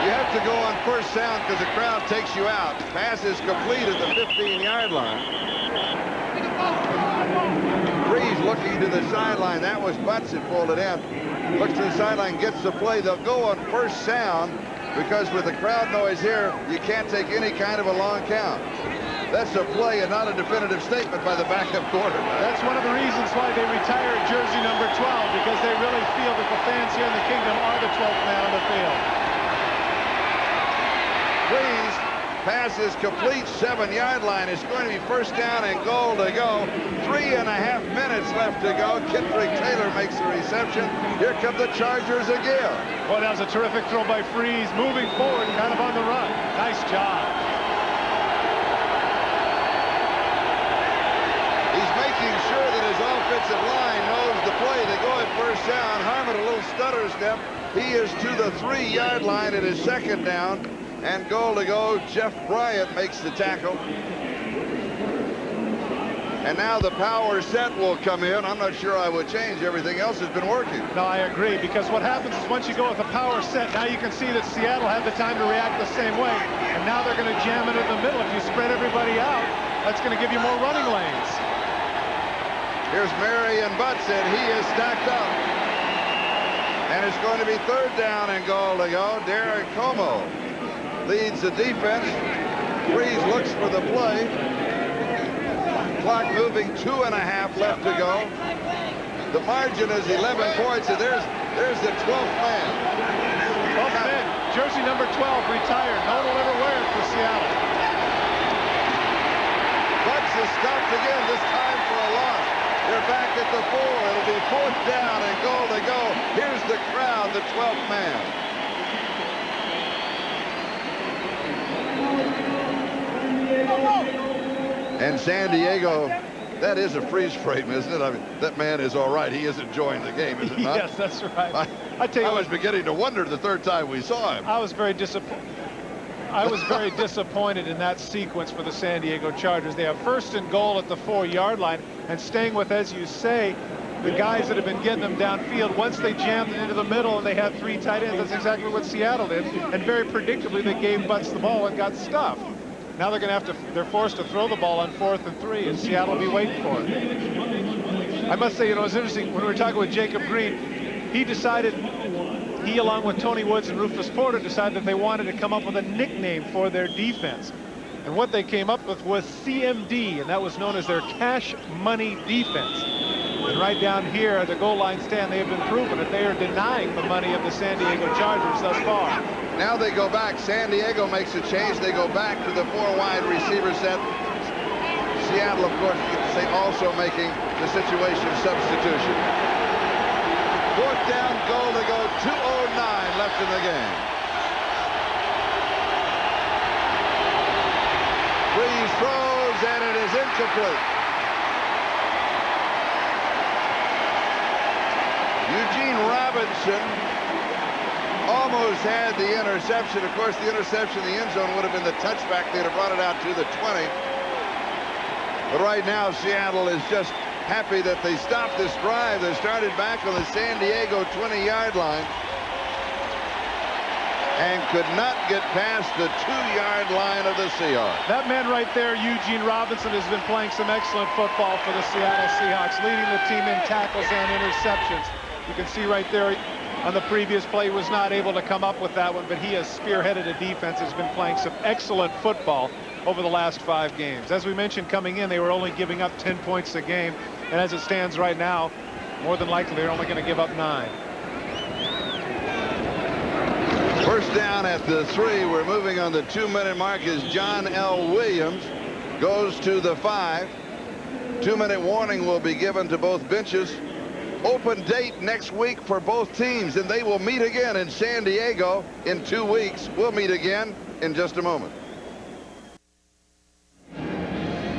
You have to go on first down because the crowd takes you out. Pass is complete at the 15-yard line. Freeze looking to the sideline. That was Butts that pulled it in. Looks to the sideline, gets the play. They'll go on first down because with the crowd noise here, you can't take any kind of a long count. That's a play and not a definitive statement by the backup quarterback. That's one of the reasons why they retired jersey number 12, because they really feel that the fans here in the Kingdom are the 12th man on the field. Freeze, pass is complete, 7-yard line. It's going to be first down and goal to go. 3.5 minutes left to go. Kendrick Taylor makes the reception. Here come the Chargers again. Boy, that was a terrific throw by Freeze, moving forward, kind of on the run. Nice job. He's making sure that his offensive line knows the play. They go at first down. Harmon a little stutter step. He is to the 3-yard line at his second down. And goal to go. Jeff Bryant makes the tackle. And now the power set will come in. I'm not sure I would change. Everything else has been working. No, I agree, because what happens is once you go with a power set, now you can see that Seattle had the time to react the same way. And now they're going to jam it in the middle. If you spread everybody out, that's going to give you more running lanes. Here's Marion Butts, and he is stacked up. And it's going to be third down and goal to go. Derek Como leads the defense. Freeze looks for the play. Clock moving, 2.5 left to go. The margin is 11 points, and there's the 12th man. 12th man, jersey number 12, retired. No one will ever wear it for Seattle. Butts is stopped again, this time for a loss. They're back at the 4. It'll be fourth down and goal to go. Here's the crowd, the 12th man. And San Diego, that is a freeze frame, isn't it? I mean, that man is all right. He is enjoying the game, is it not? Yes, that's right. I was beginning to wonder the third time we saw him. I was very disappointed. In that sequence for the San Diego Chargers. They have first and goal at the 4-yard line, and staying with, as you say, the guys that have been getting them downfield. Once they jammed it into the middle and they had 3 tight ends, that's exactly what Seattle did. And very predictably, they gave Butts the ball and got stuffed. Now they're going to they're forced to throw the ball on 4th and 3, and Seattle will be waiting for it. I must say, you know, it's interesting, when we were talking with Jacob Green, he along with Tony Woods and Rufus Porter decided that they wanted to come up with a nickname for their defense. And what they came up with was CMD, and that was known as their cash money defense. And right down here at the goal line stand, they have been proven that they are denying the money of the San Diego Chargers thus far. Now they go back. San Diego makes a change. They go back to the 4-wide receiver set. Seattle, of course, also making the situation substitution. Fourth down, goal to go. 2:09 left in the game. Freeze throws, and it is incomplete. Eugene Robinson off almost had the interception. Of course, the interception in the end zone would have been the touchback. They'd have brought it out to the 20. But right now, Seattle is just happy that they stopped this drive. They started back on the San Diego 20-yard line and could not get past the 2-yard line of the Seahawks. That man right there, Eugene Robinson, has been playing some excellent football for the Seattle Seahawks, leading the team in tackles and interceptions. You can see right there on the previous play, he was not able to come up with that one, but he has spearheaded a defense that's been playing some excellent football over the last 5 games. As we mentioned coming in, they were only giving up 10 points a game, and as it stands right now, more than likely they're only going to give up 9. First down at the 3. We're moving on the 2-minute mark as John L. Williams goes to the 5. 2-minute warning will be given to both benches. Open date next week for both teams, and they will meet again in San Diego in 2 weeks. We'll meet again in just a moment.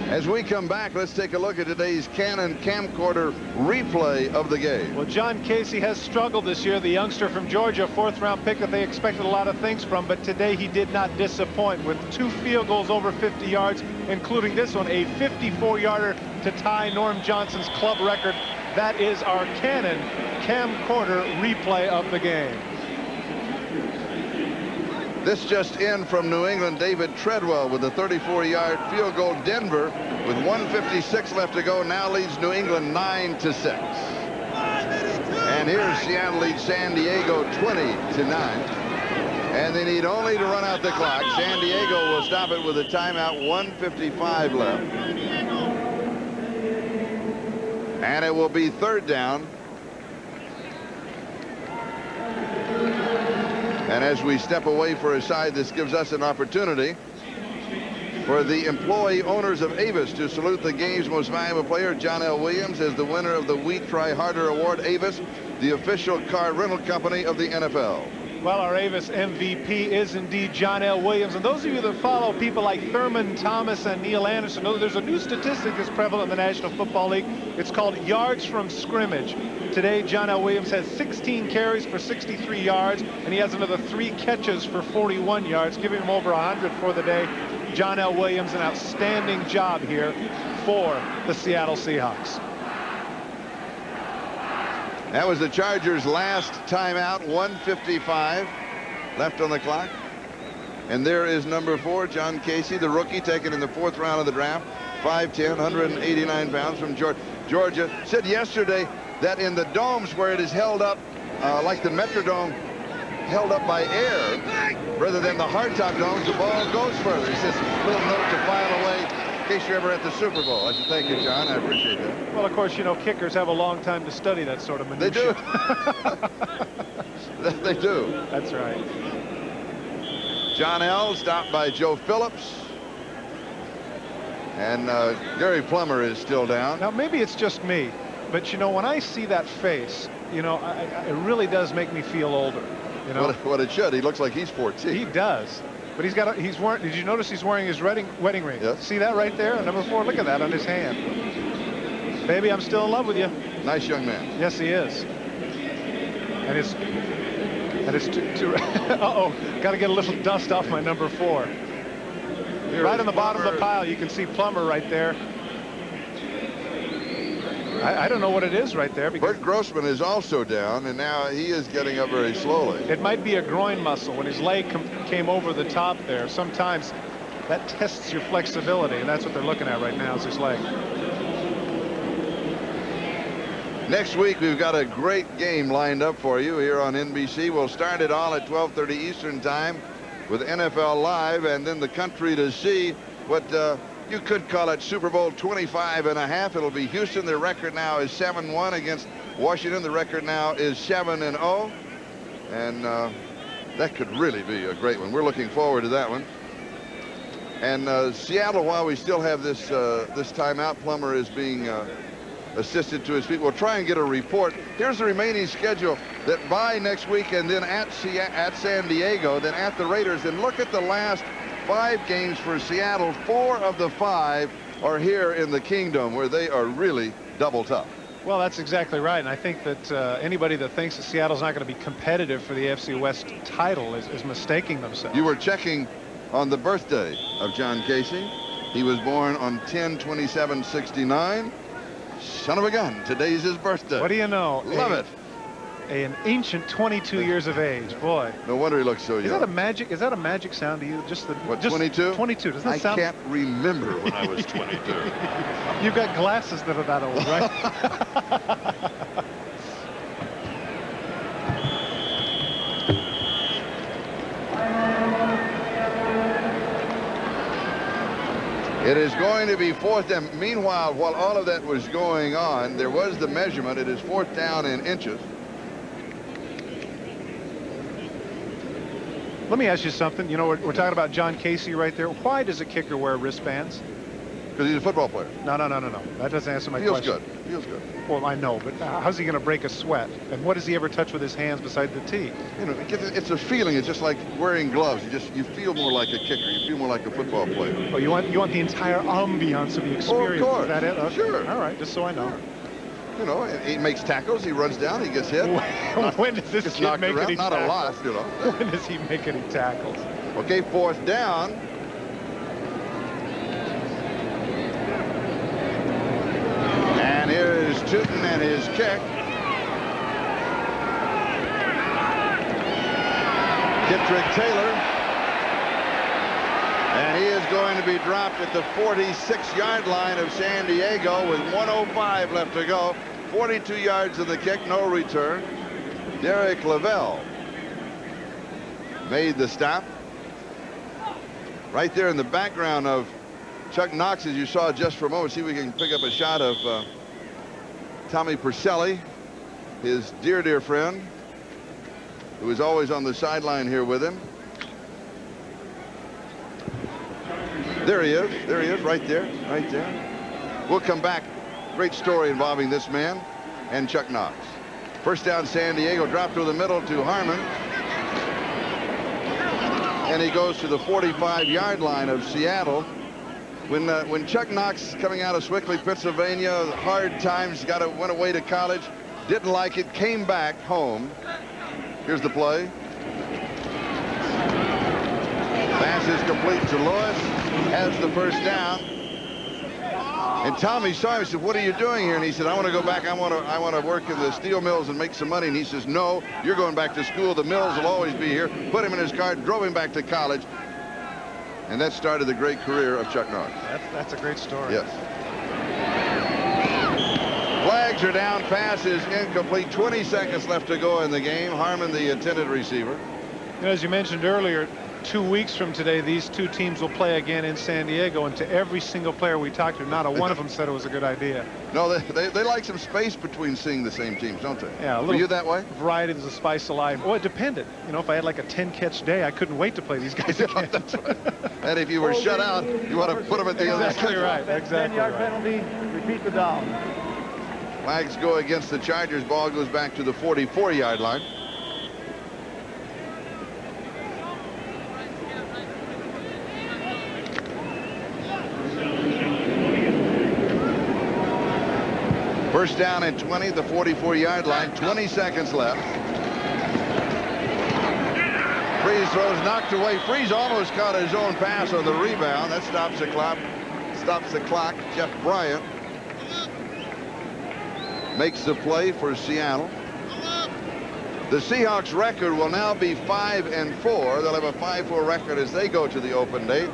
As we come back, let's take a look at today's Canon camcorder replay of the game. Well, John Casey has struggled this year, the youngster from Georgia, 4th-round pick that they expected a lot of things from, but today he did not disappoint with 2 field goals over 50 yards, including this one, a 54-yarder to tie Norm Johnson's club record. That is our Canon camcorder replay of the game. This just in from New England, David Treadwell with a 34-yard field goal. Denver, with 1:56 left to go, now leads New England 9-6. And here's Seattle leads San Diego 20-9. And they need only to run out the clock. San Diego will stop it with a timeout, 1:55 left. And it will be 3rd down. And as we step away for a side, this gives us an opportunity for the employee owners of Avis to salute the game's most valuable player, John L. Williams, as the winner of the We Try Harder Award. Avis, the official car rental company of the NFL. Well, our Avis MVP is indeed John L. Williams. And those of you that follow people like Thurman Thomas and Neil Anderson know there's a new statistic that's prevalent in the National Football League. It's called yards from scrimmage. Today, John L. Williams has 16 carries for 63 yards, and he has another 3 catches for 41 yards, giving him over 100 for the day. John L. Williams, an outstanding job here for the Seattle Seahawks. That was the Chargers' last timeout, 1:55 left on the clock. And there is number 4, John Casey, the rookie, taken in the 4th round of the draft. 5'10", 189 pounds from Georgia. Said yesterday that in the domes where it is held up, like the Metrodome, held up by air, rather than the hardtop domes, the ball goes further. He says, little note to file away in case you're ever at the Super Bowl. I said, thank you, John. I appreciate that. Well, of course, you know, kickers have a long time to study that sort of minutia. They do. They do. That's right. John L. stopped by Joe Phillips. And Gary Plummer is still down. Now, maybe it's just me, but, you know, when I see that face, you know, it really does make me feel older. You know? What it should. He looks like he's 14. He does. But he's wearing, did you notice he's wearing his wedding ring? Yes. See that right there? Number 4, look at that on his hand. Baby, I'm still in love with you. Nice young man. Yes, he is. And it's uh-oh, got to get a little dust off my number 4. Right on the bottom of the pile, you can see Plummer right there. I don't know what it is right there. Bert Grossman is also down, and now he is getting up very slowly. It might be a groin muscle. When his leg came over the top there, sometimes that tests your flexibility, and that's what they're looking at right now is his leg. Next week, we've got a great game lined up for you here on NBC. We'll start it all at 12:30 Eastern Time with NFL Live, and then the country to see what you could call it Super Bowl 25.5. It'll be Houston. Their record now is 7-1 against Washington. The record now is 7-0. And that could really be a great one. We're looking forward to that one. And Seattle, while we still have this timeout, Plummer is being assisted to his feet. We'll try and get a report. Here's the remaining schedule. That by next week, and then at San Diego, then at the Raiders. And look at the last 5 games for Seattle. 4 of the 5 are here in the Kingdom, where they are really double tough. Well, that's exactly right. And I think that anybody that thinks that Seattle's not going to be competitive for the AFC West title is mistaking themselves. You were checking on the birthday of John Casey. He was born on 10/27/69. Son of a gun. Today's his birthday. What do you know? Love it. An ancient 22 years of age. Boy. No wonder he looks so young. Is that a magic sound to you? Just the what, 22? 22. Doesn't that sound? I can't remember when I was 22. You've got glasses that are that old, right? It is going to be 4th down. Meanwhile, while all of that was going on, there was the measurement. It is 4th down in inches. Let me ask you something. You know, we're talking about John Casey right there. Why does a kicker wear wristbands? Because he's a football player. No. That doesn't answer my question. Feels good. Feels good. Well, I know, but how's he going to break a sweat? And what does he ever touch with his hands beside the tee? You know, it's a feeling. It's just like wearing gloves. You feel more like a kicker. You feel more like a football player. Oh, you want the entire ambiance of the experience? Oh, of course. Is that it? Okay. Sure. All right, just so I know. Sure. You know, he makes tackles. He runs down. He gets hit. When does this kid make any Not tackles? a lot, you know. When does he make any tackles? Okay, 4th down. And here is Tootin and his kick. Kittrick Taylor. And he is going to be dropped at the 46-yard line of San Diego with 1:05 left to go. 42 yards of the kick, no return. Derek Lavelle made the stop. Right there in the background of Chuck Knox, as you saw just for a moment. See if we can pick up a shot of Tommy Purcelli, his dear friend, who is always on the sideline here with him. There he is. There he is, right there. Right there. We'll come back. Great story involving this man and Chuck Knox. 1st down, San Diego, dropped to the middle to Harmon. And he goes to the 45-yard line of Seattle. When Chuck Knox, coming out of Swickley, Pennsylvania, hard times, went away to college, didn't like it, came back home. Here's the play. Pass is complete to Lewis. Has the 1st down. And Tommy saw him. He said, "What are you doing here?" And he said, "I want to go back. I want to work in the steel mills and make some money." And he says, "No, you're going back to school. The mills will always be here." Put him in his car, drove him back to college. And that started the great career of Chuck Knox. That's a great story. Yes. Flags are down. Pass is incomplete. 20 seconds left to go in the game. Harmon, the intended receiver. You know, as you mentioned earlier, 2 weeks from today, these two teams will play again in San Diego, and to every single player we talked to, not a one of them said it was a good idea. No, they like some space between seeing the same teams, don't they? Yeah, a little. Were you that way? Variety is the spice of life. Oh, it depended. You know, if I had like a 10-catch day, I couldn't wait to play these guys again. That's right. And if you were shut out, you want to put them at the other Exactly right. Exactly 10-yard right. penalty. Repeat the down. Flags go against the Chargers. Ball goes back to the 44-yard line. First down and 20, the 44-yard line. 20 seconds left. Freeze throws knocked away. Freeze almost caught his own pass on the rebound. That stops the clock. Stops the clock. Jeff Bryant makes the play for Seattle. The Seahawks record will now be 5-4. They'll have a 5-4 record as they go to the open date.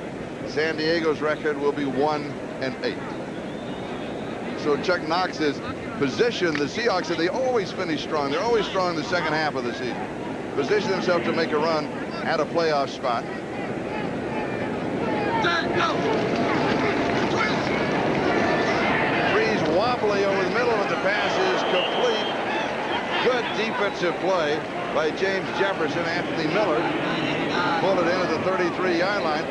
San Diego's record will be 1-8. So Chuck Knox has positioned the Seahawks, and they always finish strong. They're always strong in the second half of the season. Position themselves to make a run at a playoff spot. Freeze wobbly over the middle, but the pass is complete. Good defensive play by James Jefferson. Anthony Miller pulled it in at the 33-yard line.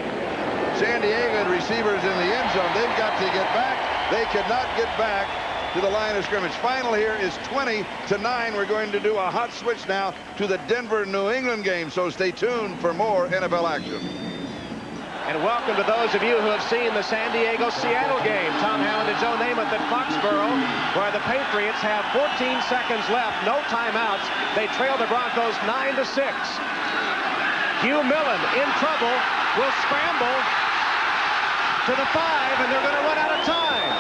San Diego receivers in the end zone. They've got to get back. They cannot get back to the line of scrimmage. Final here is 20-9. We're going to do a hot switch now to the Denver-New England game, so stay tuned for more NFL action. And welcome to those of you who have seen the San Diego-Seattle game. Tom Hammond and Joe Namath at Foxborough, where the Patriots have 14 seconds left, no timeouts. They trail the Broncos 9-6. Hugh Millen in trouble, will scramble to the 5, and they're going to run out of time.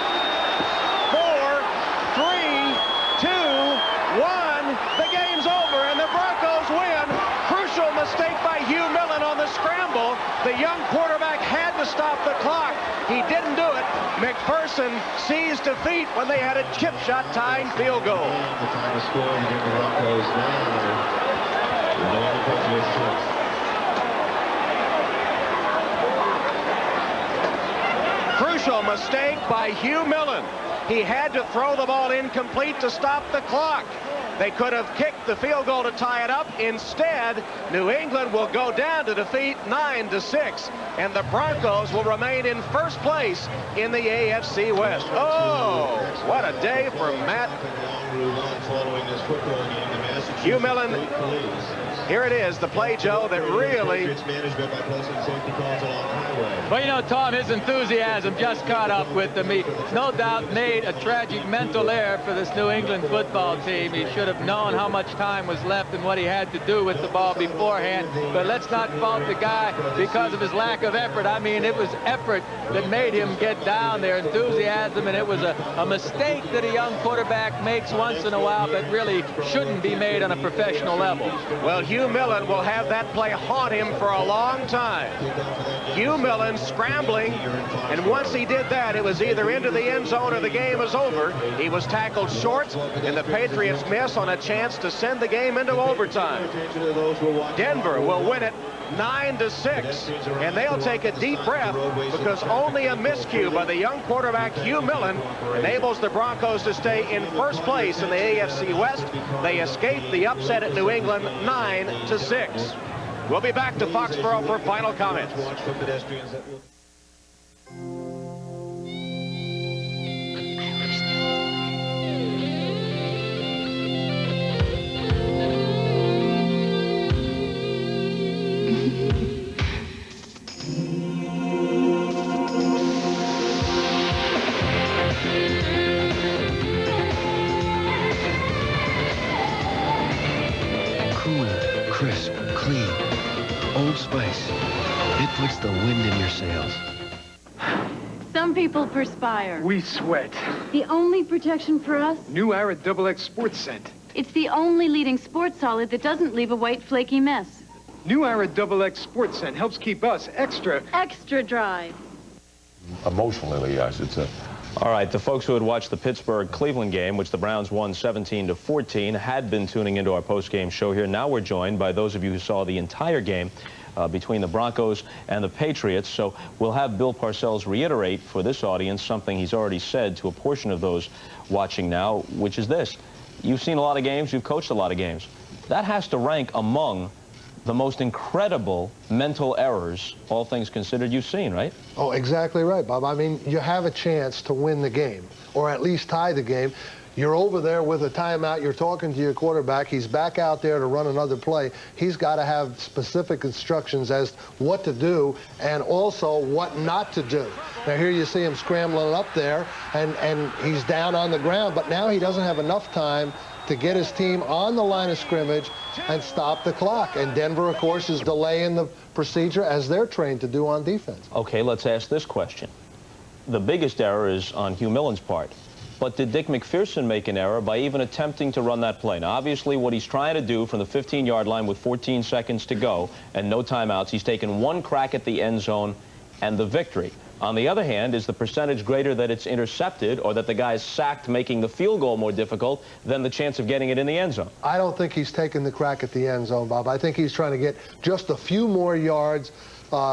4, 3, 2, 1. The game's over, and the Broncos win. Crucial mistake by Hugh Millen on the scramble. The young quarterback had to stop the clock. He didn't do it. McPherson sees defeat when they had a chip shot tying field goal. The final score, you get the Broncos now. Crucial mistake by Hugh Millen. He had to throw the ball incomplete to stop the clock. They could have kicked the field goal to tie it up. Instead, New England will go down to defeat 9-6, and the Broncos will remain in first place in the AFC West. Oh, what a day for Matt. Hugh Millen. Here it is, the play, Joe, that really... Well, you know, Tom, his enthusiasm just caught up with him. He, no doubt, made a tragic mental error for this New England football team. He should have known how much time was left and what he had to do with the ball beforehand. But let's not fault the guy because of his lack of effort. I mean, it was effort that made him get down there, enthusiasm, and it was a mistake that a young quarterback makes once in a while but really shouldn't be made on a professional level. Well, Hugh Millen will have that play haunt him for a long time. Hugh Millen scrambling, and once he did that, it was either into the end zone or the game is over. He was tackled short, and the Patriots miss on a chance to send the game into overtime. Denver will win it 9-6, and they'll take a deep breath because only a miscue by the young quarterback Hugh Millen enables the Broncos to stay in first place in the AFC West. They escape the upset at New England 9-6. We'll be back to Foxborough for final comments. Crisp, clean, Old Spice. It puts the wind in your sails. Some people perspire. We sweat. The only protection for us? New Ara XX Sports Scent. It's the only leading sports solid that doesn't leave a white flaky mess. New Ara XX Sports Scent helps keep us extra dry. Emotionally, I should say. All right, the folks who had watched the Pittsburgh-Cleveland game, which the Browns won 17-14, had been tuning into our post-game show here. Now we're joined by those of you who saw the entire game between the Broncos and the Patriots. So we'll have Bill Parcells reiterate for this audience something he's already said to a portion of those watching now, which is this. You've seen a lot of games, you've coached a lot of games. That has to rank among the most incredible mental errors, all things considered, you've seen, right? Oh, exactly right, Bob. I mean, you have a chance to win the game, or at least tie the game. You're over there with a timeout. You're talking to your quarterback. He's back out there to run another play. He's got to have specific instructions as what to do and also what not to do. Now, here you see him scrambling up there, and he's down on the ground, but now he doesn't have enough time to get his team on the line of scrimmage and stop the clock. And Denver, of course, is delaying the procedure as they're trained to do on defense. Okay, let's ask this question. The biggest error is on Hugh Millen's part. But did Dick McPherson make an error by even attempting to run that play? Now, obviously, what he's trying to do from the 15-yard line with 14 seconds to go and no timeouts, he's taken one crack at the end zone and the victory. On the other hand, is the percentage greater that it's intercepted or that the guy's sacked, making the field goal more difficult than the chance of getting it in the end zone? I don't think he's taking the crack at the end zone, Bob. I think he's trying to get just a few more yards.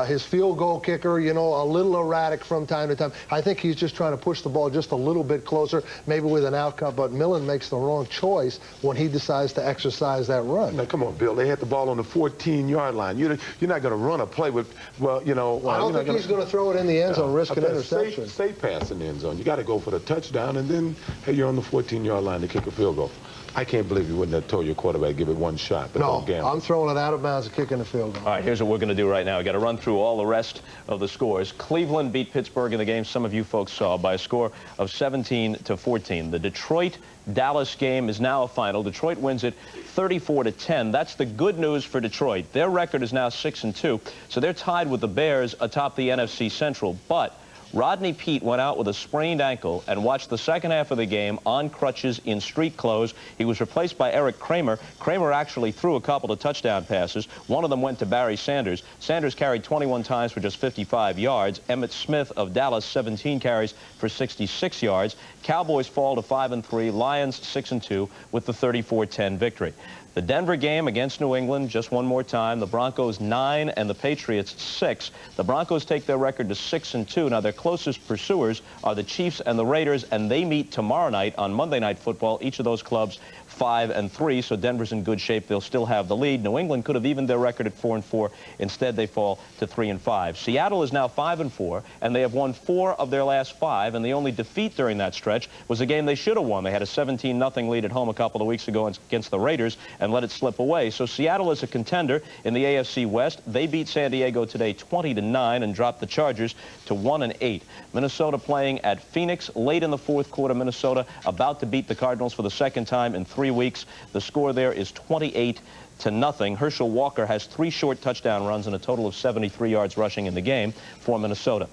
His field goal kicker, you know, a little erratic from time to time. I think he's just trying to push the ball just a little bit closer, maybe with an outcome. But Millen makes the wrong choice when he decides to exercise that run. Now, come on, Bill. They had the ball on the 14-yard line. You're not going to run a play with, well, you know. I don't think he's going to throw it in the end zone, risk an interception. Safe pass in the end zone. You got to go for the touchdown, and then, hey, you're on the 14-yard line to kick a field goal. I can't believe you wouldn't have told your quarterback give it one shot. But No, don't gamble. I'm throwing it out of bounds and kicking the field goal. All right, here's what we're going to do right now. We've got to run through all the rest of the scores. Cleveland beat Pittsburgh in the game some of you folks saw by a score of 17-14. The Detroit-Dallas game is now a final. Detroit wins it 34-10. That's the good news for Detroit. Their record is now 6-2, so they're tied with the Bears atop the NFC Central. But Rodney Peete went out with a sprained ankle and watched the second half of the game on crutches in street clothes. He was replaced by Eric Kramer. Kramer actually threw a couple of touchdown passes. One of them went to Barry Sanders. Sanders carried 21 times for just 55 yards. Emmitt Smith of Dallas, 17 carries for 66 yards. Cowboys fall to 5-3. Lions 6-2 with the 34-10 victory. The Denver game against New England, just one more time. The Broncos 9 and the Patriots 6. The Broncos take their record to 6-2. Now, their closest pursuers are the Chiefs and the Raiders, and they meet tomorrow night on Monday Night Football. Each of those clubs 5-3, so Denver's in good shape. They'll still have the lead. New England could have evened their record at 4-4. Instead, they fall to 3-5. Seattle is now 5-4, and they have won 4 of their last 5, and the only defeat during that stretch was a game they should have won. They had a 17-0 lead at home a couple of weeks ago against the Raiders and let it slip away. So Seattle is a contender in the AFC West. They beat San Diego today 20-9 and dropped the Chargers to 1-8. Minnesota playing at Phoenix late in the fourth quarter. Minnesota about to beat the Cardinals for the second time in 3 weeks. The score there is 28-0. Herschel Walker has 3 short touchdown runs and a total of 73 yards rushing in the game for Minnesota.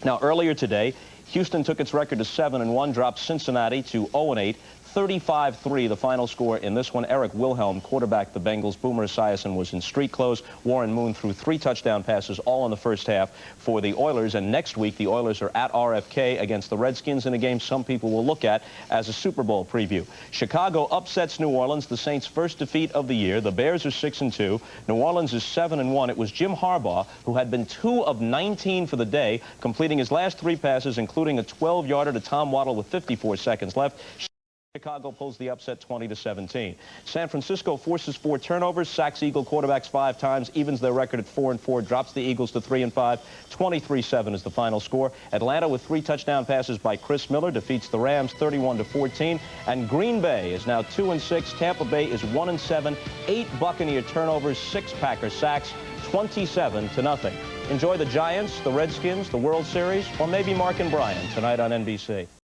Now, earlier today, Houston took its record to 7-1, dropped Cincinnati to 0-8. 35-3, the final score in this one. Eric Wilhelm quarterbacked the Bengals. Boomer Esiason was in street clothes. Warren Moon threw 3 touchdown passes, all in the first half for the Oilers. And next week, the Oilers are at RFK against the Redskins in a game some people will look at as a Super Bowl preview. Chicago upsets New Orleans, the Saints' first defeat of the year. The Bears are 6-2. New Orleans is 7-1. It was Jim Harbaugh, who had been 2 of 19 for the day, completing his last 3 passes, including a 12-yarder to Tom Waddle with 54 seconds left. Chicago pulls the upset 20-17. San Francisco forces 4 turnovers, sacks Eagle quarterbacks 5 times, evens their record at 4-4, drops the Eagles to 3-5. 23-7 is the final score. Atlanta with 3 touchdown passes by Chris Miller defeats the Rams 31-14. And Green Bay is now 2-6. Tampa Bay is 1-7. 8 Buccaneer turnovers, 6 Packer sacks, 27-0. Enjoy the Giants, the Redskins, the World Series, or maybe Mark and Brian tonight on NBC.